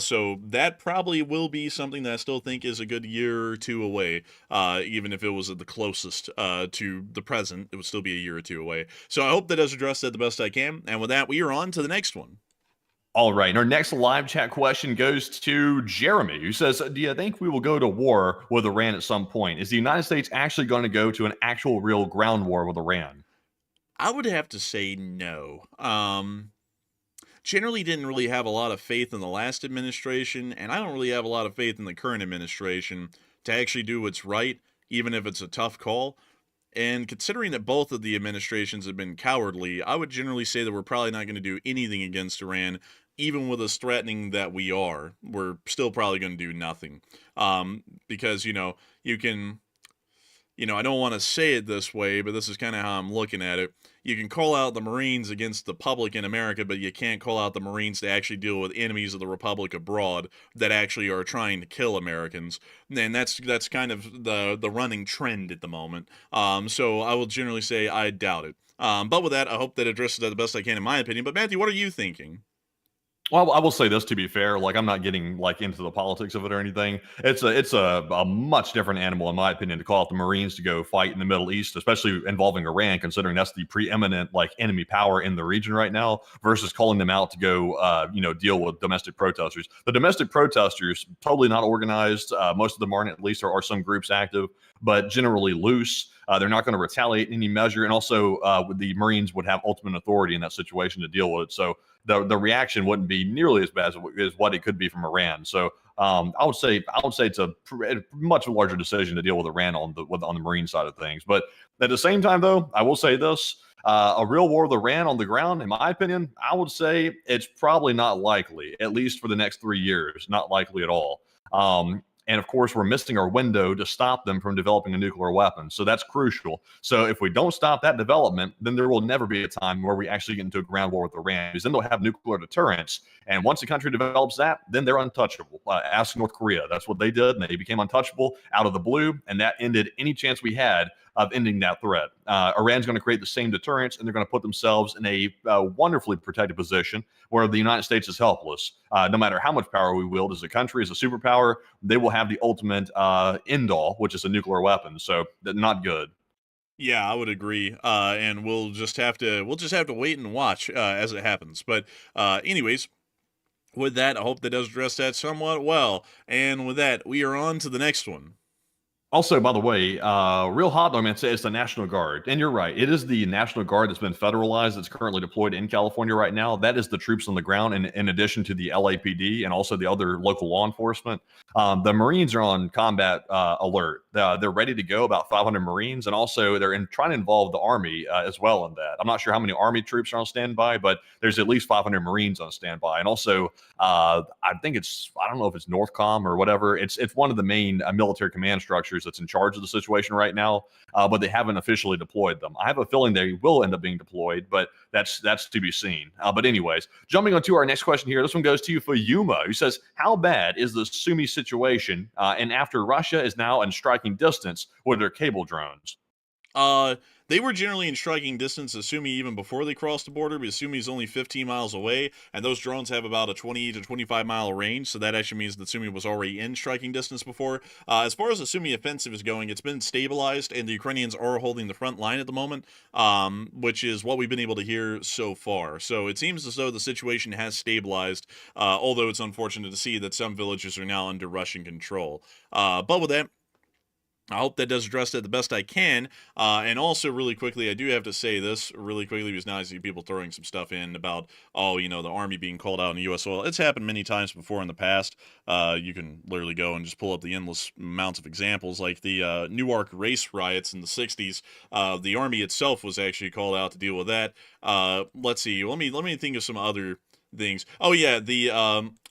So that probably will be something that I still think is a good year or two away. Even if it was at the closest to the present, it would still be a year or two away. So I hope that does address that the best I can. And with that, we are on to the next one. All right. Our next live chat question goes to Jeremy, who says, do you think we will go to war with Iran at some point? Is the United States actually going to go to an actual real ground war with Iran? I would have to say no. Generally didn't really have a lot of faith in the last administration, and I don't really have a lot of faith in the current administration to actually do what's right, even if it's a tough call. And considering that both of the administrations have been cowardly, I would generally say that we're probably not going to do anything against Iran, even with us threatening that we are. We're still probably going to do nothing. Because, you can, I don't want to say it this way, but this is kind of how I'm looking at it. You can call out the Marines against the public in America, but you can't call out the Marines to actually deal with enemies of the Republic abroad that actually are trying to kill Americans. And that's kind of the running trend at the moment. So I will generally say I doubt it. But with that, I hope that addresses that the best I can in my opinion. But Matthew, what are you thinking? Well, I will say this, to be fair, like I'm not getting like into the politics of it or anything. It's a much different animal, in my opinion, to call out the Marines to go fight in the Middle East, especially involving Iran, considering that's the preeminent like enemy power in the region right now, versus calling them out to go, deal with domestic protesters. The domestic protesters totally not organized. Most of them aren't, at least there are some groups active, but generally loose. They're not going to retaliate in any measure, and also the Marines would have ultimate authority in that situation to deal with it. So the reaction wouldn't be nearly as bad as what it could be from Iran. So I would say it's a much larger decision to deal with Iran on the Marine side of things. But at the same time, though, I will say this: a real war with Iran on the ground, in my opinion, I would say it's probably not likely, at least for the next 3 years, not likely at all. And of course, we're missing our window to stop them from developing a nuclear weapon. So that's crucial. So if we don't stop that development, then there will never be a time where we actually get into a ground war with Iran, because then they'll have nuclear deterrence. And once a country develops that, then they're untouchable. Ask North Korea. That's what they did. And they became untouchable out of the blue. And that ended any chance we had of ending that threat. Iran's going to create the same deterrence, and they're going to put themselves in a wonderfully protected position where the United States is helpless. No matter how much power we wield as a country, as a superpower, they will have the ultimate end all, which is a nuclear weapon. So not good. Yeah, I would agree. And we'll just have to wait and watch as it happens. But anyways, with that, I hope that does address that somewhat well. And with that, we are on to the next one. Also, by the way, Real Hot Dog Man says it's the National Guard. And you're right. It is the National Guard that's been federalized, that's currently deployed in California right now. That is the troops on the ground, in addition to the LAPD and also the other local law enforcement. The Marines are on combat alert. They're ready to go, about 500 Marines. And also, they're trying to involve the Army as well in that. I'm not sure how many Army troops are on standby, but there's at least 500 Marines on standby. And also, I think I don't know if it's Northcom or whatever. It's one of the main military command structures that's in charge of the situation right now, but they haven't officially deployed them. I have a feeling they will end up being deployed, but that's to be seen. But anyways, jumping on to our next question here, this one goes to you for Yuma, who says, how bad is the Sumy situation? And after Russia is now in striking distance with their cable drones? That They were generally in striking distance of Sumy even before they crossed the border, because Sumy is only 15 miles away, and those drones have about a 20 to 25 mile range, so that actually means that Sumy was already in striking distance before. As far as the Sumy offensive is going, it's been stabilized, and the Ukrainians are holding the front line at the moment, which is what we've been able to hear so far. So it seems as though the situation has stabilized, although it's unfortunate to see that some villages are now under Russian control. But with that, I hope that does address that the best I can. And also, really quickly, I do have to say this really quickly, because now I see people throwing some stuff in about, oh, you know, the Army being called out in the U.S. soil. It's happened many times before in the past. You can literally go and just pull up the endless amounts of examples, like the Newark race riots in the 60s. The Army itself was actually called out to deal with that. Let's see. Let me think of some other things. Oh yeah,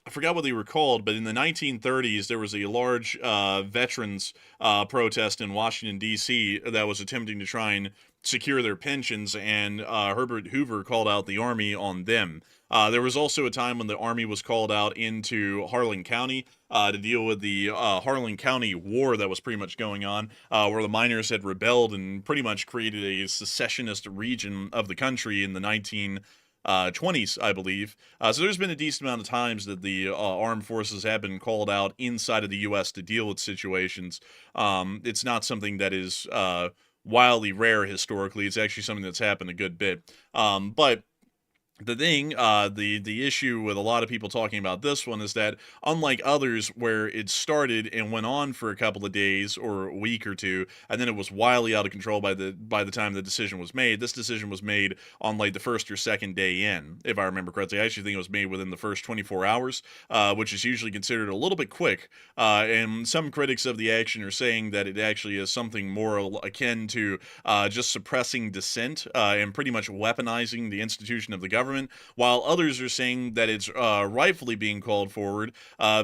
I forgot what they were called, but in the 1930s there was a large veterans protest in Washington D.C. that was attempting to try and secure their pensions, and Herbert Hoover called out the Army on them. There was also a time when the Army was called out into Harlan County to deal with the Harlan County War that was pretty much going on, where the miners had rebelled and pretty much created a secessionist region of the country in the 1920s, I believe. So there's been a decent amount of times that the armed forces have been called out inside of the U.S. to deal with situations. It's not something that is wildly rare historically. It's actually something that's happened a good bit. But the thing, the issue with a lot of people talking about this one is that, unlike others where it started and went on for a couple of days or a week or two, and then it was wildly out of control by the time the decision was made, this decision was made on like the first or second day in, if I remember correctly. I actually think it was made within the first 24 hours, which is usually considered a little bit quick. And some critics of the action are saying that it actually is something more akin to just suppressing dissent and pretty much weaponizing the institution of the government, while others are saying that it's rightfully being called forward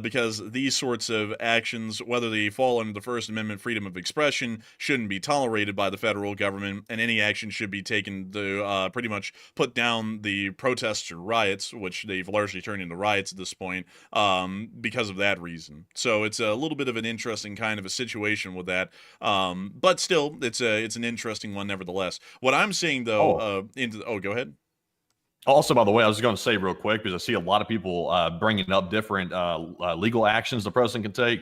because these sorts of actions, whether they fall under the First Amendment freedom of expression, shouldn't be tolerated by the federal government, and any action should be taken to pretty much put down the protests or riots, which they've largely turned into riots at this point, because of that reason. So it's a little bit of an interesting kind of a situation with that, but still, it's an interesting one nevertheless. What I'm saying, though, go ahead. Also, by the way, I was going to say real quick, because I see a lot of people bringing up different legal actions the president can take.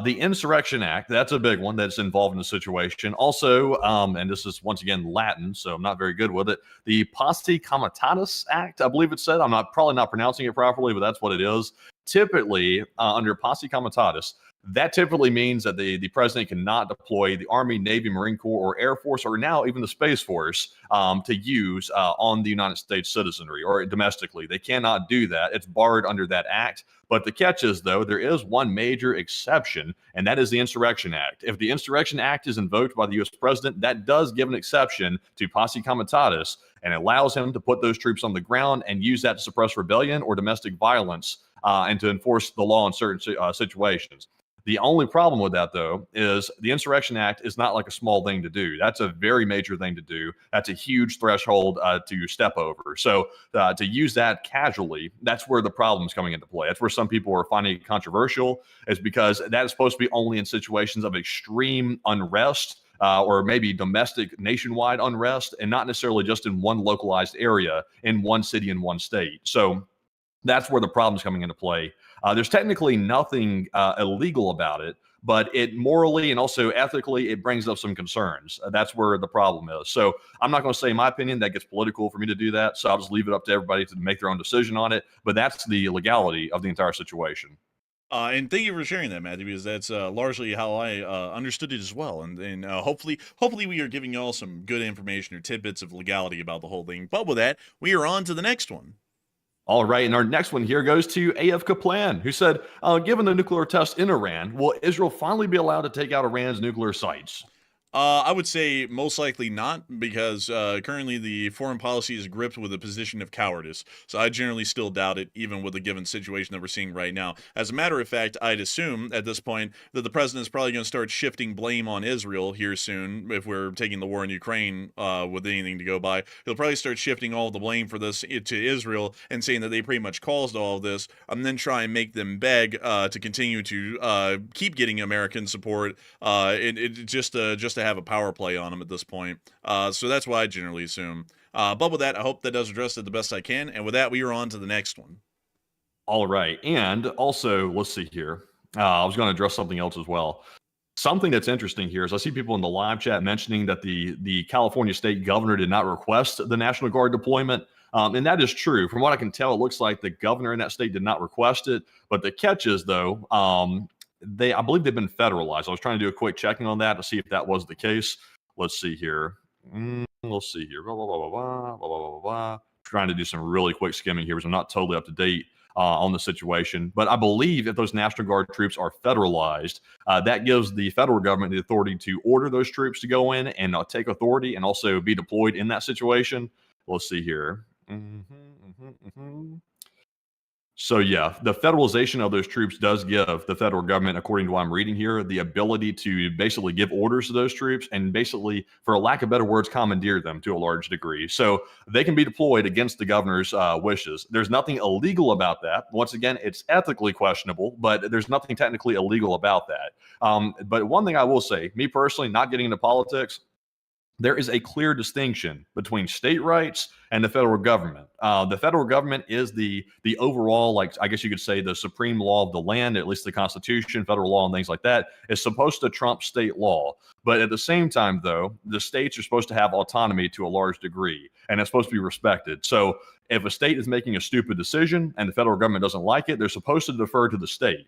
The Insurrection Act, that's a big one that's involved in the situation. Also, and this is once again Latin, so I'm not very good with it, the Posse Comitatus Act, I believe it said. I'm probably not pronouncing it properly, but that's what it is. Typically, under Posse Comitatus, that typically means that the president cannot deploy the Army, Navy, Marine Corps, or Air Force, or now even the Space Force to use on the United States citizenry or domestically. They cannot do that. It's barred under that act. But the catch is, though, there is one major exception, and that is the Insurrection Act. If the Insurrection Act is invoked by the U.S. president, that does give an exception to Posse Comitatus, and it allows him to put those troops on the ground and use that to suppress rebellion or domestic violence and to enforce the law in certain situations. The only problem with that, though, is the Insurrection Act is not like a small thing to do. That's a very major thing to do. That's a huge threshold to step over. So to use that casually, that's where the problem's coming into play. That's where some people are finding it controversial, is because that is supposed to be only in situations of extreme unrest or maybe domestic nationwide unrest, and not necessarily just in one localized area in one city in one state. So that's where the problem's coming into play. There's technically nothing illegal about it, but it morally and also ethically, it brings up some concerns. That's where the problem is. So I'm not going to say my opinion. That gets political for me to do that. So I'll just leave it up to everybody to make their own decision on it. But that's the legality of the entire situation. And thank you for sharing that, Matthew, because that's largely how I understood it as well. And hopefully we are giving you all some good information or tidbits of legality about the whole thing. But with that, we are on to the next one. All right, and our next one here goes to AF Kaplan, who said, given the nuclear test in Iran, will Israel finally be allowed to take out Iran's nuclear sites? I would say most likely not, because currently the foreign policy is gripped with a position of cowardice. So I generally still doubt it, even with the given situation that we're seeing right now. As a matter of fact, I'd assume at this point that the president is probably going to start shifting blame on Israel here soon, if we're taking the war in Ukraine with anything to go by. He'll probably start shifting all the blame for this to Israel and saying that they pretty much caused all of this, and then try and make them beg to continue to keep getting American support, just to to have a power play on them at this point. So that's why I generally assume. But with that, I hope that does address it the best I can. And with that, we are on to the next one. All right. And also, let's see here. I was going to address something else as well. Something that's interesting here is I see people in the live chat mentioning that the California state governor did not request the National Guard deployment. And that is true. From what I can tell, it looks like the governor in that state did not request it. But the catch is, though, I believe they've been federalized. I was trying to do a quick checking on that to see if that was the case. Let's see here. Let's see here. Blah, blah, blah, blah, blah, blah, blah, blah. Trying to do some really quick skimming here because I'm not totally up to date on the situation. But I believe if those National Guard troops are federalized, that gives the federal government the authority to order those troops to go in and take authority and also be deployed in that situation. Let's see here. So yeah, the federalization of those troops does give the federal government, according to what I'm reading here, the ability to basically give orders to those troops and basically, for a lack of better words, commandeer them to a large degree. So they can be deployed against the governor's wishes. There's nothing illegal about that. Once again, it's ethically questionable, but there's nothing technically illegal about that. But one thing I will say, me personally, not getting into politics, there is a clear distinction between state rights and the federal government. The federal government is the overall, like, I guess you could say, the supreme law of the land, at least the Constitution, federal law, and things like that, is supposed to trump state law. But at the same time, though, the states are supposed to have autonomy to a large degree, and it's supposed to be respected. So if a state is making a stupid decision and the federal government doesn't like it, they're supposed to defer to the state.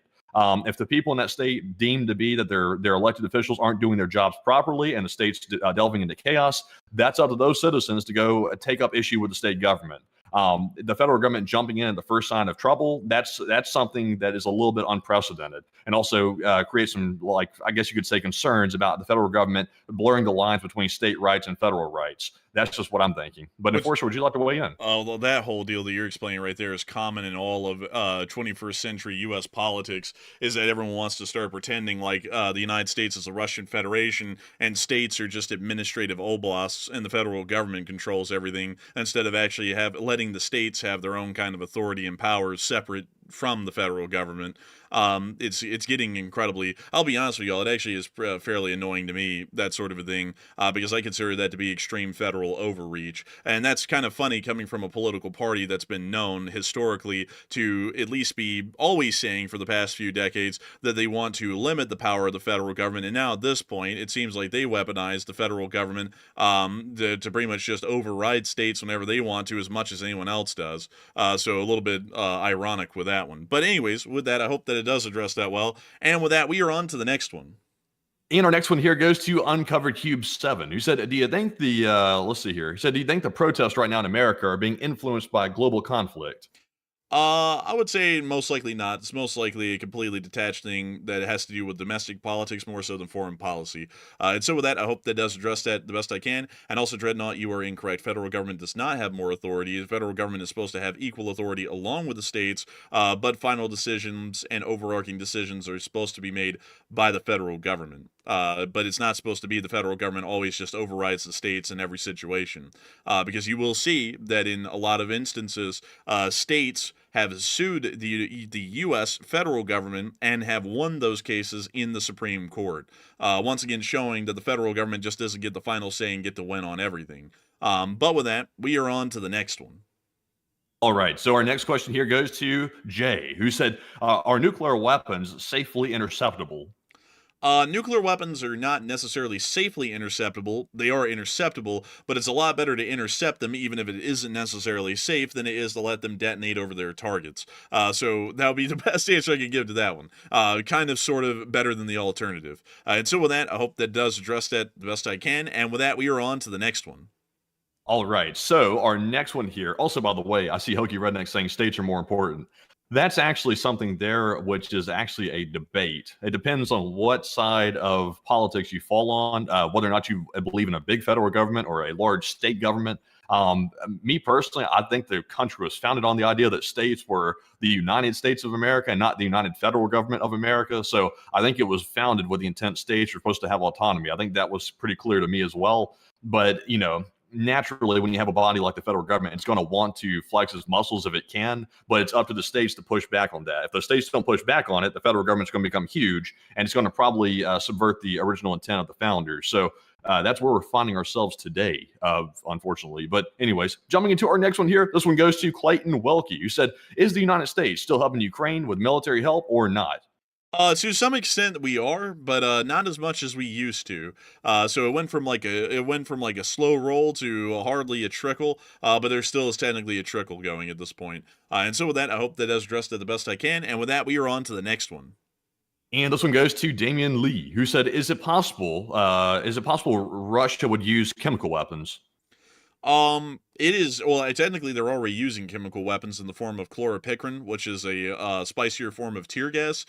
If the people in that state deem to be that their elected officials aren't doing their jobs properly and the state's delving into chaos, that's up to those citizens to go take up issue with the state government. The federal government jumping in at the first sign of trouble, that's something that is a little bit unprecedented, and also creates some, like, I guess you could say, concerns about the federal government blurring the lines between state rights and federal rights. That's just what I'm thinking. But Enforcer, would you like to weigh in? Well, that whole deal that you're explaining right there is common in all of 21st century U.S. politics, is that everyone wants to start pretending like the United States is the Russian Federation and states are just administrative oblasts and the federal government controls everything, instead of actually letting the states have their own kind of authority and powers separate from the federal government. It's getting incredibly, I'll be honest with y'all, it actually is fairly annoying to me, that sort of a thing, because I consider that to be extreme federal overreach. And that's kind of funny coming from a political party that's been known historically to at least be always saying for the past few decades that they want to limit the power of the federal government. And now at this point, it seems like they weaponize the federal government to pretty much just override states whenever they want to, as much as anyone else does. So a little bit ironic with that one. But anyways, with that, I hope that it does address that well. And with that, we are on to the next one. And our next one here goes to Uncovered Cube 7, who said, do you think let's see here. He said, do you think the protests right now in America are being influenced by global conflict? I would say most likely not. It's most likely a completely detached thing that has to do with domestic politics more so than foreign policy. And so with that, I hope that does address that the best I can. And also, Dreadnought, you are incorrect. Federal government does not have more authority. The federal government is supposed to have equal authority along with the states, but final decisions and overarching decisions are supposed to be made by the federal government. But it's not supposed to be the federal government always just overrides the states in every situation. Because you will see that in a lot of instances, states have sued the U.S. federal government and have won those cases in the Supreme Court. Once again, showing that the federal government just doesn't get the final say and get to win on everything. But with that, we are on to the next one. All right, so our next question here goes to Jay, who said, are nuclear weapons safely interceptable? Nuclear weapons are not necessarily safely interceptable. They are interceptable, but it's a lot better to intercept them, even if it isn't necessarily safe, than it is to let them detonate over their targets. So that would be the best answer I can give to that one. Kind of, sort of better than the alternative. And so with that, I hope that does address that the best I can. And with that, we are on to the next one. All right, so our next one here, also, by the way, I see Hokey Redneck saying states are more important. That's actually something there, which is actually a debate. It depends on what side of politics you fall on, whether or not you believe in a big federal government or a large state government. Me personally, I think the country was founded on the idea that states were the United States of America and not the United Federal Government of America. So I think it was founded with the intent states were supposed to have autonomy. I think that was pretty clear to me as well. But, naturally, when you have a body like the federal government, it's going to want to flex its muscles if it can, but it's up to the states to push back on that. If the states don't push back on it, the federal government's going to become huge, and it's going to probably subvert the original intent of the founders. So that's where we're finding ourselves today, unfortunately. But anyways, jumping into our next one here, this one goes to Clayton Welke, who said, is the United States still helping Ukraine with military help or not? To some extent we are, but not as much as we used to. So it went from like a slow roll to hardly a trickle, but there still is technically a trickle going at this point. And so with that, I hope that has addressed it the best I can. And with that, we are on to the next one. And this one goes to Damian Lee, who said, is it possible Russia would use chemical weapons? It is, well, technically they're already using chemical weapons in the form of chloropicrin, which is a spicier form of tear gas.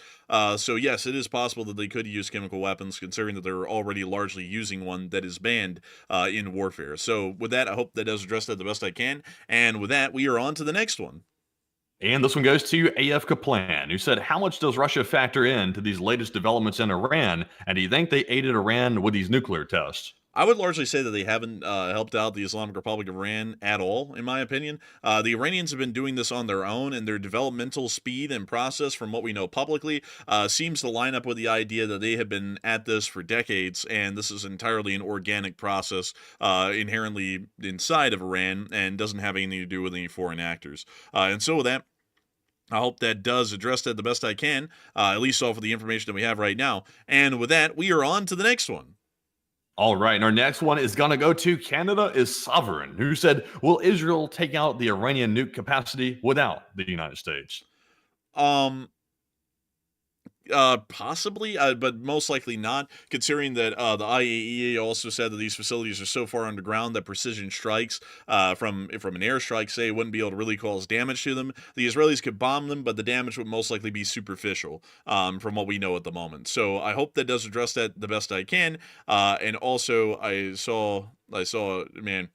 So yes, it is possible that they could use chemical weapons, considering that they're already largely using one that is banned in warfare. So with that, I hope that does address that the best I can. And with that, we are on to the next one. And this one goes to AF Kaplan, who said, how much does Russia factor into these latest developments in Iran? And do you think they aided Iran with these nuclear tests? I would largely say that they haven't helped out the Islamic Republic of Iran at all, in my opinion. The Iranians have been doing this on their own, and their developmental speed and process, from what we know publicly, seems to line up with the idea that they have been at this for decades, and this is entirely an organic process inherently inside of Iran and doesn't have anything to do with any foreign actors. And so with that, I hope that does address that the best I can, at least off of the information that we have right now. And with that, we are on to the next one. All right, and our next one is going to go to Canada is Sovereign, who said, will Israel take out the Iranian nuke capacity without the United States? Possibly, but most likely not, considering that the IAEA also said that these facilities are so far underground that precision strikes from an airstrike, say, wouldn't be able to really cause damage to them. The Israelis could bomb them, but the damage would most likely be superficial, from what we know at the moment. So I hope that does address that the best I can. And also, I saw, man.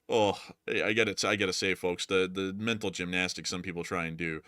Oh, I gotta say, folks, the mental gymnastics some people try and do.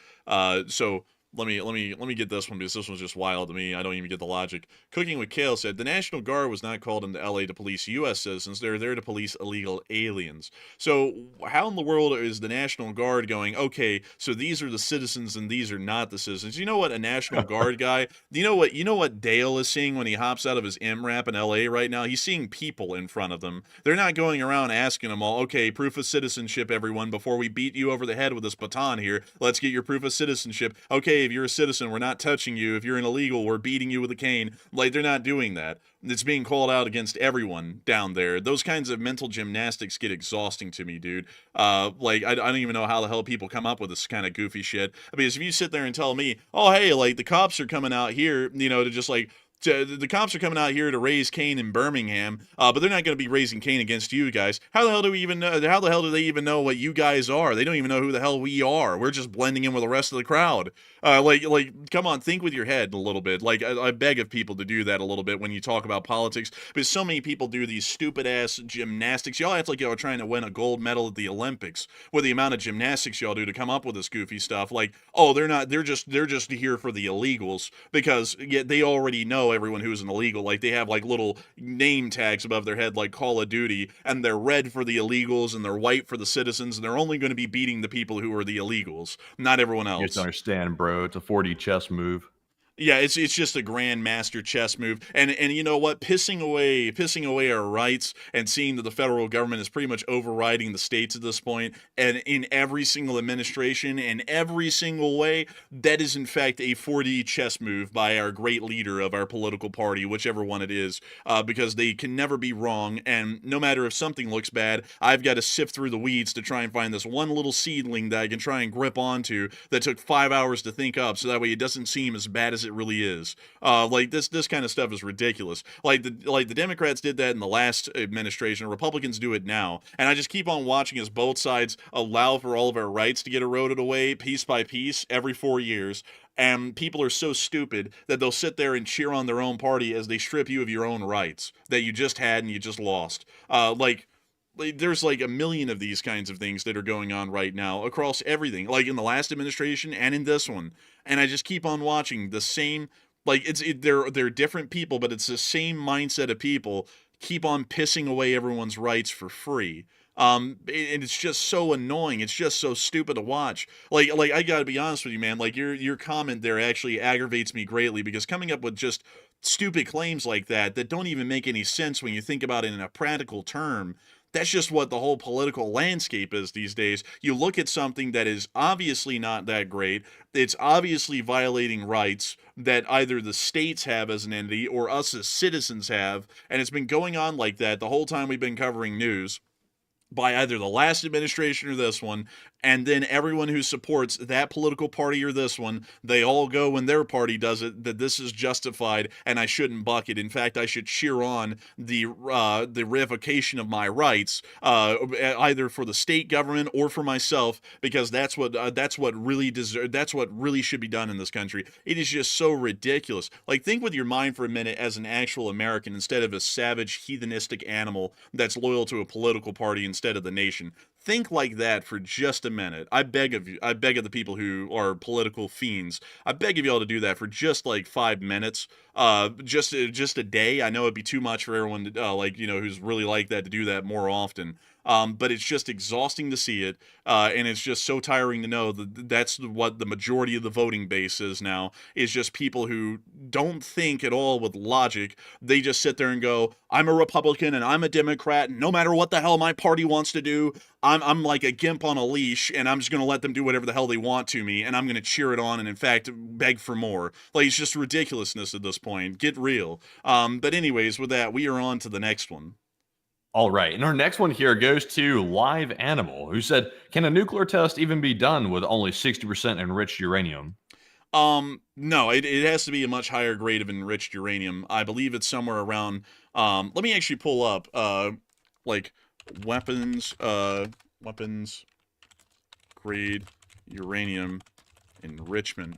So let me get this one, because this one's just wild to me. I don't even get the logic. Cooking with Kale said, the National Guard was not called into LA to police U.S. citizens. They're there to police illegal aliens. So how in the world is the National Guard going, okay, so these are the citizens and these are not the citizens? You know what, a National Guard guy, you know what Dale is seeing when he hops out of his MRAP in LA right now? He's seeing people in front of them. They're not going around asking them all, okay, proof of citizenship, everyone, before we beat you over the head with this baton here. Let's get your proof of citizenship. Okay, if you're a citizen, we're not touching you. If you're an illegal, we're beating you with a cane. Like, they're not doing that. It's being called out against everyone down there. Those kinds of mental gymnastics get exhausting to me, dude. Like, I don't even know how the hell people come up with this kind of goofy shit. Because if you sit there and tell me, oh, hey, like, the cops are coming out here, to just, like, the cops are coming out here to raise Cain in Birmingham, but they're not going to be raising Cain against you guys. How the hell do we even know? How the hell do they even know what you guys are? They don't even know who the hell we are. We're just blending in with the rest of the crowd. Come on, think with your head a little bit. Like, I beg of people to do that a little bit when you talk about politics, because so many people do these stupid ass gymnastics. Y'all act like y'all are trying to win a gold medal at the Olympics with the amount of gymnastics y'all do to come up with this goofy stuff. Like, oh, they're not. They're just here for the illegals, because they already know everyone who's an illegal. Like, they have like little name tags above their head like Call of Duty, and they're red for the illegals and they're white for the citizens, and they're only going to be beating the people who are the illegals, not everyone else. You have to understand, bro, it's a 4D chess move. Yeah, it's just a grandmaster chess move, and you know what? Pissing away our rights and seeing that the federal government is pretty much overriding the states at this point, and in every single administration, in every single way, that is in fact a 4D chess move by our great leader of our political party, whichever one it is, because they can never be wrong, and no matter if something looks bad, I've got to sift through the weeds to try and find this one little seedling that I can try and grip onto that took 5 hours to think up, so that way it doesn't seem as bad as it really is. Like, this kind of stuff is ridiculous. Like the Democrats did that in the last administration. Republicans do it now, and I just keep on watching as both sides allow for all of our rights to get eroded away piece by piece every 4 years. And people are so stupid that they'll sit there and cheer on their own party as they strip you of your own rights that you just had and you just lost. There's like a million of these kinds of things that are going on right now across everything, like in the last administration and in this one. And I just keep on watching the same, like, they're different people, but it's the same mindset of people keep on pissing away everyone's rights for free. And it's just so annoying. It's just so stupid to watch. Like I gotta be honest with you, man. Like your comment there actually aggravates me greatly, because coming up with just stupid claims like that don't even make any sense when you think about it in a practical term. That's just what the whole political landscape is these days. You look at something that is obviously not that great. It's obviously violating rights that either the states have as an entity or us as citizens have, and it's been going on like that the whole time we've been covering news, by either the last administration or this one, and then everyone who supports that political party or this one, they all go when their party does it, that this is justified and I shouldn't buck it. In fact, I should cheer on the revocation of my rights, either for the state government or for myself, because that's what really should be done in this country. It is just so ridiculous. Like, think with your mind for a minute as an actual American instead of a savage heathenistic animal that's loyal to a political party instead of the nation. Think like that for just a minute. I beg of you. I beg of the people who are political fiends. I beg of y'all to do that for just like 5 minutes. Just a day. I know it'd be too much for everyone to who's really like that to do that more often. But it's just exhausting to see it, and it's just so tiring to know that that's what the majority of the voting base is now, is just people who don't think at all with logic. They just sit there and go, I'm a Republican and I'm a Democrat, and no matter what the hell my party wants to do, I'm like a gimp on a leash, and I'm just going to let them do whatever the hell they want to me, and I'm going to cheer it on and, in fact, beg for more. Like, it's just ridiculousness at this point. Get real. But anyways, with that, we are on to the next one. All right. And our next one here goes to Live Animal, who said, can a nuclear test even be done with only 60% enriched uranium? No, it has to be a much higher grade of enriched uranium. I believe it's somewhere around, let me actually pull up, like, weapons grade uranium enrichment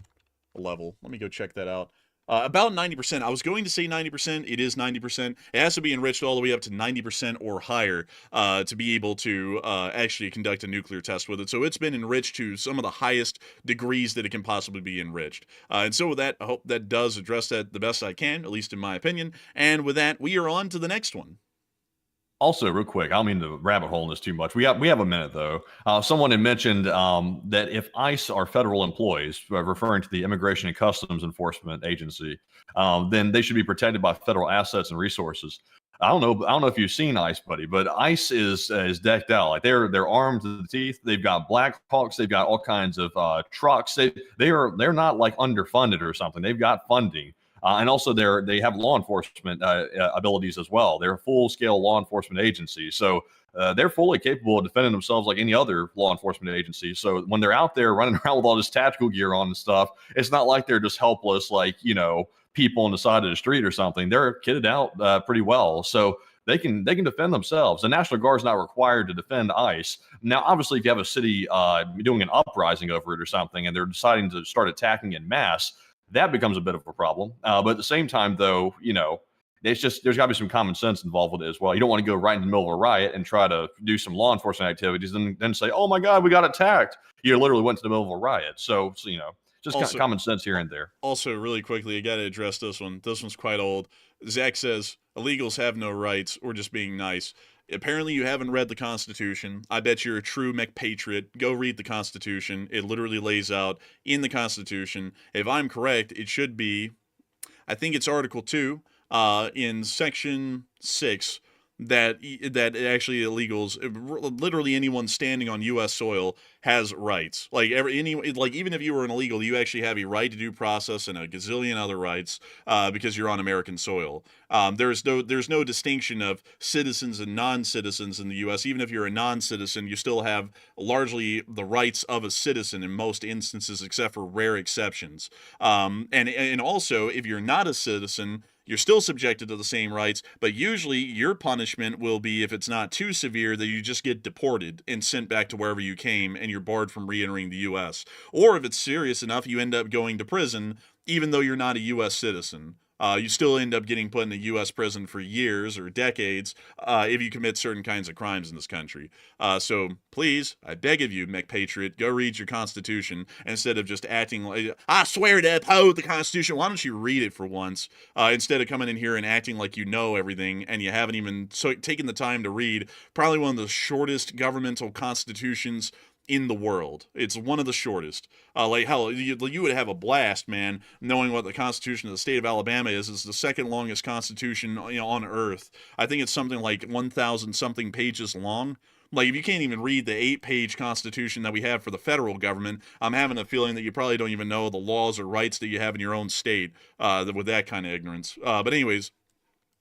level. Let me go check that out. About 90%. I was going to say 90%. It is 90%. It has to be enriched all the way up to 90% or higher to be able to actually conduct a nuclear test with it. So it's been enriched to some of the highest degrees that it can possibly be enriched. And so with that, I hope that does address that the best I can, at least in my opinion. And with that, we are on to the next one. Also, real quick, I don't mean to rabbit hole in this too much. We have a minute, though. Someone had mentioned that if ICE are federal employees, referring to the Immigration and Customs Enforcement Agency, then they should be protected by federal assets and resources. I don't know if you've seen ICE, buddy, but ICE is decked out. Like, they're armed to the teeth. They've got Black Hawks. They've got all kinds of trucks. They're not like underfunded or something. They've got funding. And also they have law enforcement abilities as well. They're a full-scale law enforcement agency. So they're fully capable of defending themselves like any other law enforcement agency. So when they're out there running around with all this tactical gear on and stuff, it's not like they're just helpless, like, people on the side of the street or something. They're kitted out pretty well. So they can defend themselves. The National Guard is not required to defend ICE. Now, obviously, if you have a city doing an uprising over it or something, and they're deciding to start attacking en masse, that becomes a bit of a problem. But at the same time, though, there's got to be some common sense involved with it as well. You don't want to go right in the middle of a riot and try to do some law enforcement activities and then say, oh my God, we got attacked. You literally went to the middle of a riot. So just also, common sense here and there. Also, really quickly, I got to address this one. This one's quite old. Zach says, illegals have no rights. We're just being nice. Apparently, you haven't read the Constitution. I bet you're a true McPatriot. Go read the Constitution. It literally lays out in the Constitution. If I'm correct, it should be, I think it's Article 2 in Section 6, that actually illegals, literally anyone standing on U.S. soil has rights. Even if you were an illegal, you actually have a right to due process and a gazillion other rights because you're on American soil. There's no distinction of citizens and non-citizens in the U.S. Even if you're a non-citizen, you still have largely the rights of a citizen in most instances, except for rare exceptions. And also, if you're not a citizen, you're still subjected to the same rights, but usually your punishment will be, if it's not too severe, that you just get deported and sent back to wherever you came and you're barred from re-entering the U.S. Or if it's serious enough, you end up going to prison, even though you're not a U.S. citizen. You still end up getting put in a U.S. prison for years or decades if you commit certain kinds of crimes in this country. So please, I beg of you, McPatriot, go read your Constitution instead of just acting like, I swear to uphold the Constitution. Why don't you read it for once instead of coming in here and acting like you know everything and you haven't even taken the time to read probably one of the shortest governmental constitutions in the world. It's one of the shortest. Like hell, you would have a blast, man, knowing what the Constitution of the state of Alabama is. It's the second longest constitution, on Earth. I think it's something like 1,000 something pages long. Like, if you can't even read the 8-page Constitution that we have for the federal government, I'm having a feeling that you probably don't even know the laws or rights that you have in your own state with that kind of ignorance. But anyways,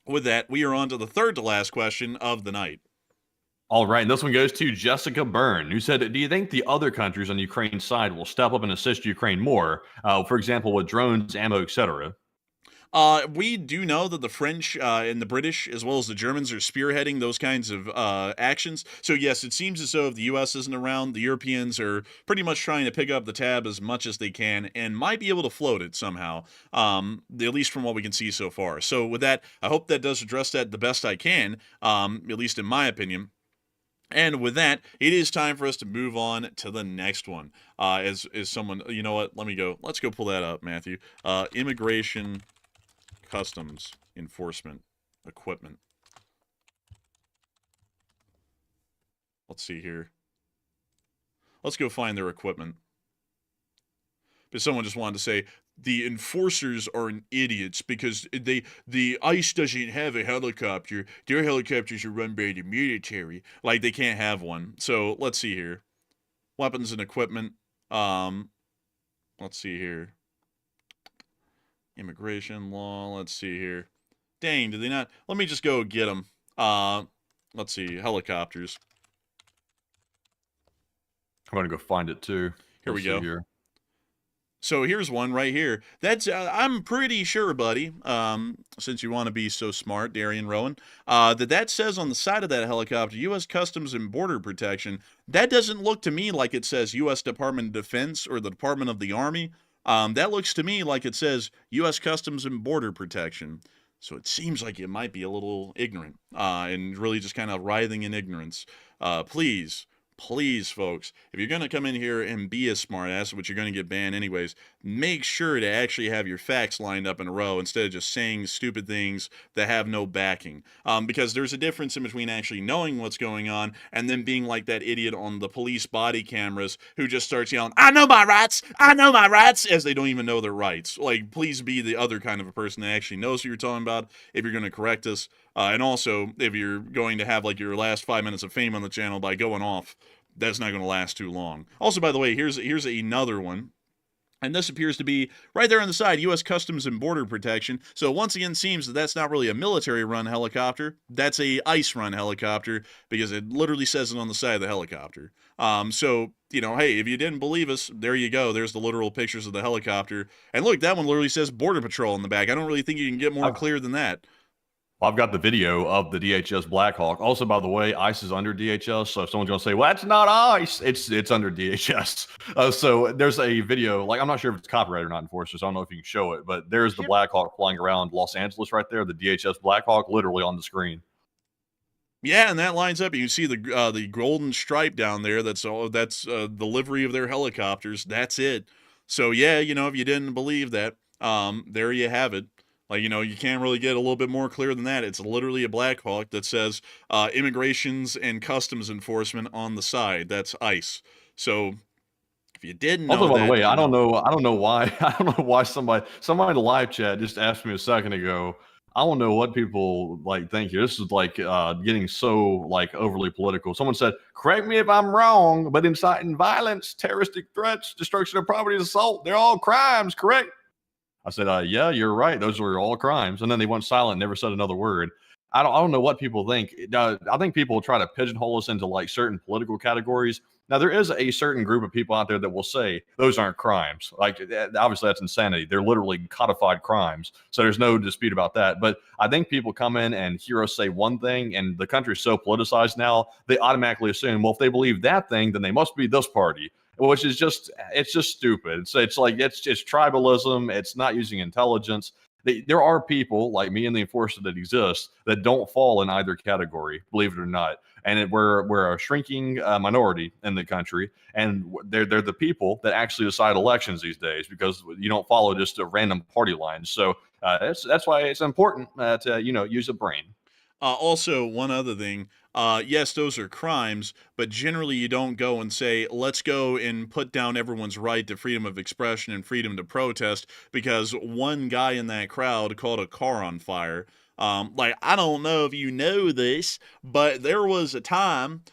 with that, we are on to the third to last question of the night. All right, and this one goes to Jessica Byrne, who said, do you think the other countries on Ukraine's side will step up and assist Ukraine more, for example, with drones, ammo, etc.? We do know that the French and the British, as well as the Germans, are spearheading those kinds of actions. So yes, it seems as though if the U.S. isn't around, the Europeans are pretty much trying to pick up the tab as much as they can and might be able to float it somehow, at least from what we can see so far. So with that, I hope that does address that the best I can, at least in my opinion. And with that, it is time for us to move on to the next one. As someone, you know what? Let's go pull that up, Matthew. Immigration, customs, enforcement, equipment. Let's see here. Let's go find their equipment. But someone just wanted to say the enforcers are idiots because the ICE doesn't have a helicopter. Their helicopters are run by the military. Like, they can't have one. So let's see here. Weapons and equipment. Let's see here. Immigration law. Let's see here. Dang, did they not? Let me just go get them. Let's see. Helicopters. I'm going to go find it too. Here we go. So here's one right here. That's I'm pretty sure, buddy, since you want to be so smart, Darian Rowan, that says on the side of that helicopter, U.S. Customs and Border Protection. That doesn't look to me like it says U.S. Department of Defense or the Department of the Army. That looks to me like it says U.S. Customs and Border Protection. So it seems like it might be a little ignorant and really just kind of writhing in ignorance. Please, folks, if you're going to come in here and be a smartass, which you're going to get banned anyways, make sure to actually have your facts lined up in a row instead of just saying stupid things that have no backing. Because there's a difference in between actually knowing what's going on and then being like that idiot on the police body cameras who just starts yelling, I know my rights, as they don't even know their rights. Like, please be the other kind of a person that actually knows what you're talking about if you're going to correct us. And also, if you're going to have like your last 5 minutes of fame on the channel by going off, that's not going to last too long. Also, by the way, here's another one. And this appears to be right there on the side, U.S. Customs and Border Protection. So once again, seems that that's not really a military-run helicopter. That's a ICE-run helicopter because it literally says it on the side of the helicopter. So, hey, if you didn't believe us, there you go. There's the literal pictures of the helicopter. And look, that one literally says Border Patrol in the back. I don't really think you can get more clear than that. I've got the video of the DHS Black Hawk. Also, by the way, ICE is under DHS. So if someone's going to say, well, that's not ICE, it's under DHS. So there's a video, like, I'm not sure if it's copyright or not, enforcers. I don't know if you can show it, but there's the Black Hawk flying around Los Angeles right there, the DHS Black Hawk literally on the screen. Yeah, and that lines up. You see the golden stripe down there. That's the livery of their helicopters. That's it. So yeah, if you didn't believe that, there you have it. Like, you can't really get a little bit more clear than that. It's literally a Black Hawk that says immigrations and customs enforcement on the side. That's ICE. So if you didn't know also, by that, the way, I don't know why somebody in the live chat just asked me a second ago. I don't know what people think here. This is getting so overly political. Someone said, correct me if I'm wrong, but inciting violence, terroristic threats, destruction of property, assault, they're all crimes, correct? I said, yeah, you're right. Those are all crimes. And then they went silent, never said another word. I don't know what people think. I think people try to pigeonhole us into certain political categories. Now, there is a certain group of people out there that will say those aren't crimes. Obviously, that's insanity. They're literally codified crimes. So there's no dispute about that. But I think people come in and hear us say one thing, and the country's so politicized now, they automatically assume, well, if they believe that thing, then they must be this party. Which is just stupid. It's tribalism. It's not using intelligence. there are people like me and the enforcer that exist that don't fall in either category, believe it or not. And we're a shrinking minority in the country, and they're the people that actually decide elections these days, because you don't follow just a random party line. So that's why it's important to use a brain. Also, one other thing. Yes, those are crimes, but generally you don't go and say, let's go and put down everyone's right to freedom of expression and freedom to protest because one guy in that crowd caught a car on fire. Like, I don't know if you know this, but there was a time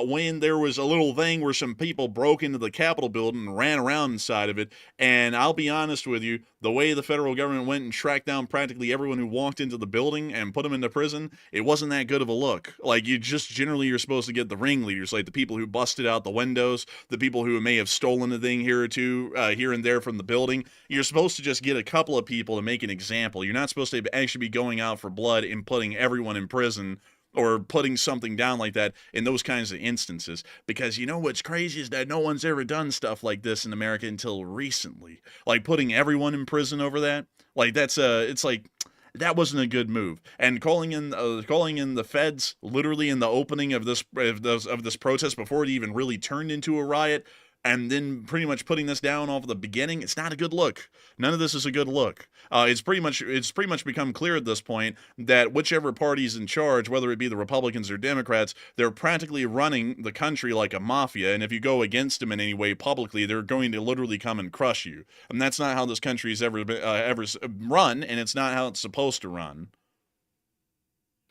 when there was a little thing where some people broke into the Capitol building and ran around inside of it. And I'll be honest with you, the way the federal government went and tracked down practically everyone who walked into the building and put them into prison, it wasn't that good of a look. Like, you're supposed to get the ringleaders, like the people who busted out the windows, the people who may have stolen a thing here or two, here and there from the building. You're supposed to just get a couple of people to make an example. You're not supposed to actually be going out for blood and putting everyone in prison or putting something down like that in those kinds of instances. Because you know what's crazy is that no one's ever done stuff like this in America until recently. Like putting everyone in prison over that. Like it's like that wasn't a good move. And calling in the feds literally in the opening of this protest before it even really turned into a riot, and then pretty much putting this down off the beginning, it's not a good look. None of this is a good look. It's pretty much become clear at this point that whichever party's in charge, whether it be the Republicans or Democrats, they're practically running the country like a mafia. And if you go against them in any way publicly, they're going to literally come and crush you. And that's not how this country's ever run, and it's not how it's supposed to run.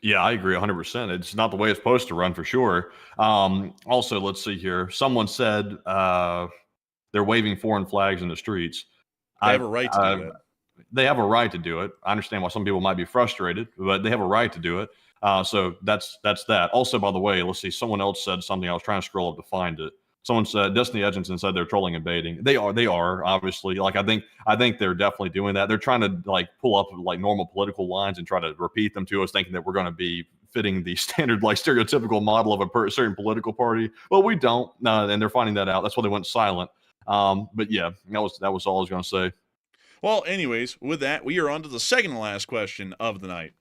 Yeah, I agree 100%. It's not the way it's supposed to run for sure. Also, let's see here. Someone said they're waving foreign flags in the streets. They have a right to do it. They have a right to do it. I understand why some people might be frustrated, but they have a right to do it. So that's that. Also, by the way, let's see. Someone else said something. I was trying to scroll up to find it. Someone said Destiny Edginson said they're trolling and baiting. They are obviously. Like I think they're definitely doing that. They're trying to like pull up like normal political lines and try to repeat them to us, thinking that we're going to be fitting the standard like stereotypical model of a certain political party. Well, we don't, and they're finding that out. That's why they went silent. But yeah, that was all I was going to say. Well, anyways, with that, we are on to the second to last question of the night.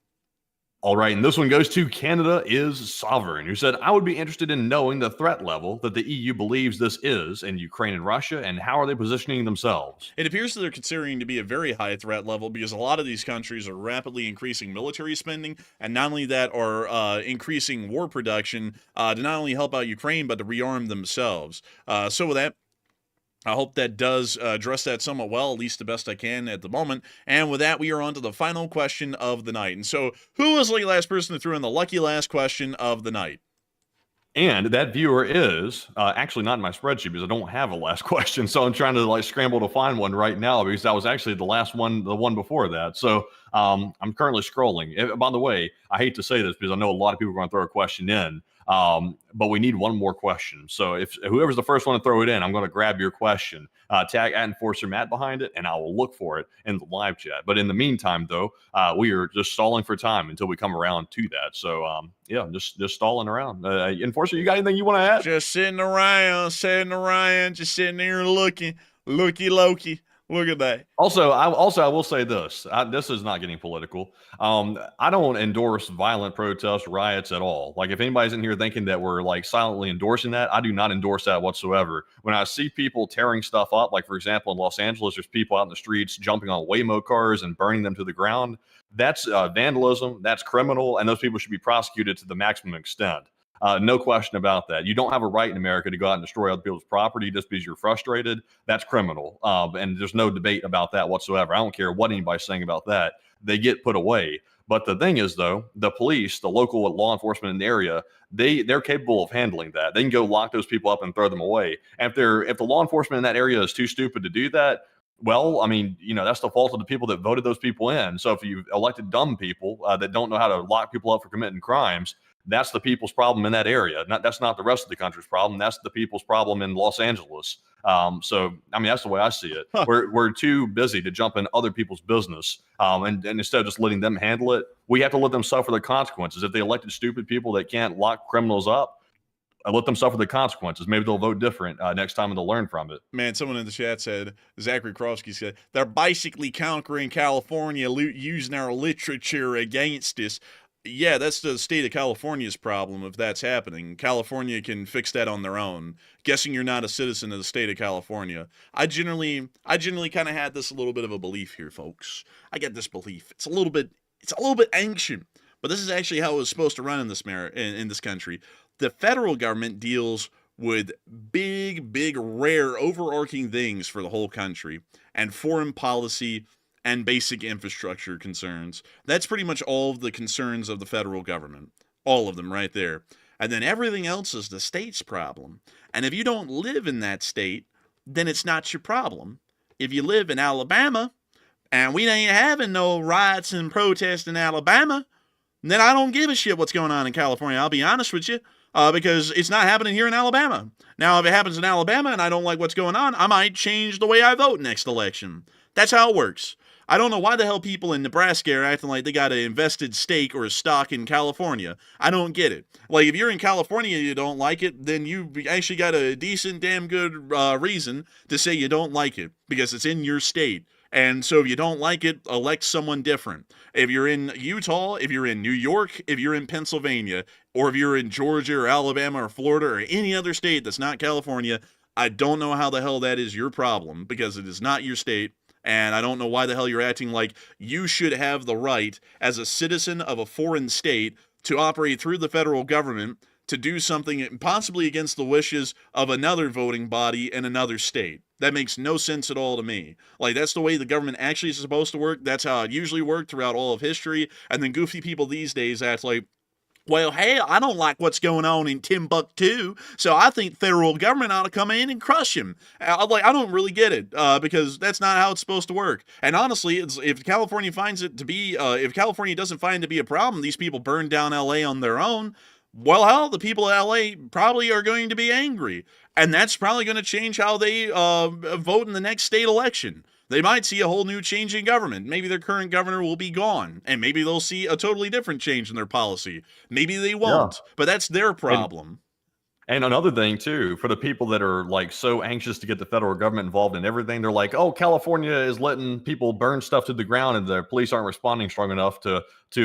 All right, and this one goes to Canada is Sovereign, who said, I would be interested in knowing the threat level that the EU believes this is in Ukraine and Russia, and how are they positioning themselves? It appears that they're considering to be a very high threat level because a lot of these countries are rapidly increasing military spending, and not only that, are increasing war production to not only help out Ukraine, but to rearm themselves. So with that, I hope that does address that somewhat well, at least the best I can at the moment. And with that, we are on to the final question of the night. And so, who was the last person who threw in the lucky last question of the night? And that viewer is actually not in my spreadsheet because I don't have a last question. So I'm trying to like scramble to find one right now because that was actually the last one, the one before that. So I'm currently scrolling. By the way, I hate to say this because I know a lot of people are going to throw a question in. But we need one more question. So if whoever's the first one to throw it in, I'm going to grab your question, tag @Enforcer Matt behind it, and I will look for it in the live chat. But in the meantime, though, we are just stalling for time until we come around to that. So yeah, just stalling around. Enforcer, you got anything you want to add? Just sitting around, just sitting there looky. Look at that. Also, I will say this. This is not getting political. I don't endorse violent protests, riots at all. Like, if anybody's in here thinking that we're like silently endorsing that, I do not endorse that whatsoever. When I see people tearing stuff up, like for example in Los Angeles, there's people out in the streets jumping on Waymo cars and burning them to the ground. That's vandalism. That's criminal, and those people should be prosecuted to the maximum extent. No question about that. You don't have a right in America to go out and destroy other people's property just because you're frustrated. That's criminal. And there's no debate about that whatsoever. I don't care what anybody's saying about that. They get put away. But the thing is, though, the police, the local law enforcement in the area, they're capable of handling that. They can go lock those people up and throw them away. And if the law enforcement in that area is too stupid to do that, well, I mean, that's the fault of the people that voted those people in. So if you've elected dumb people that don't know how to lock people up for committing crimes, that's the people's problem in that area. That's not the rest of the country's problem. That's the people's problem in Los Angeles. So, I mean, that's the way I see it. We're too busy to jump in other people's business. And instead of just letting them handle it, we have to let them suffer the consequences. If they elected stupid people that can't lock criminals up, let them suffer the consequences. Maybe they'll vote different next time and they'll learn from it. Man, someone in the chat said, Zachary Krofsky said, they're basically conquering California using our literature against us. Yeah, that's the state of California's problem if that's happening. California can fix that on their own. Guessing you're not a citizen of the state of California. I generally kind of had this a little bit of a belief here, folks. I get this belief. It's a little bit ancient, but this is actually how it was supposed to run in this country. The federal government deals with big, rare, overarching things for the whole country, and foreign policy and basic infrastructure concerns. That's pretty much all of the concerns of the federal government. All of them right there. And then everything else is the state's problem. And if you don't live in that state, then it's not your problem. If you live in Alabama, and we ain't having no riots and protests in Alabama, then I don't give a shit what's going on in California. I'll be honest with you. Because it's not happening here in Alabama. Now, if it happens in Alabama and I don't like what's going on, I might change the way I vote next election. That's how it works. I don't know why the hell people in Nebraska are acting like they got an invested stake or a stock in California. I don't get it. Like, if you're in California and you don't like it, then you actually got a decent, damn good reason to say you don't like it, because it's in your state. And so if you don't like it, elect someone different. If you're in Utah, if you're in New York, if you're in Pennsylvania, or if you're in Georgia or Alabama or Florida or any other state that's not California, I don't know how the hell that is your problem, because it is not your state. And I don't know why the hell you're acting like you should have the right as a citizen of a foreign state to operate through the federal government to do something possibly against the wishes of another voting body in another state. That makes no sense at all to me. Like, that's the way the government actually is supposed to work. That's how it usually worked throughout all of history. And then goofy people these days act like, well, hey, I don't like what's going on in Timbuktu, so I think federal government ought to come in and crush him. I don't really get it, because that's not how it's supposed to work. And honestly, if California finds it to be, if California doesn't find it to be a problem, these people burn down LA on their own, well, hell, the people of LA probably are going to be angry. And that's probably going to change how they vote in the next state election. They might see a whole new change in government. Maybe their current governor will be gone, and maybe they'll see a totally different change in their policy. Maybe they won't, but that's their problem. And another thing, too, for the people that are like so anxious to get the federal government involved in everything, they're like, oh, California is letting people burn stuff to the ground and the police aren't responding strong enough to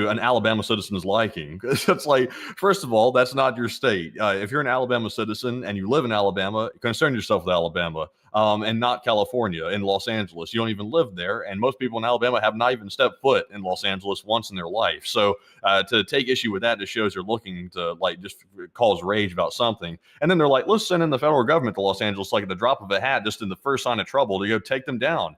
an Alabama citizen's liking. It's like, first of all, that's not your state. If you're an Alabama citizen and you live in Alabama, concern yourself with Alabama and not California in Los Angeles. You don't even live there. And most people in Alabama have not even stepped foot in Los Angeles once in their life. So to take issue with that just shows they're looking to like just cause rage about something. And then they're like, let's send in the federal government to Los Angeles like at the drop of a hat, just in the first sign of trouble to go take them down.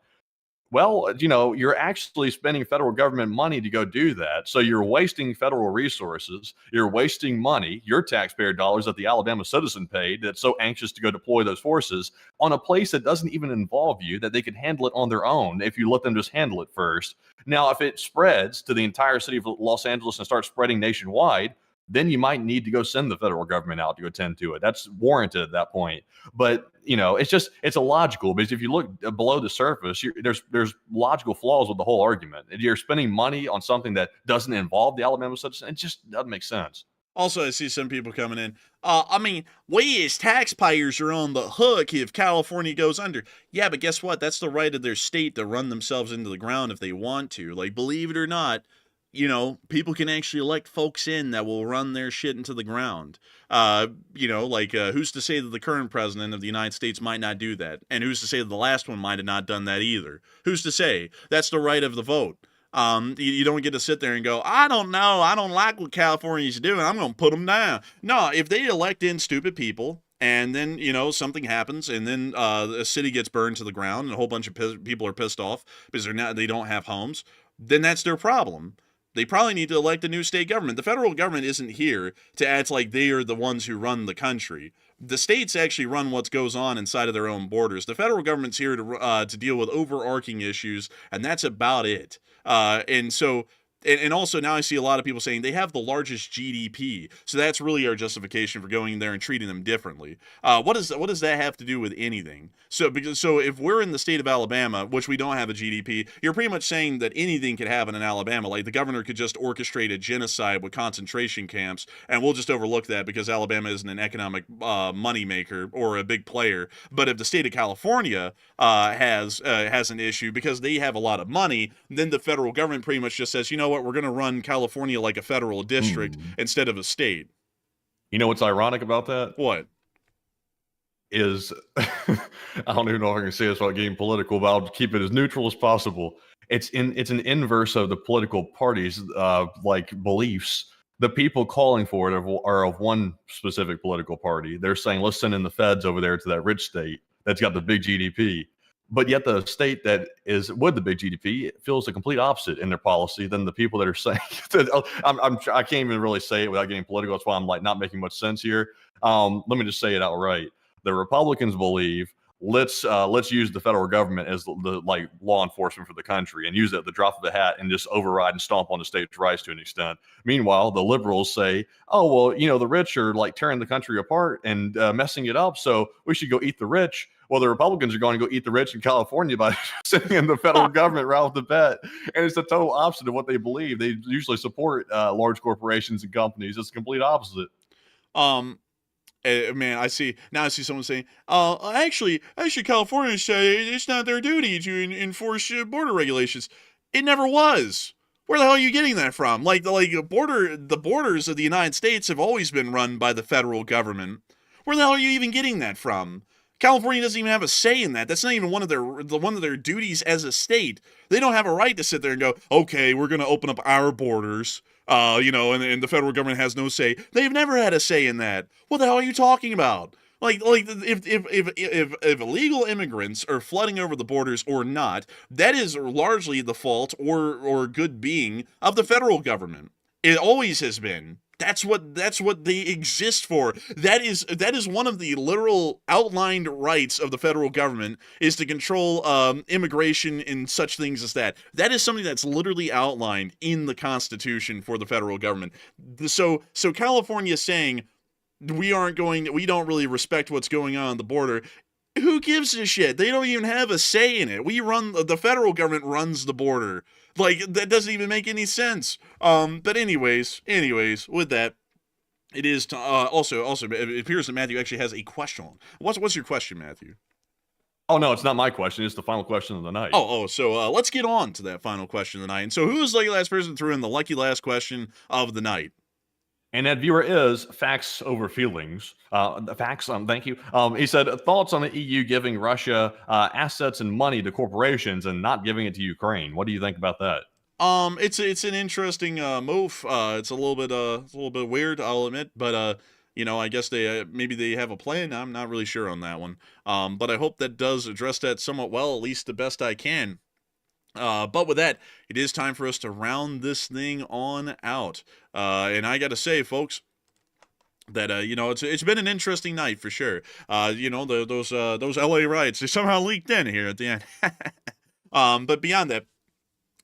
Well, you know, you're actually spending federal government money to go do that. So you're wasting federal resources. You're wasting money, your taxpayer dollars that the Alabama citizen paid that's so anxious to go deploy those forces on a place that doesn't even involve you, that they could handle it on their own if you let them just handle it first. Now, if it spreads to the entire city of Los Angeles and starts spreading nationwide, then you might need to go send the federal government out to go tend to it. That's warranted at that point. But, you know, it's illogical, because if you look below the surface, there's logical flaws with the whole argument. You're spending money on something that doesn't involve the Alabama citizen. It just doesn't make sense. Also, I see some people coming in. I mean, we as taxpayers are on the hook if California goes under. Yeah, but guess what? That's the right of their state to run themselves into the ground if they want to. Like, believe it or not, you know, people can actually elect folks in that will run their shit into the ground. You know, like, who's to say that the current president of the United States might not do that? And who's to say that the last one might have not done that either? Who's to say? That's the right of the vote. You don't get to sit there and go, I don't know, I don't like what California's doing, I'm going to put them down. No, if they elect in stupid people, and then, you know, something happens, and then a city gets burned to the ground, and a whole bunch of people are pissed off because they don't have homes, then that's their problem. They probably need to elect a new state government. The federal government isn't here to act like they are the ones who run the country. The states actually run what goes on inside of their own borders. The federal government's here to deal with overarching issues, and that's about it. And so and also now I see a lot of people saying they have the largest GDP, so that's really our justification for going there and treating them differently. What does that have to do with anything? So if we're in the state of Alabama, which we don't have a GDP, you're pretty much saying that anything could happen in Alabama. Like the governor could just orchestrate a genocide with concentration camps, and we'll just overlook that because Alabama isn't an economic moneymaker or a big player. But if the state of California has an issue because they have a lot of money, then the federal government pretty much just says, you know what, we're going to run California like a federal district instead of a state. You know what's ironic about that? What? Is I don't even know if I can say this without getting political, but I'll keep it as neutral as possible. It's an inverse of the political parties' like beliefs. The people calling for it are of one specific political party. They're saying, let's send in the feds over there to that rich state that's got the big GDP. But yet the state that is with the big GDP feels the complete opposite in their policy than the people that are saying I can't even really say it without getting political. That's why I'm like not making much sense here. Let me just say it outright. The Republicans believe let's use the federal government as the like law enforcement for the country and use it at the drop of a hat and just override and stomp on the state's rights to an extent. Meanwhile, the liberals say, oh, well, the rich are like tearing the country apart and messing it up, so we should go eat the rich. Well, the Republicans are going to go eat the rich in California by sending in the federal government right off the bat. And it's the total opposite of what they believe. They usually support large corporations and companies. It's the complete opposite. Man, I see someone saying, actually, California say it's not their duty to enforce border regulations. It never was. Where the hell are you getting that from? The borders of the United States have always been run by the federal government. Where the hell are you even getting that from? California doesn't even have a say in that. That's not even one of their duties as a state. They don't have a right to sit there and go, okay, we're going to open up our borders, and the federal government has no say. They've never had a say in that. What the hell are you talking about? If illegal immigrants are flooding over the borders or not, that is largely the fault or good being of the federal government. It always has been. That's what they exist for. That is one of the literal outlined rights of the federal government, is to control immigration and such things as that. That is something that's literally outlined in the Constitution for the federal government. So California saying we don't really respect what's going on the border. Who gives a shit? They don't even have a say in it. The federal government runs the border. That doesn't even make any sense. But anyways, with that, it is also it appears that Matthew actually has a question. What's your question, Matthew? Oh no, it's not my question. It's the final question of the night. So let's get on to that final question of the night. And so, who is the lucky last person threw in the lucky last question of the night? And that viewer is Facts Over Feelings. Facts, thank you. He said, thoughts on the EU giving Russia assets and money to corporations and not giving it to Ukraine. What do you think about that? It's an interesting move. It's a little bit weird, I'll admit, but I guess maybe they have a plan. I'm not really sure on that one. But I hope that does address that somewhat well, at least the best I can. But with that, it is time for us to round this thing on out. And I got to say, folks, that it's been an interesting night for sure. Those LA riots, they somehow leaked in here at the end. But beyond that,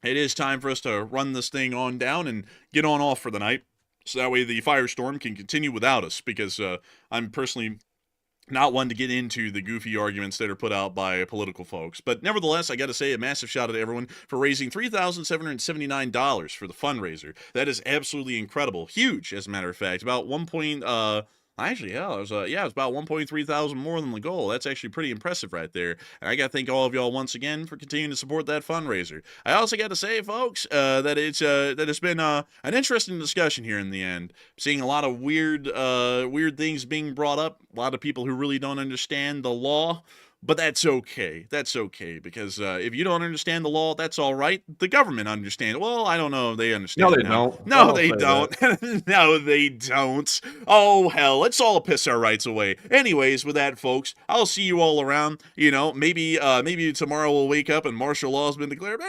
it is time for us to run this thing on down and get on off for the night. So that way the firestorm can continue without us, because I'm personally not one to get into the goofy arguments that are put out by political folks. But nevertheless, I got to say a massive shout out to everyone for raising $3,779 for the fundraiser. That is absolutely incredible. Huge, as a matter of fact. About it was about 1.3 thousand more than the goal. That's actually pretty impressive right there. And I got to thank all of y'all once again for continuing to support that fundraiser. I also got to say, folks, that it's been an interesting discussion here in the end. Seeing a lot of weird things being brought up. A lot of people who really don't understand the law. But that's okay. That's okay, because if you don't understand the law, that's all right. The government understands. Well, I don't know if they understand. No, they don't. No, they don't. No, they don't. Oh, hell. Let's all piss our rights away. Anyways, with that, folks, I'll see you all around. Maybe tomorrow we'll wake up and martial law has been declared.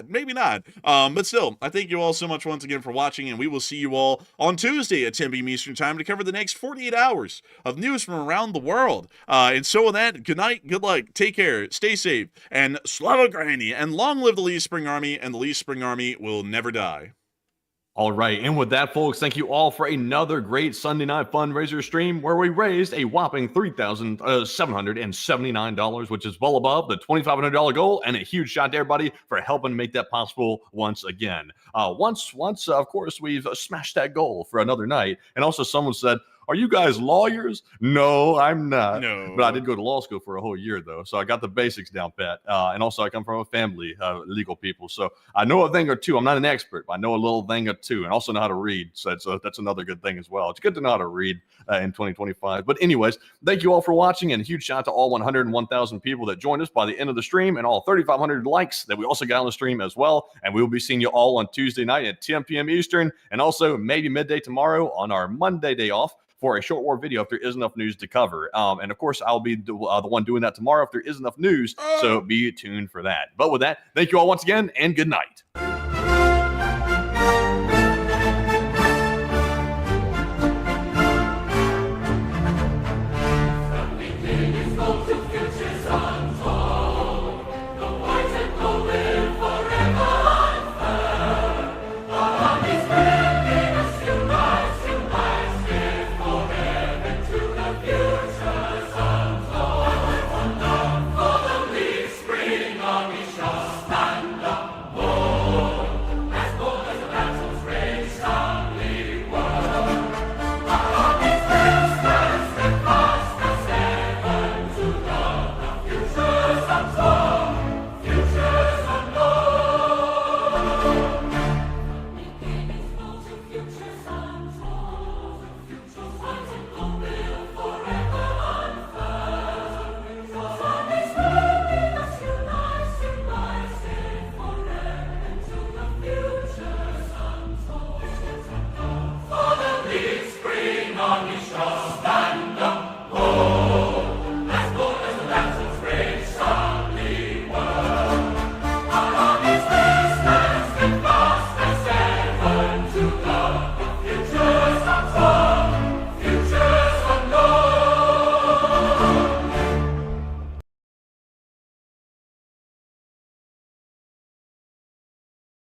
Maybe not. But still, I thank you all so much once again for watching, and we will see you all on Tuesday at 10 p.m. Eastern Time to cover the next 48 hours of news from around the world. And so with that, good night, good luck, take care, stay safe, and Slava Ukraini, and long live the Lee Spring Army, and the Lee Spring Army will never die. All right. And with that, folks, thank you all for another great Sunday night fundraiser stream where we raised a whopping $3,779, which is well above the $2,500 goal. And a huge shout to everybody for helping make that possible once again. Once, of course, we've smashed that goal for another night. And also someone said, are you guys lawyers? No, I'm not. No. But I did go to law school for a whole year, though. So I got the basics down pat. And also I come from a family of legal people. So I know a thing or two. I'm not an expert, but I know a little thing or two and also know how to read. So that's another good thing as well. It's good to know how to read in 2025. But anyways, thank you all for watching. And a huge shout out to all 101,000 people that joined us by the end of the stream and all 3,500 likes that we also got on the stream as well. And we will be seeing you all on Tuesday night at 10 p.m. Eastern and also maybe midday tomorrow on our Monday day off for a short war video if there is enough news to cover. And of course, I'll be the one doing that tomorrow if there is enough news. So be tuned for that. But with that, thank you all once again and good night.